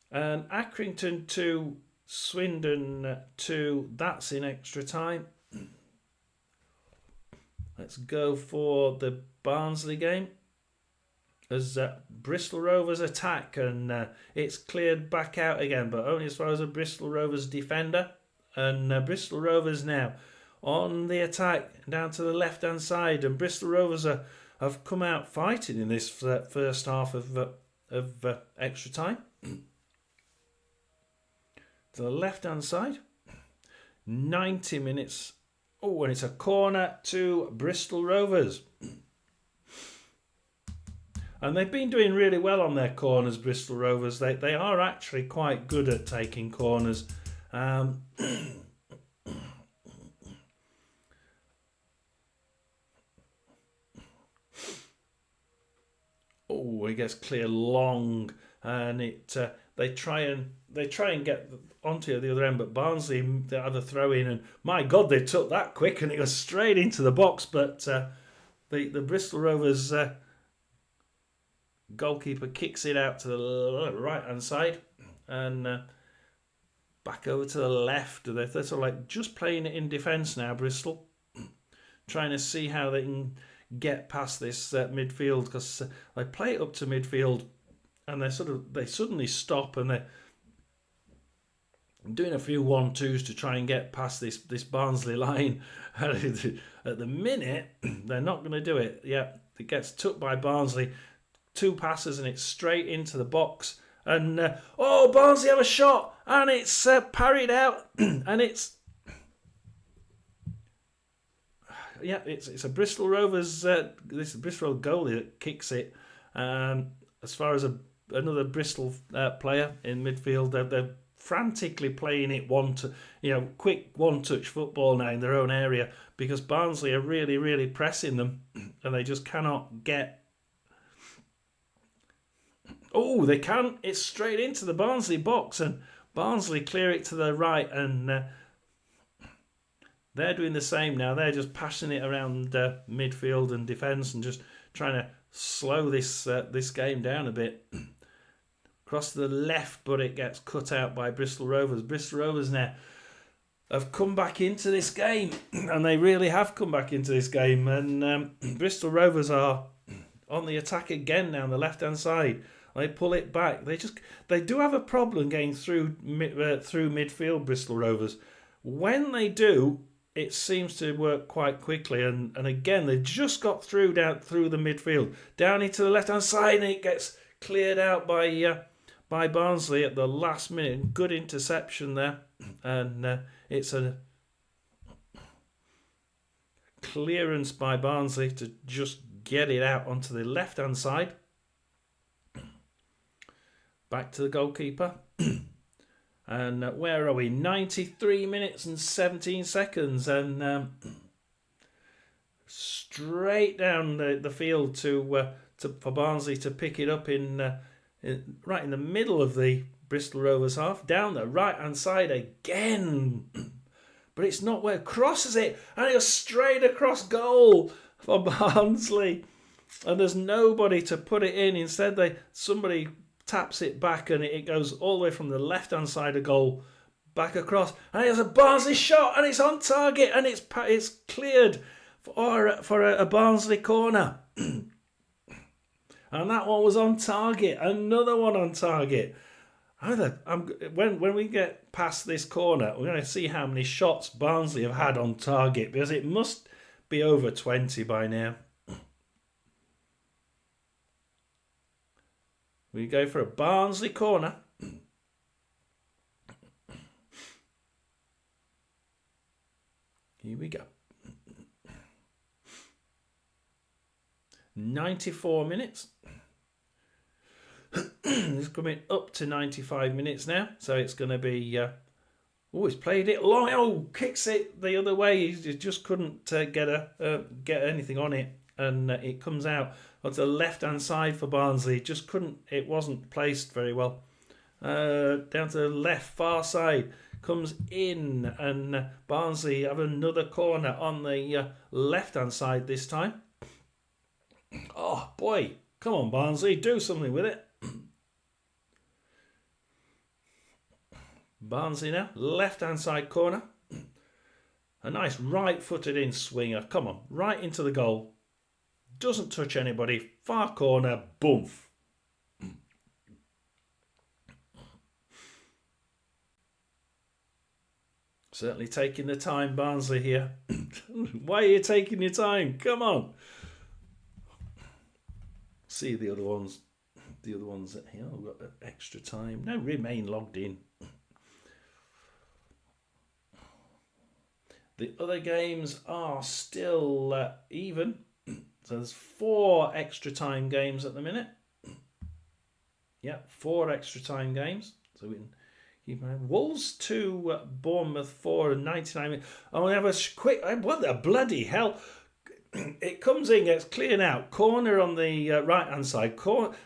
And Accrington 2, Swindon 2, that's in extra time. Let's go for the Barnsley game. As Bristol Rovers attack, and it's cleared back out again, but only as far as a Bristol Rovers defender. And Bristol Rovers now on the attack down to the left hand side, and Bristol Rovers have come out fighting in this first half of extra time. To the left hand side, 90 minutes. Oh, and it's a corner to Bristol Rovers. And they've been doing really well on their corners, Bristol Rovers. They are actually quite good at taking corners. Oh, it gets clear long, and they try and get onto the other end, but Barnsley they have a throw in, and my God, they took that quick, and it goes straight into the box. But the Bristol Rovers goalkeeper kicks it out to the right hand side, and back over to the left. They're sort of like just playing it in defence now, Bristol, trying to see how they can get past this midfield, because they play it up to midfield, and they suddenly stop, and they're doing a few 1-2s to try and get past this Barnsley line. At the minute, they're not going to do it. Yeah, it gets took by Barnsley. 2 passes and it's straight into the box. And Barnsley have a shot, and it's parried out, and it's. Yeah, it's a Bristol Rovers. This is a Bristol goalie that kicks it. As far as another Bristol player in midfield, they're frantically playing it quick one-touch football now in their own area because Barnsley are really, really pressing them, and they just cannot get. Oh, they can! It's straight into the Barnsley box, and Barnsley clear it to the right, and they're doing the same now. They're just passing it around midfield and defence and just trying to slow this game down a bit. Across to the left, but it gets cut out by Bristol Rovers. Bristol Rovers now have come back into this game, and they really have come back into this game. And Bristol Rovers are on the attack again now on the left-hand side. They pull it back. They do have a problem getting through midfield, Bristol Rovers. When they do, it seems to work quite quickly, and again they just got down through the midfield, down into the left hand side, and it gets cleared out by Barnsley at the last minute. Good interception there, and it's a clearance by Barnsley to just get it out onto the left hand side. Back to the goalkeeper. And where are we? 93 minutes and 17 seconds. And straight down the field for Barnsley to pick it up right in the middle of the Bristol Rovers half. Down the right-hand side again. But it's not where crosses it. And it goes straight across goal for Barnsley. And there's nobody to put it in. Instead, somebody taps it back, and it goes all the way from the left-hand side of goal back across, and it's a Barnsley shot, and it's on target, and it's cleared for a Barnsley corner. And that one was on target. Another one on target. When we get past this corner, we're going to see how many shots Barnsley have had on target, because it must be over 20 by now. We go for a Barnsley corner. Here we go. 94 minutes. It's coming up to 95 minutes now. So it's going to be... he's played it long. Oh, kicks it the other way. He just couldn't get anything on it. And it comes out onto the left-hand side for Barnsley. It wasn't placed very well. Down to the left, far side. Comes in, and Barnsley have another corner on the left-hand side this time. Oh, boy. Come on, Barnsley. Do something with it. Barnsley now, left-hand side corner. A nice right-footed in swinger. Come on, right into the goal. Doesn't touch anybody. Far corner. Boom. Certainly taking the time, Barnsley here. Why are you taking your time? Come on. See the other ones. The other ones that here. We've got extra time. No, remain logged in. The other games are still even. So there's 4 extra time games at the minute. Yeah, 4 extra time games. So we can keep an eye. Wolves 2, Bournemouth 4 and 99 minutes. Oh, we have a quick... What the bloody hell? It comes in, gets cleared out. Corner on the right-hand side.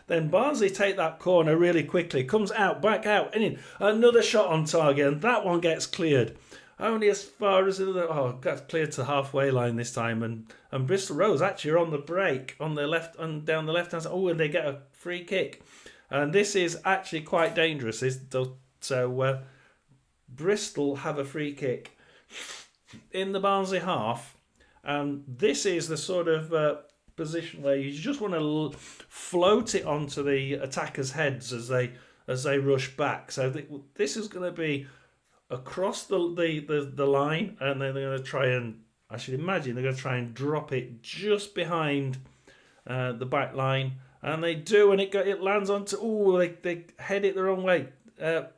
Then Barnsley take that corner really quickly. Comes out, back out, and in. Another shot on target, and that one gets cleared. Only as far as got cleared to the halfway line this time, and Bristol Rovers actually are on the break on the left and down the left hand side. Oh, and they get a free kick, and this is actually quite dangerous. So Bristol have a free kick in the Barnsley half, and this is the sort of position where you just want to float it onto the attackers' heads as they rush back. So this is going to be across the line, and then they're going to try and, I should imagine, they're going to try and drop it just behind the back line, and they do, and it lands onto, they head it the wrong way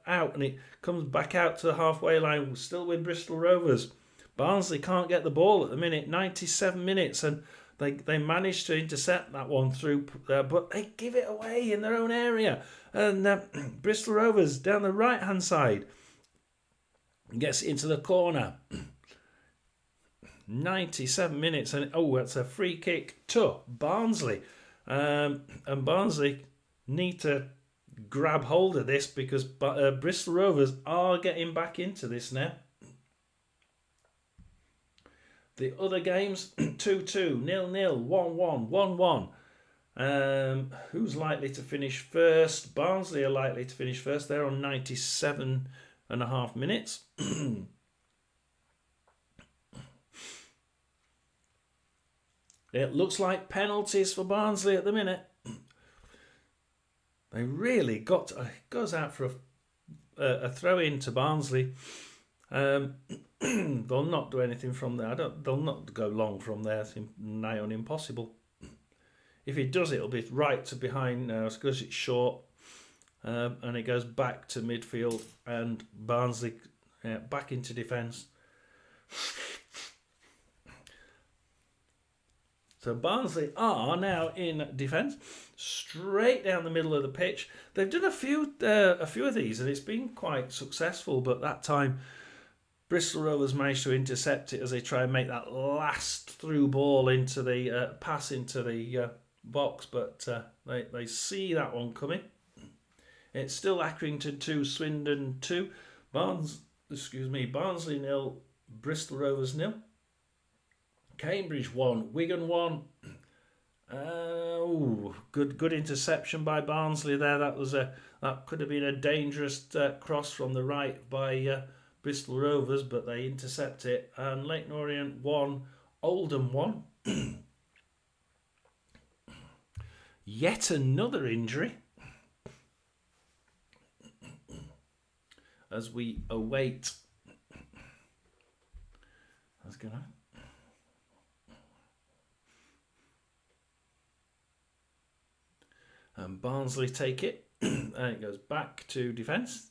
out, and it comes back out to the halfway line, still with Bristol Rovers. Barnsley can't get the ball at the minute, 97 minutes, and they managed to intercept that one through, but they give it away in their own area, and Bristol Rovers down the right hand side. Gets into the corner. 97 minutes, and that's a free kick to Barnsley. And Barnsley need to grab hold of this because Bristol Rovers are getting back into this now. The other games, 2-2, 0-0, 1-1, 1-1. Who's likely to finish first? Barnsley are likely to finish first. They're on 97.5 minutes. It looks like penalties for Barnsley at the minute. They really got to, it goes out for a throw in to Barnsley. They'll not do anything from there. They'll not go long from there. It's nigh on impossible. If he does, it'll be right to behind now because it's short, and it goes back to midfield and Barnsley back into defence. So Barnsley are now in defence, straight down the middle of the pitch. They've done a few of these, and it's been quite successful. But that time, Bristol Rovers managed to intercept it as they try and make that last through ball into the pass into the box. But they see that one coming. It's still Accrington 2, Swindon 2, Barnsley 0, Bristol Rovers 0. Cambridge 1, Wigan 1. Good interception by Barnsley there. That could have been a dangerous cross from the right by Bristol Rovers, but they intercept it. And Leyton Orient 1, Oldham 1. Yet another injury as we await. That's good. And Barnsley take it, and it goes back to defence.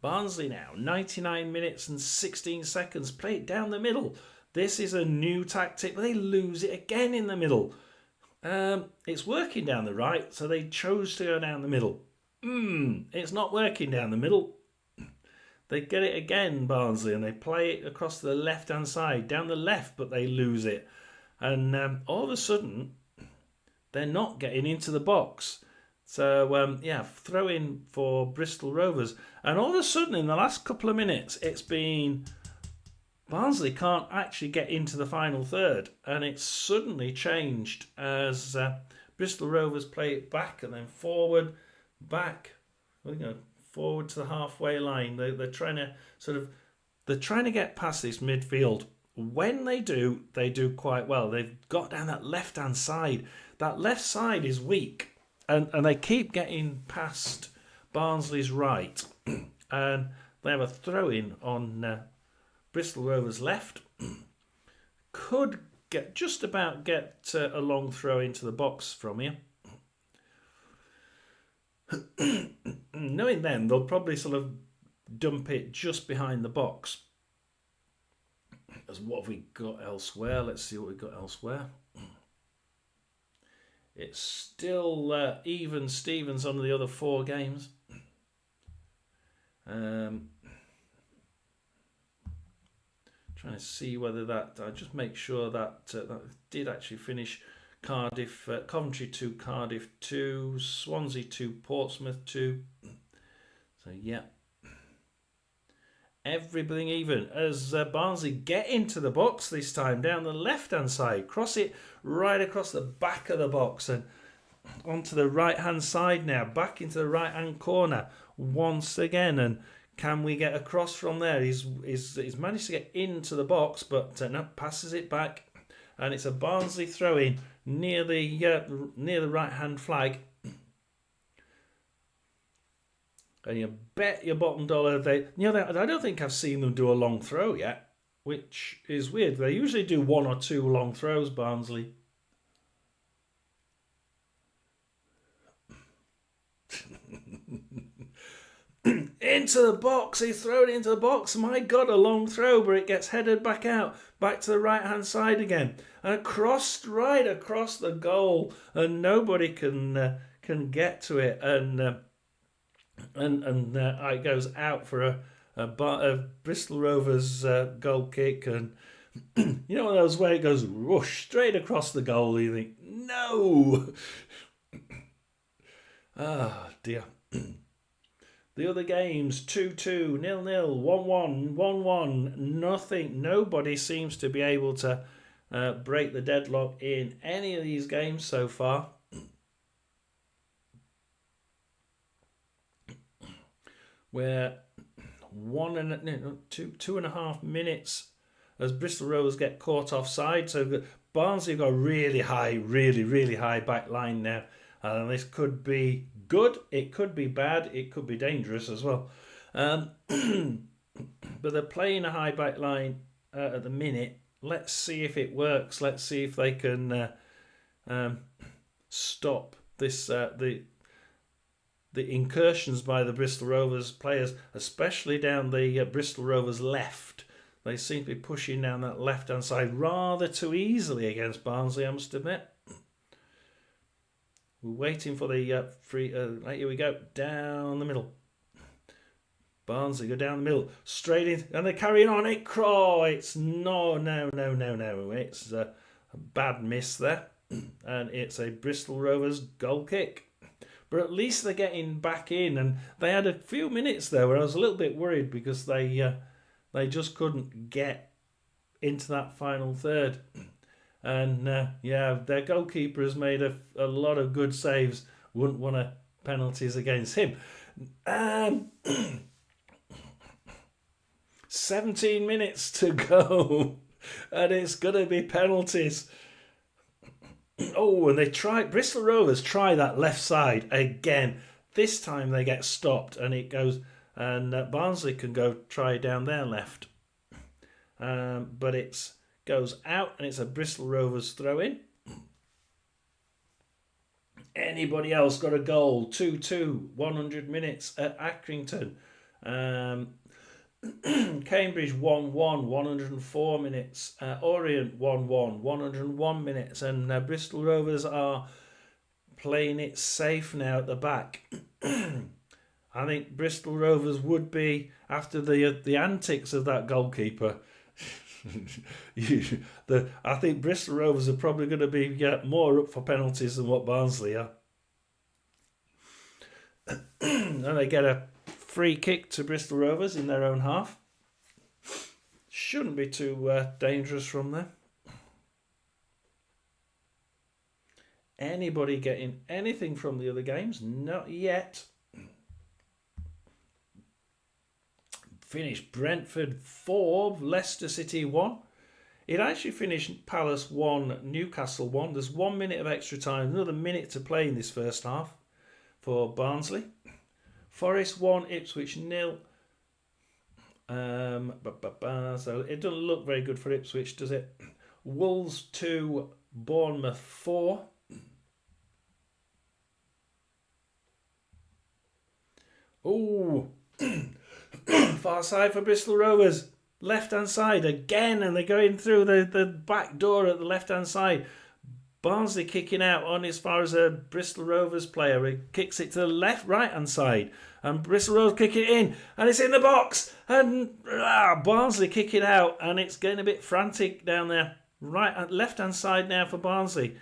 Barnsley now, 99 minutes and 16 seconds, play it down the middle. This is a new tactic, but they lose it again in the middle. It's working down the right, so they chose to go down the middle. It's not working down the middle. They get it again, Barnsley, and they play it across the left-hand side, down the left, but they lose it. And all of a sudden, they're not getting into the box. So, throw in for Bristol Rovers. And all of a sudden, in the last couple of minutes, it's been Barnsley can't actually get into the final third. And it's suddenly changed as Bristol Rovers play it back and then forward, back, forward to the halfway line. They're trying to get past this midfield. When they do quite well. They've got down that left-hand side. That left side is weak. And they keep getting past Barnsley's right. And they have a throw-in on Bristol Rovers left. Could just about get a long throw into the box from here. Knowing them, they'll probably sort of dump it just behind the box. As what have we got elsewhere? Let's see what we've got elsewhere. It's still even Stevens on the other 4 games. Trying to see whether that... I just make sure that that did actually finish. Cardiff, Coventry 2, Cardiff 2, Swansea 2, Portsmouth 2. So, yeah. Everything even as Barnsley get into the box this time down the left-hand side, cross it right across the back of the box and onto the right-hand side now, back into the right-hand corner once again. And can we get across from there? He's managed to get into the box, but no, passes it back, and it's a Barnsley throw-in near the right-hand flag. And you bet your bottom dollar I don't think I've seen them do a long throw yet, which is weird. They usually do 1 or 2 long throws, Barnsley. Into the box, he's thrown it into the box. My God, a long throw, but it gets headed back out, back to the right-hand side again, and right across the goal, and nobody can get to it, and it goes out for a Bristol Rovers goal kick, and you know one of those where it goes whoosh straight across the goal. You think, no. Ah, dear. The other games, 2-2, 0-0, 1-1, 1-1, nothing. Nobody seems to be able to break the deadlock in any of these games so far. Where 2.5 minutes as Bristol Rovers get caught offside. So Barnsley have got a really high back line now. And this could be good, it could be bad, it could be dangerous as well. But they're playing a high back line at the minute. Let's see if it works. Let's see if they can stop this the incursions by the Bristol Rovers players, especially down the Bristol Rovers left. They seem to be pushing down that left-hand side rather too easily against Barnsley, I must admit. We're waiting for the free... here we go, down the middle. Barnsley go down the middle, straight in, and they're carrying on. It's no. It's a bad miss there. And it's a Bristol Rovers goal kick. But at least they're getting back in, and they had a few minutes there where I was a little bit worried because they just couldn't get into that final third. And their goalkeeper has made a lot of good saves. Wouldn't want penalties against him. 17 minutes to go, and it's going to be penalties. Oh, and Bristol Rovers try that left side again. This time they get stopped, and it goes, and Barnsley can go try down their left. But it goes out, and it's a Bristol Rovers throw-in. Anybody else got a goal? 2-2, 100 minutes at Accrington. Cambridge 1-1, 104 minutes. Orient 1-1, 101 minutes. And Bristol Rovers are playing it safe now at the back. I think Bristol Rovers would be, after the antics of that goalkeeper, I think Bristol Rovers are probably going to be more up for penalties than what Barnsley are. And they get a free kick to Bristol Rovers in their own half. Shouldn't be too dangerous from there. Anybody getting anything from the other games? Not yet. Finished Brentford 4, Leicester City 1. It actually finished Palace 1, Newcastle 1. There's 1 minute of extra time, another minute to play in this first half for Barnsley. Forest 1, Ipswich 0. So it doesn't look very good for Ipswich, does it? Wolves 2, Bournemouth 4. Oh, far side for Bristol Rovers. Left-hand side again, and they're going through the back door at the left-hand side. Barnsley kicking out on as far as a Bristol Rovers player. He kicks it to the right-hand side. And Bristol Rovers kick it in. And it's in the box. And Barnsley kick it out. And it's getting a bit frantic down there. Left-hand side now for Barnsley.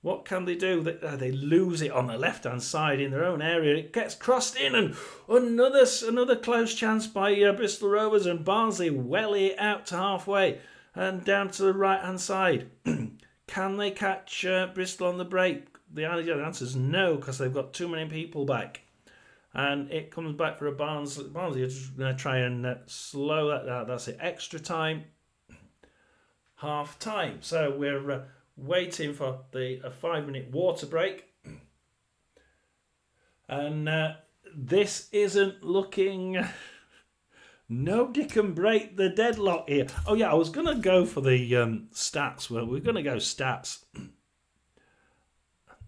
What can they do? They lose it on the left-hand side in their own area. It gets crossed in. And another close chance by Bristol Rovers. And Barnsley well it out to halfway. And down to the right-hand side. Can they catch Bristol on the break? The answer is no, because they've got too many people back. And it comes back for a Barnsley. Barnsley are just going to try and slow that down. That's it. Extra time. Half time. So we're waiting for a 5-minute water break. And this isn't looking... Nobody can break the deadlock here. Oh, yeah, I was going to go for the stats. Well, we're going to go stats.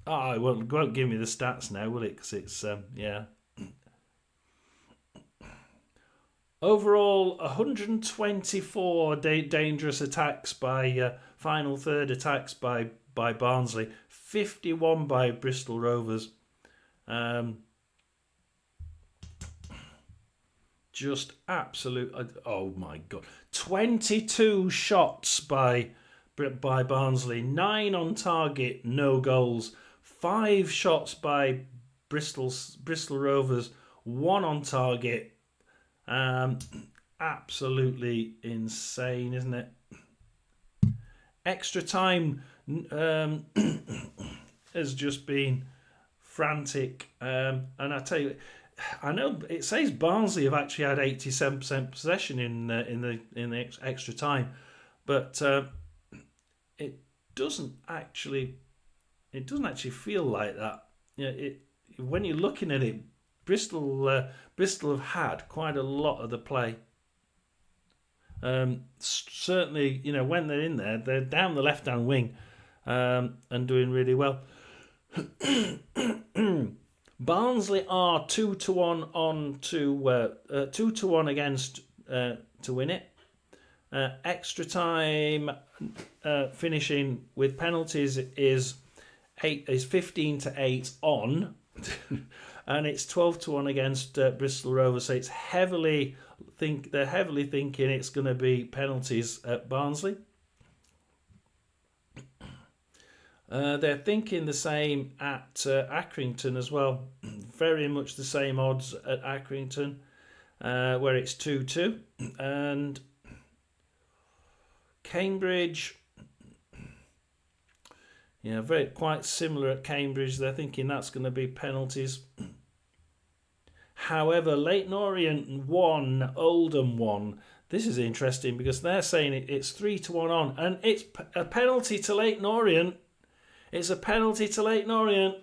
Oh, it won't give me the stats now, will it? Because it's, Overall, 124 dangerous attacks by final third attacks by Barnsley. 51 by Bristol Rovers. just absolute. Oh my God! 22 shots by Barnsley, 9 on target, no goals. 5 shots by Bristol Rovers, 1 on target. Absolutely insane, isn't it? Extra time has just been frantic, and I tell you, I know it says Barnsley have actually had 87% possession in the extra time, but it doesn't actually feel like that. When you're looking at it, Bristol have had quite a lot of the play. Certainly, when they're in there, they're down the left-hand wing and doing really well. Barnsley are 2-1 on to 2-1 against to win it. Extra time finishing with penalties is 15-8 on, and it's 12-1 against Bristol Rovers. So it's they're heavily thinking it's going to be penalties at Barnsley. They're thinking the same at Accrington as well. Very much the same odds at Accrington, where it's 2-2. And Cambridge, quite similar at Cambridge. They're thinking that's going to be penalties. However, Leyton Orient 1, Oldham 1. This is interesting because they're saying it's 3-1 on, and it's a penalty to Leyton Orient. It's a penalty to Leyton Orient.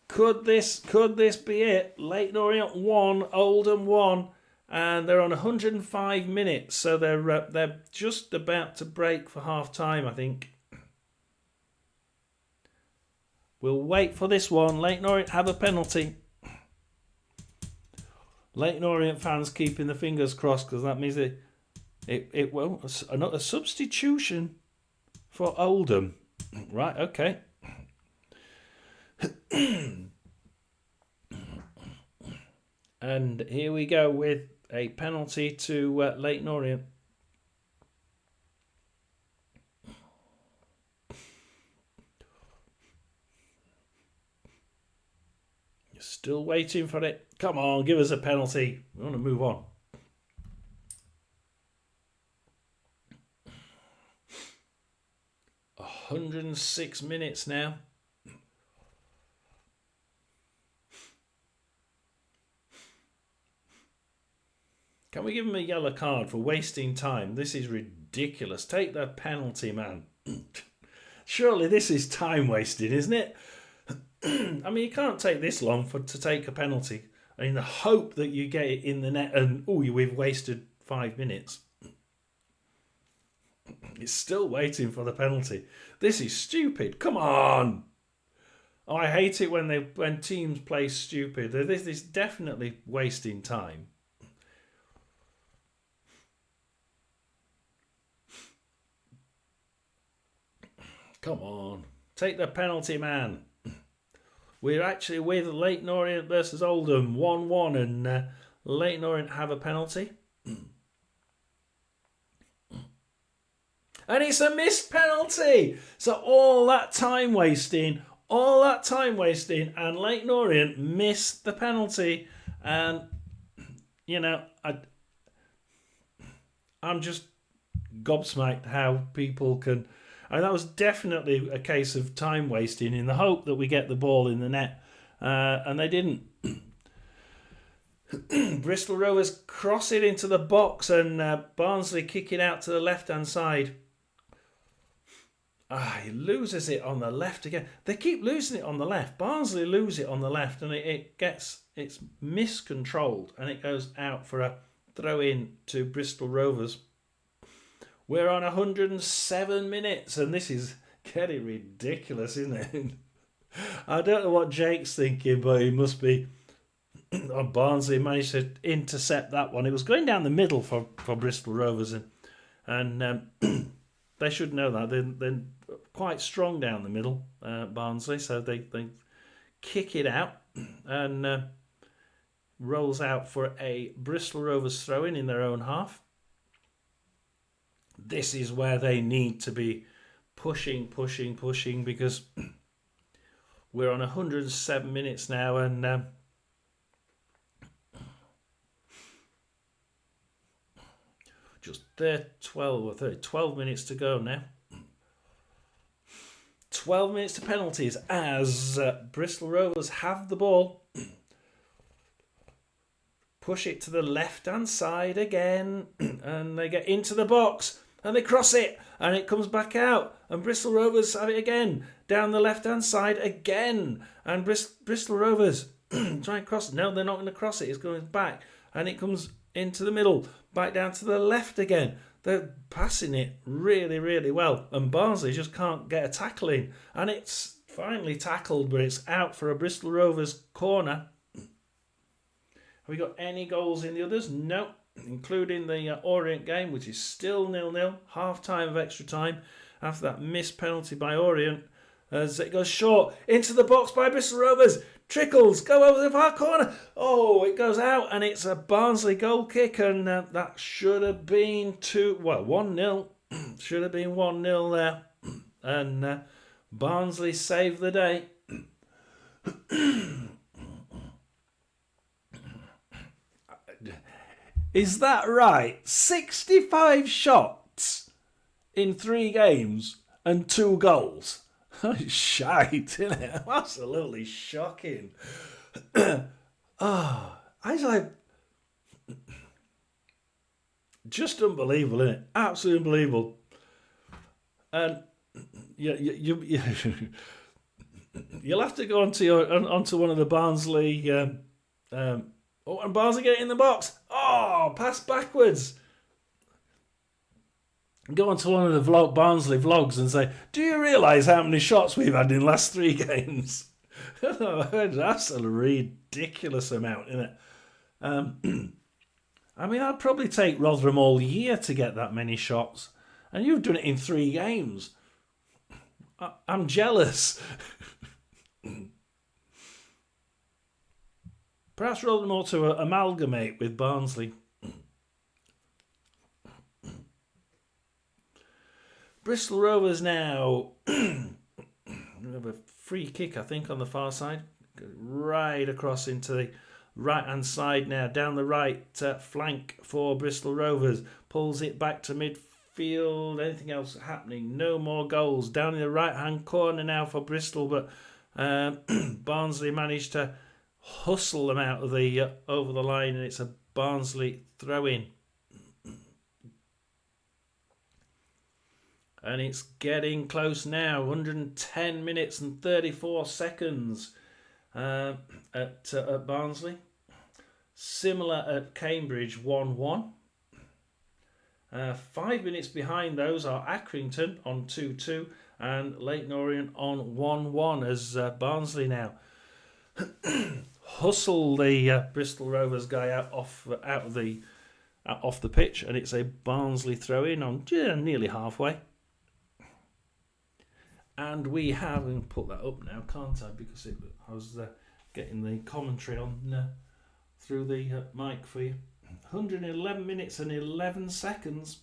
Could this be it? Leyton Orient 1, Oldham 1, and they're on 105 minutes, so they're just about to break for half time, I think. We'll wait for this one. Leyton Orient have a penalty. Leyton Orient fans keeping the fingers crossed, because that means it will a substitution for Oldham. Right, okay. And here we go with a penalty to Leyton Orient. You're still waiting for it. Come on, give us a penalty. We want to move on. Oh, 106 minutes now. Can we give him a yellow card for wasting time? This is ridiculous. Take the penalty, man. Surely this is time wasting, isn't it? I mean, you can't take this long to take a penalty in the hope that you get it in the net and, we've wasted 5 minutes. It's still waiting for the penalty. This is stupid. Come on. Oh, I hate it when teams play stupid. This is definitely wasting time. Come on. Take the penalty, man. We're actually with Leyton Orient versus Oldham, 1-1, and Leyton Orient have a penalty. And it's a missed penalty! So all that time wasting, and Leyton Orient missed the penalty. And, I'm just gobsmacked how people can... And that was definitely a case of time wasting in the hope that we get the ball in the net. And they didn't. Bristol Rovers cross it into the box and Barnsley kick it out to the left-hand side. He loses it on the left again. They keep losing it on the left. Barnsley lose it on the left and it's miscontrolled and it goes out for a throw-in to Bristol Rovers. We're on 107 minutes, and this is getting ridiculous, isn't it? I don't know what Jake's thinking, but he must be... Barnsley managed to intercept that one. It was going down the middle for Bristol Rovers, and they should know that. They're quite strong down the middle, Barnsley, so they kick it out, and rolls out for a Bristol Rovers throw-in in their own half. This is where they need to be pushing, because we're on 107 minutes now, and just 12 minutes to go now. 12 minutes to penalties as Bristol Rovers have the ball. Push it to the left-hand side again, and they get into the box, and they cross it, and it comes back out, and Bristol Rovers have it again, down the left-hand side again, and Bristol Rovers try and cross it. No, they're not going to cross it. It's going back, and it comes into the middle, back down to the left again. They're passing it really, really well, and Barnsley just can't get a tackle in, and it's finally tackled, but it's out for a Bristol Rovers corner. Have we got any goals in the others? No, including the Orient game, which is still 0-0, half time of extra time after that missed penalty by Orient, as it goes short into the box by Bristol Rovers. Trickles, go over the far corner. Oh, it goes out, and it's a Barnsley goal kick, and that should have been 1-0. Should have been 1-0 there, and Barnsley saved the day. Is that right? 65 shots in 3 games and 2 goals. Shite, isn't it? Absolutely shocking. I was like, just unbelievable, isn't it? Absolutely unbelievable. And you'll have to go onto one of the Barnsley. And Barnsley get it in the box. Oh, pass backwards. Go on to one of the Barnsley vlogs and say, do you realise how many shots we've had in the last 3 games? That's a ridiculous amount, isn't it? I mean, I'd probably take Rotherham all year to get that many shots, and you've done it in 3 games. I'm jealous. Perhaps Rotherham ought to amalgamate with Barnsley. Bristol Rovers now have a free kick, I think, on the far side. Right across into the right-hand side now, down the right flank for Bristol Rovers. Pulls it back to midfield. Anything else happening? No more goals. Down in the right-hand corner now for Bristol, but Barnsley managed to hustle them out of the over the line, and it's a Barnsley throw-in. And it's getting close now. 110 minutes and 34 seconds at Barnsley. Similar at Cambridge, 1-1. 5 minutes behind those are Accrington on 2-2 and Leyton Orient on 1-1 as Barnsley now hustle the Bristol Rovers guy out off the pitch, and it's a Barnsley throw-in on nearly halfway. And we have, and put that up now, can't I? Because I was getting the commentary on through the mic for you. 111 minutes and 11 seconds.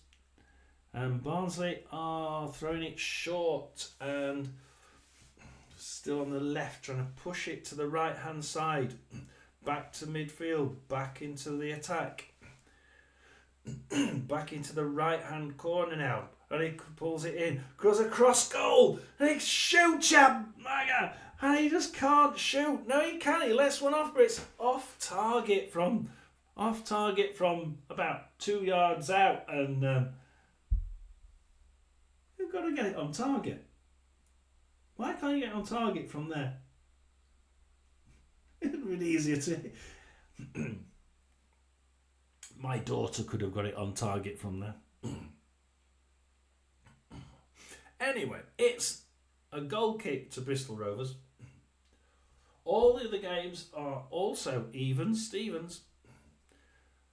And Barnsley are throwing it short and still on the left, trying to push it to the right-hand side. Back to midfield, back into the attack. Back into the right-hand corner now. And he pulls it in, goes across goal, and he shoots ya, my God, and he just can't shoot. No, he can. He lets one off, but it's off target from about 2 yards out, and you've got to get it on target. Why can't you get it on target from there? It would be easier to. My daughter could have got it on target from there. Anyway, it's a goal kick to Bristol Rovers. All the other games are also even Stevens.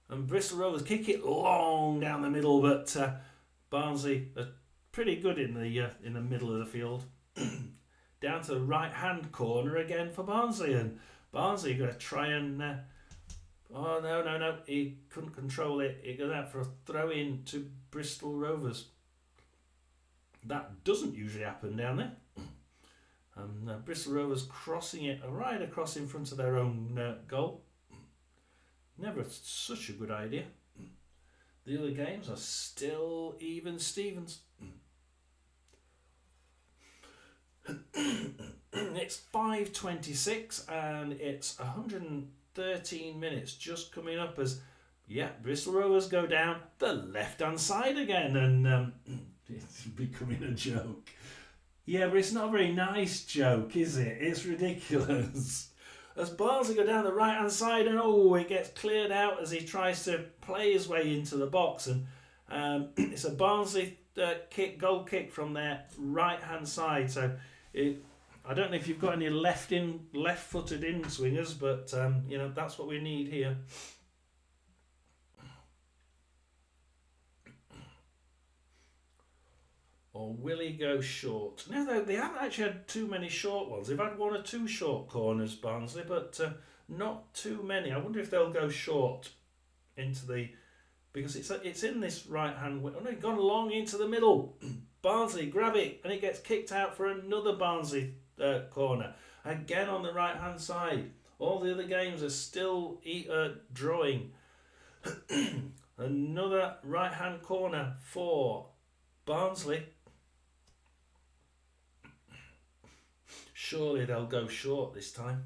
And Bristol Rovers kick it long down the middle, but Barnsley are pretty good in the middle of the field. Down to the right-hand corner again for Barnsley. And Barnsley are going to try and Oh, no. He couldn't control it. It goes out for a throw in to Bristol Rovers. That doesn't usually happen down there. Bristol Rovers crossing it right across in front of their own goal. Never such a good idea. The other games are still even Stevens. It's 5:26 and it's 113 minutes just coming up as Bristol Rovers go down the left hand side again, and it's becoming a joke. Yeah, but it's not a very nice joke, is it? It's ridiculous. As Barnsley go down the right hand side, and it gets cleared out as he tries to play his way into the box, and it's a Barnsley goal kick from their right hand side. So I don't know if you've got any left-footed in swingers, but that's what we need here. Or will he go short? No, they haven't actually had too many short ones. They've had one or two short corners, Barnsley, but not too many. I wonder if they'll go short into the... Because it's in this right-hand... Oh, no, gone long into the middle. Barnsley grab it, and it gets kicked out for another Barnsley corner. Again on the right-hand side. All the other games are still drawing. Another right-hand corner for Barnsley. Surely they'll go short this time.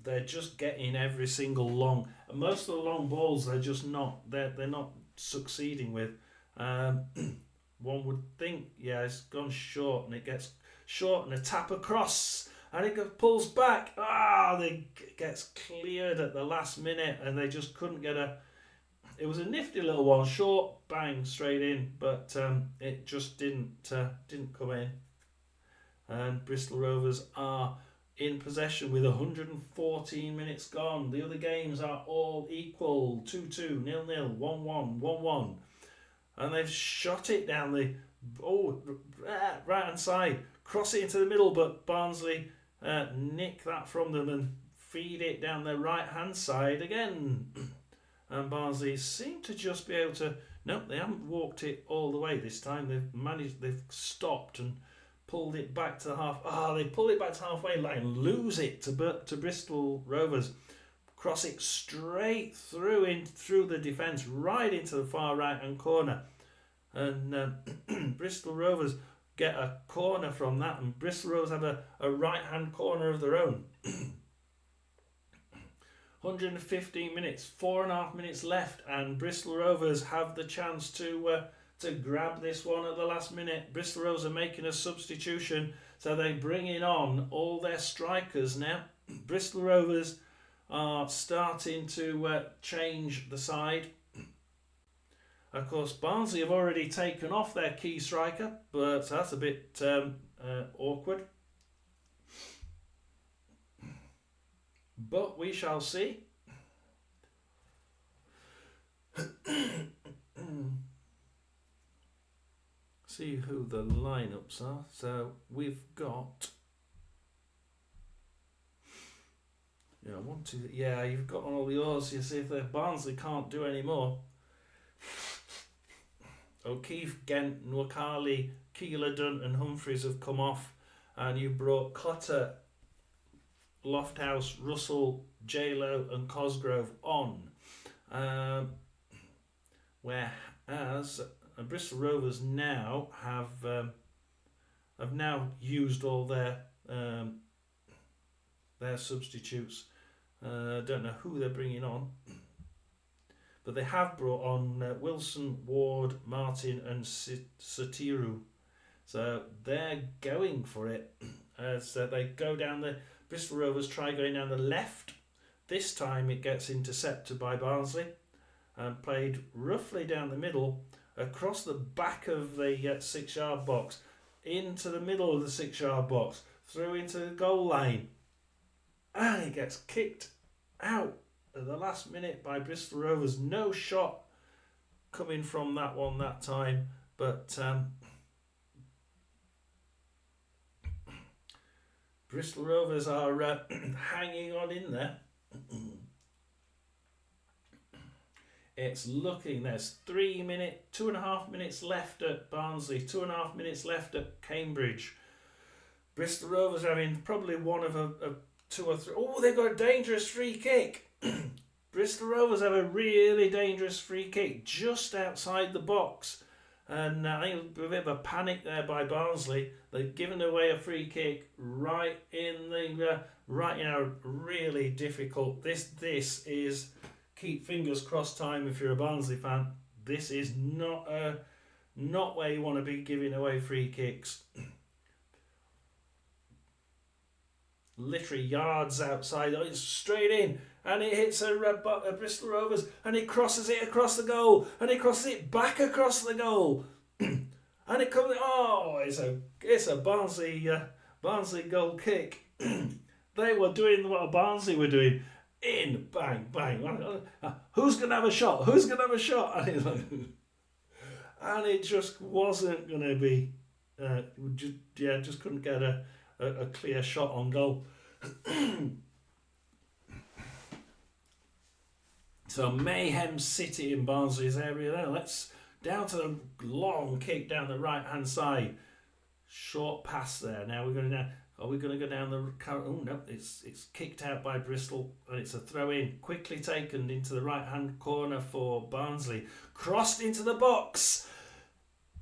They're just getting every single long. Most of the long balls they're just not. They're not succeeding with. One would think, it's gone short, and it gets short, and a tap across, and it pulls back. It gets cleared at the last minute, and they just couldn't get a. It was a nifty little one, short, bang, straight in, but it just didn't come in. And Bristol Rovers are in possession with 114 minutes gone. The other games are all equal: 2-2, 0-0, 1-1, 1-1. And they've shot it down the right hand side, cross it into the middle, but Barnsley nick that from them and feed it down the right hand side again. And Barnsley seem to just be able to... No, they haven't walked it all the way this time. They've stopped and pulled it back to the half. They pull it back to halfway line, lose it to Bristol Rovers. Cross it straight through the defence, right into the far right hand corner, and Bristol Rovers get a corner from that, and Bristol Rovers have a right hand corner of their own. 115 minutes, 4.5 minutes left, and Bristol Rovers have the chance to grab this one at the last minute. Bristol Rovers are making a substitution, so they bring on all their strikers now. Bristol Rovers are starting to change the side. Of course, Barnsley have already taken off their key striker, but that's a bit awkward. But we shall see. See who the lineups are. So we've got... you've got all yours. You see if the Barnsley can't do any more. O'Keefe, Gent, Nwakali, Keeler, Dunn and Humphreys have come off, and you brought Cotter, Lofthouse, Russell, J-Lo and Cosgrove on. Whereas Bristol Rovers now have now used all their substitutes. Don't know who they're bringing on, but they have brought on Wilson, Ward, Martin and Satiru. So they're going for it as they go down the... Bristol Rovers try going down the left. This time it gets intercepted by Barnsley and played roughly down the middle, across the back of the 6-yard box, into the middle of the 6-yard box, through into the goal line. And it gets kicked out at the last minute by Bristol Rovers. No shot coming from that one that time, but Bristol Rovers are hanging on in there. It's looking, there's 2.5 minutes left at Barnsley, 2.5 minutes left at Cambridge. Bristol Rovers having probably one of a two or three. Oh, they've got a dangerous free kick. Bristol Rovers have a really dangerous free kick just outside the box. And I think a bit of a panic there by Barnsley. They've given away a free kick right in the really difficult. This is, keep fingers crossed time if you're a Barnsley fan. This is not where you want to be giving away free kicks. Literally yards outside, it's straight in, and it hits a Bristol Rovers, and it crosses it across the goal, and it crosses it back across the goal, and it comes. Oh, it's a Barnsley goal kick. They were doing what Barnsley were doing. In, bang, bang. Who's gonna have a shot? Who's gonna have a shot? And it just wasn't gonna be. Just couldn't get a clear shot on goal. So Mayhem City in Barnsley's area there. Let's down to the long kick down the right hand side. Short pass there. Now we're going to. Are we going to go down the? Oh no! It's kicked out by Bristol, and it's a throw in. Quickly taken into the right hand corner for Barnsley. Crossed into the box,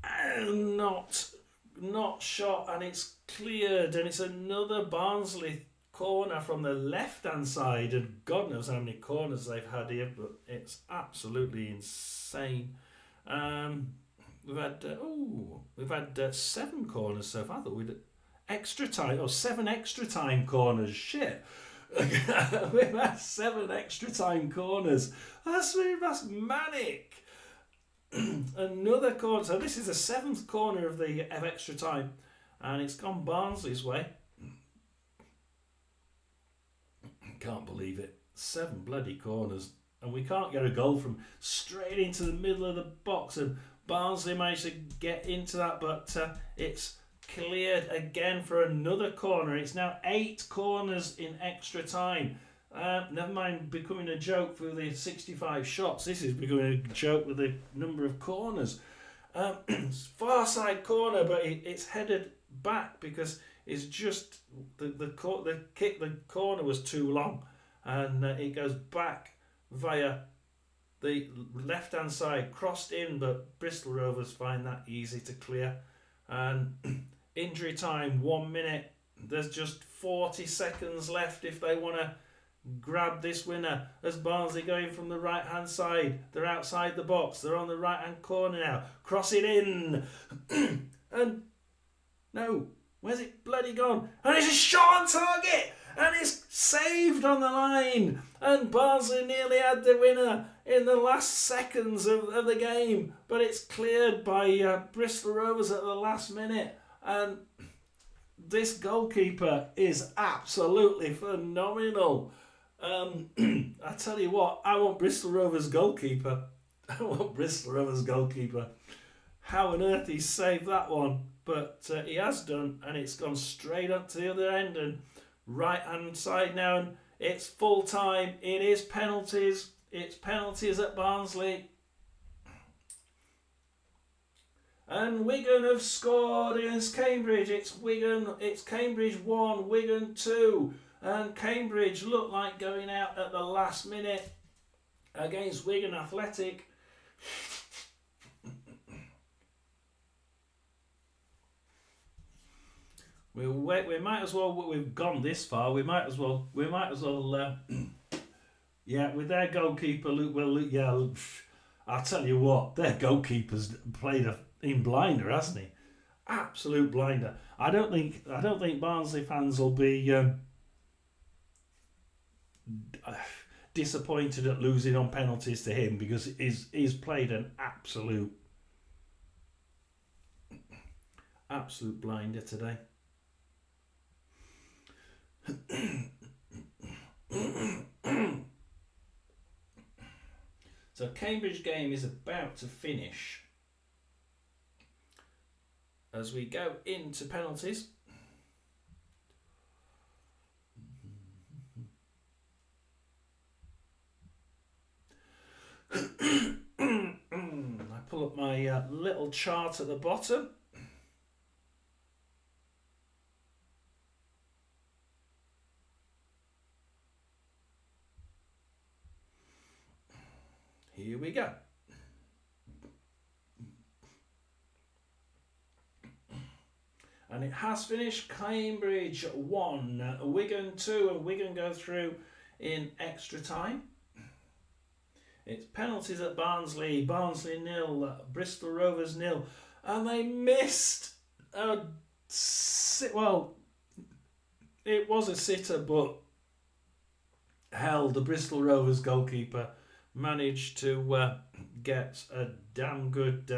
and not shot, and it's cleared, and it's another Barnsley corner from the left hand side, and God knows how many corners they've had here, but it's absolutely insane. We've had 7 corners so far. I thought we'd extra time, or 7 extra time corners. Shit. We've had 7 extra time corners. That's manic. Another corner. So this is the 7th corner of extra time, and it's gone Barnsley's way. Can't believe it. 7 bloody corners, and we can't get a goal from straight into the middle of the box. And Barnsley managed to get into that, but it's cleared again for another corner. It's now 8 corners in extra time. Never mind becoming a joke for the 65 shots. This is becoming a joke with the number of corners. Far side corner, but it's headed back because it's just the corner was too long, and it goes back via the left hand side, crossed in, but Bristol Rovers find that easy to clear. And injury time 1 minute. There's just 40 seconds left if they want to grab this winner. As Barnsley going from the right hand side, they're outside the box, they're on the right hand corner now, cross it in. And no, where's it bloody gone? And it's a shot on target, and it's saved on the line, and Barnsley nearly had the winner in the last seconds of the game, but it's cleared by Bristol Rovers at the last minute. And this goalkeeper is absolutely phenomenal. I tell you what, I want Bristol Rovers goalkeeper. I want Bristol Rovers goalkeeper. How on earth he saved that one? But he has done, and it's gone straight up to the other end and right hand side now, and it's full time. It is penalties. It's penalties at Barnsley. And Wigan have scored against Cambridge. It's Cambridge 1, Wigan 2. And Cambridge look like going out at the last minute against Wigan Athletic. We might as well. We've gone this far. We might as well. Yeah, with their goalkeeper, I'll tell you what. Their goalkeeper's played in blinder, hasn't he? Absolute blinder. I don't think Barnsley fans will be disappointed at losing on penalties to him, because he's played an absolute blinder today. So Cambridge game is about to finish as we go into penalties. little chart at the bottom. Here we go. And it has finished. Cambridge 1, Wigan 2, and Wigan go through in extra time. It's penalties at Barnsley. Barnsley 0, Bristol Rovers 0. And they missed well, it was a sitter, but hell, the Bristol Rovers goalkeeper managed to get a damn good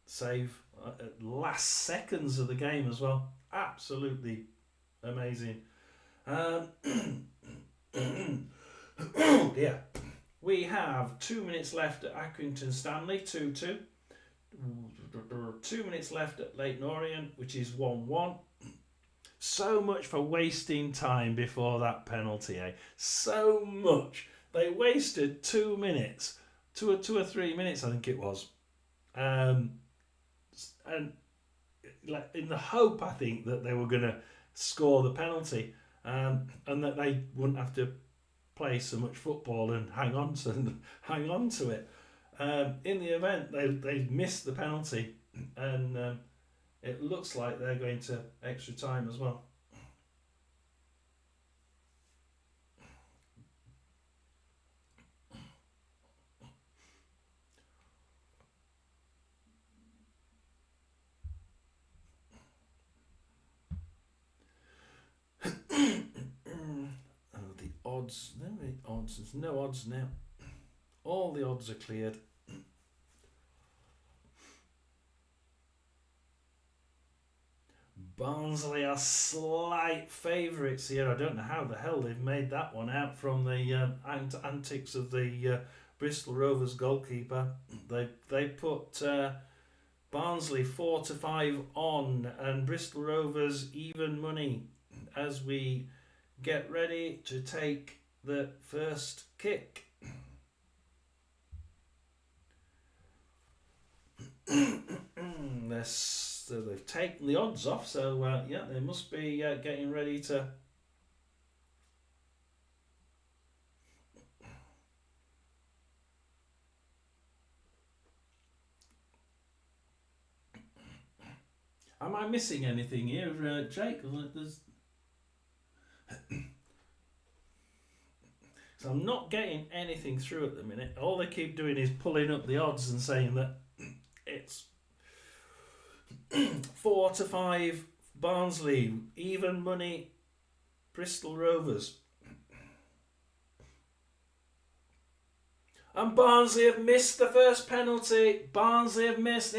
save at last seconds of the game as well. Absolutely amazing. Yeah, we have 2 minutes left at Accrington Stanley, 2-2. 2 minutes left at Leyton Orient, which is 1-1. So much for wasting time before that penalty, eh? So much. They wasted 2 minutes, 2 or 3 minutes, I think it was, and like in the hope, I think, that they were going to score the penalty, and that they wouldn't have to play so much football and hang on to it. In the event, they missed the penalty, and it looks like they're going to extra time as well. Odds. There's no odds now. All the odds are cleared. Barnsley are slight favourites here. I don't know how the hell they've made that one out from the antics of the Bristol Rovers goalkeeper. They put Barnsley 4-5 on, and Bristol Rovers even money as we get ready to take the first kick. So they've taken the odds off, so yeah, they must be getting ready to Am I missing anything here, Jake? So I'm not getting anything through at the minute. All they keep doing is pulling up the odds and saying that it's 4-5 Barnsley, even money Bristol Rovers. And Barnsley have missed the first penalty. Barnsley have missed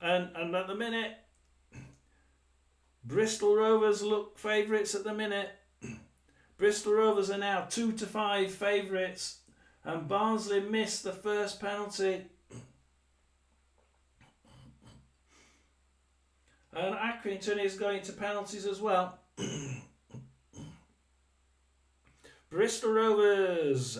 and at the minute, Bristol Rovers look favourites at the minute. Bristol Rovers are now 2-5 favourites, and Barnsley missed the first penalty. And Accrington is going to penalties as well. Bristol Rovers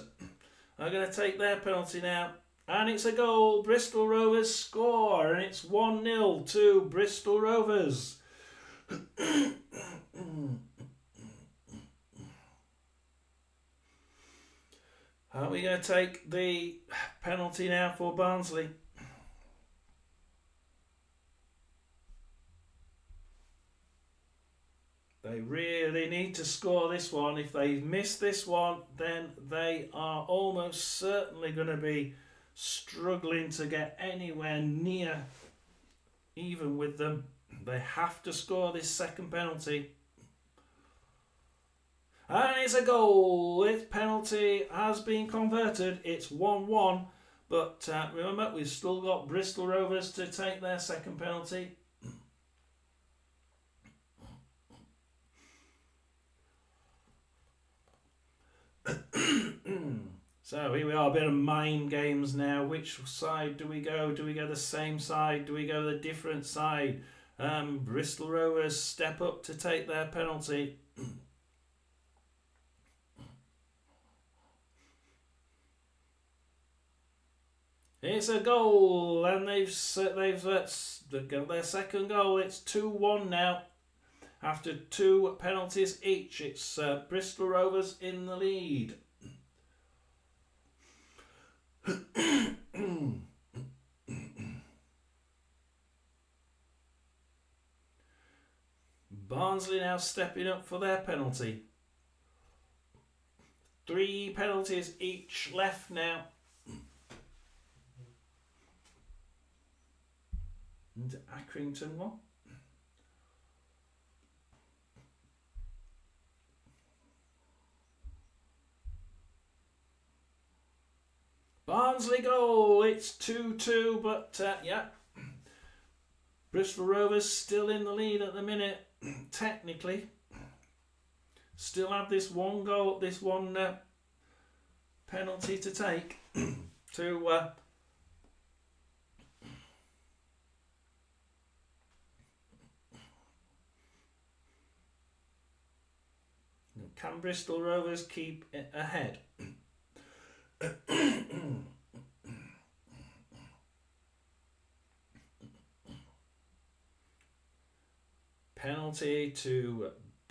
are going to take their penalty now. And it's a goal. Bristol Rovers score. And it's 1-0 to Bristol Rovers. Are we going to take the penalty now for Barnsley? They really need to score this one. If they miss this one, then they are almost certainly going to be struggling to get anywhere near even with them. They have to score this second penalty. And it's a goal. Its penalty has been converted. It's 1-1. But remember, we've still got Bristol Rovers to take their second penalty. So here we are, a bit of mind games now. Which side do we go? Do we go the same side? Do we go the different side? Bristol Rovers step up to take their penalty. It's a goal, and they've got their second goal. It's 2-1 now. After 2 penalties each, it's Bristol Rovers in the lead. Barnsley now stepping up for their penalty. 3 penalties each left now. And Accrington one. Barnsley goal. It's 2-2, but yeah. Bristol Rovers still in the lead at the minute. Technically, still have this one goal, this one penalty to take to can Bristol Rovers keep it ahead?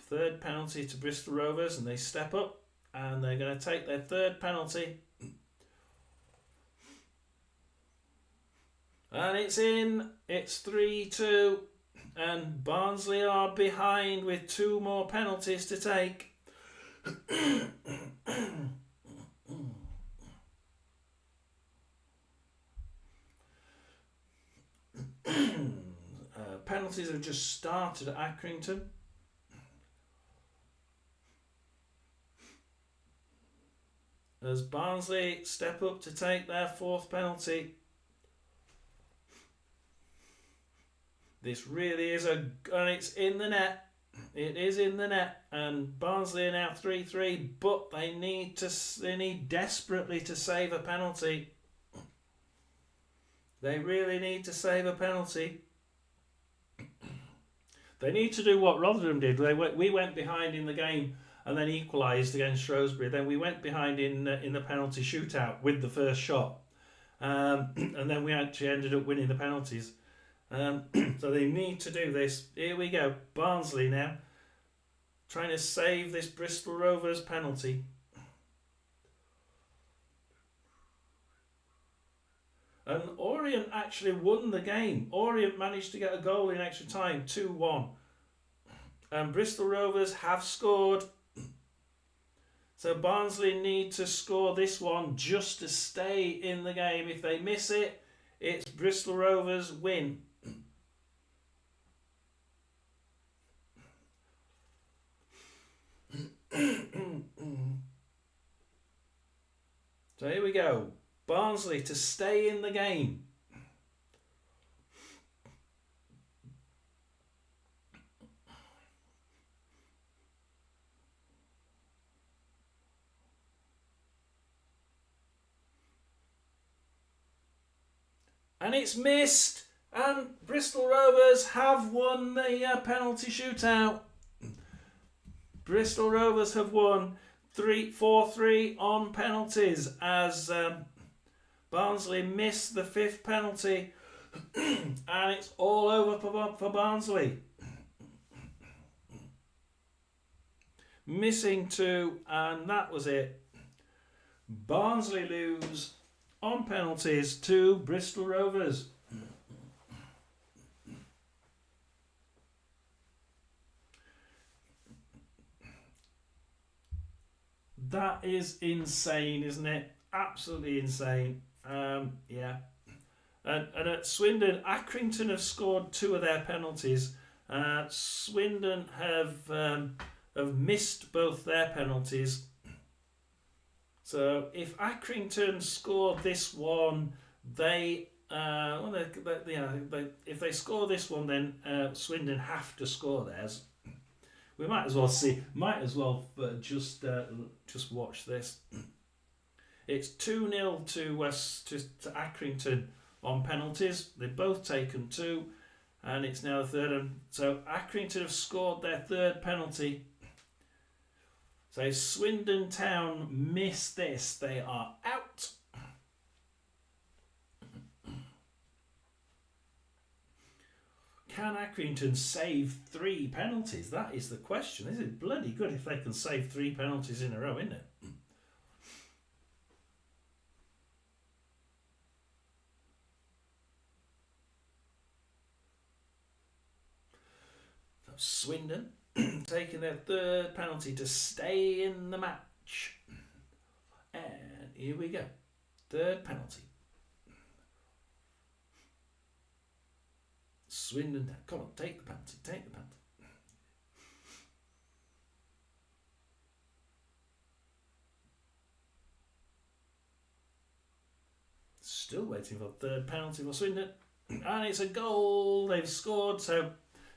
Third penalty to Bristol Rovers, and they step up and they're going to take their third penalty, and it's in. It's 3-2, and Barnsley are behind with 2 more penalties to take. Penalties have just started at Accrington. As Barnsley step up to take their 4th penalty. This really is and it's in the net. It is in the net, and Barnsley are now 3-3, but they need desperately to save a penalty. They really need to save a penalty. They need to do what Rotherham did. We went behind in the game and then equalised against Shrewsbury. Then we went behind in the penalty shootout with the first shot, and then we actually ended up winning the penalties. So they need to do this. Here we go. Barnsley now trying to save this Bristol Rovers penalty. And Orient actually won the game. Orient managed to get a goal in extra time, 2-1. And Bristol Rovers have scored. So Barnsley need to score this one just to stay in the game. If they miss it, it's Bristol Rovers win. So here we go. Barnsley to stay in the game. And it's missed. And Bristol Rovers have won the penalty shootout. Bristol Rovers have won 4-3 on penalties as Barnsley missed the 5th penalty. And it's all over for Barnsley. Missing 2, and that was it. Barnsley lose on penalties to Bristol Rovers. That is insane, isn't it? Absolutely insane. Yeah. And at Swindon, Accrington have scored 2 of their penalties. Swindon have missed both their penalties. So if Accrington scored this one, if they score this one, then Swindon have to score theirs. We might as well just watch this. It's 2-0 to Accrington on penalties. They've both taken 2, and it's now the third. So Accrington have scored their 3rd penalty. So Swindon Town miss this, they are out. Can Accrington save 3 penalties? That is the question. This is bloody good if they can save 3 penalties in a row, isn't it? Swindon taking their 3rd penalty to stay in the match. And here we go. 3rd penalty. Swindon, come on, take the penalty, take the penalty. Still waiting for the 3rd penalty for Swindon. And it's a goal. They've scored, so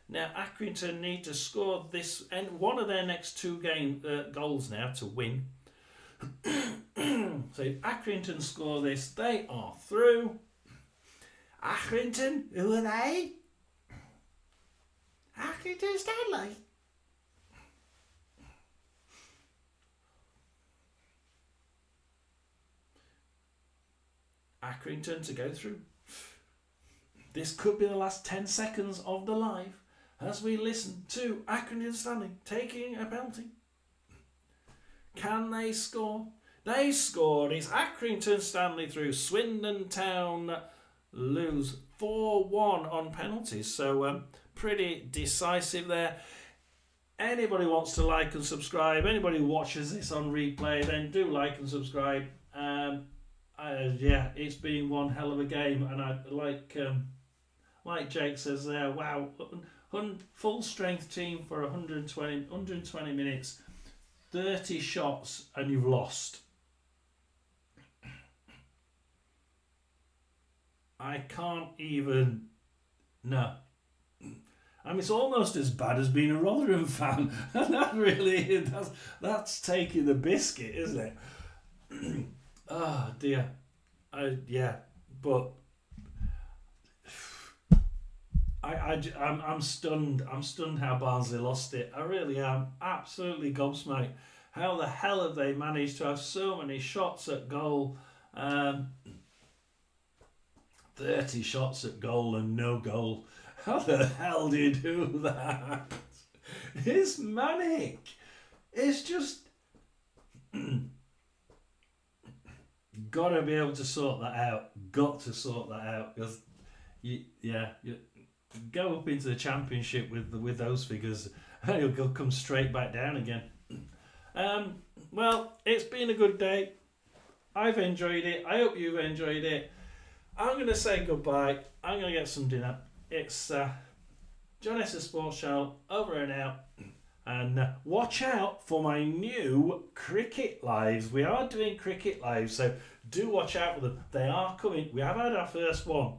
now Accrington need to score this and one of their next 2 goals now to win. So if Accrington score this, they are through. Accrington, who are they? Accrington Stanley. Accrington to go through. This could be the last 10 seconds of the live as we listen to Accrington Stanley taking a penalty. Can they score? They scored. It's Accrington Stanley through. Swindon Town lose 4-1 on penalties. So pretty decisive there. Anybody wants to like and subscribe, anybody who watches this on replay, then do like and subscribe. Yeah, it's been one hell of a game, and I like Jake says there, wow, full strength team for 120 minutes, 30 shots, and you've lost. I can't even, no. I mean, it's almost as bad as being a Rotherham fan. That really, that's taking the biscuit, isn't it? Oh dear. Yeah, but I'm stunned. I'm stunned how Barnsley lost it. I really am. Absolutely gobsmacked. How the hell have they managed to have so many shots at goal? 30 shots at goal and no goal. How the hell do you do that? It's manic. It's just got to be able to sort that out. Got to sort that out, because you go up into the championship with those figures, and you'll come straight back down again. Well, it's been a good day. I've enjoyed it. I hope you've enjoyed it. I'm going to say goodbye. I'm going to get some dinner. It's John S. Sports Channel, over and out. And watch out for my new cricket lives. We are doing cricket lives, so do watch out for them. They are coming. We have had our first one,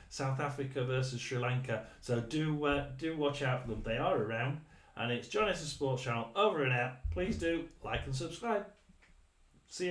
South Africa versus Sri Lanka. So do watch out for them. They are around. And it's John S. Sports Channel, over and out. Please do like and subscribe.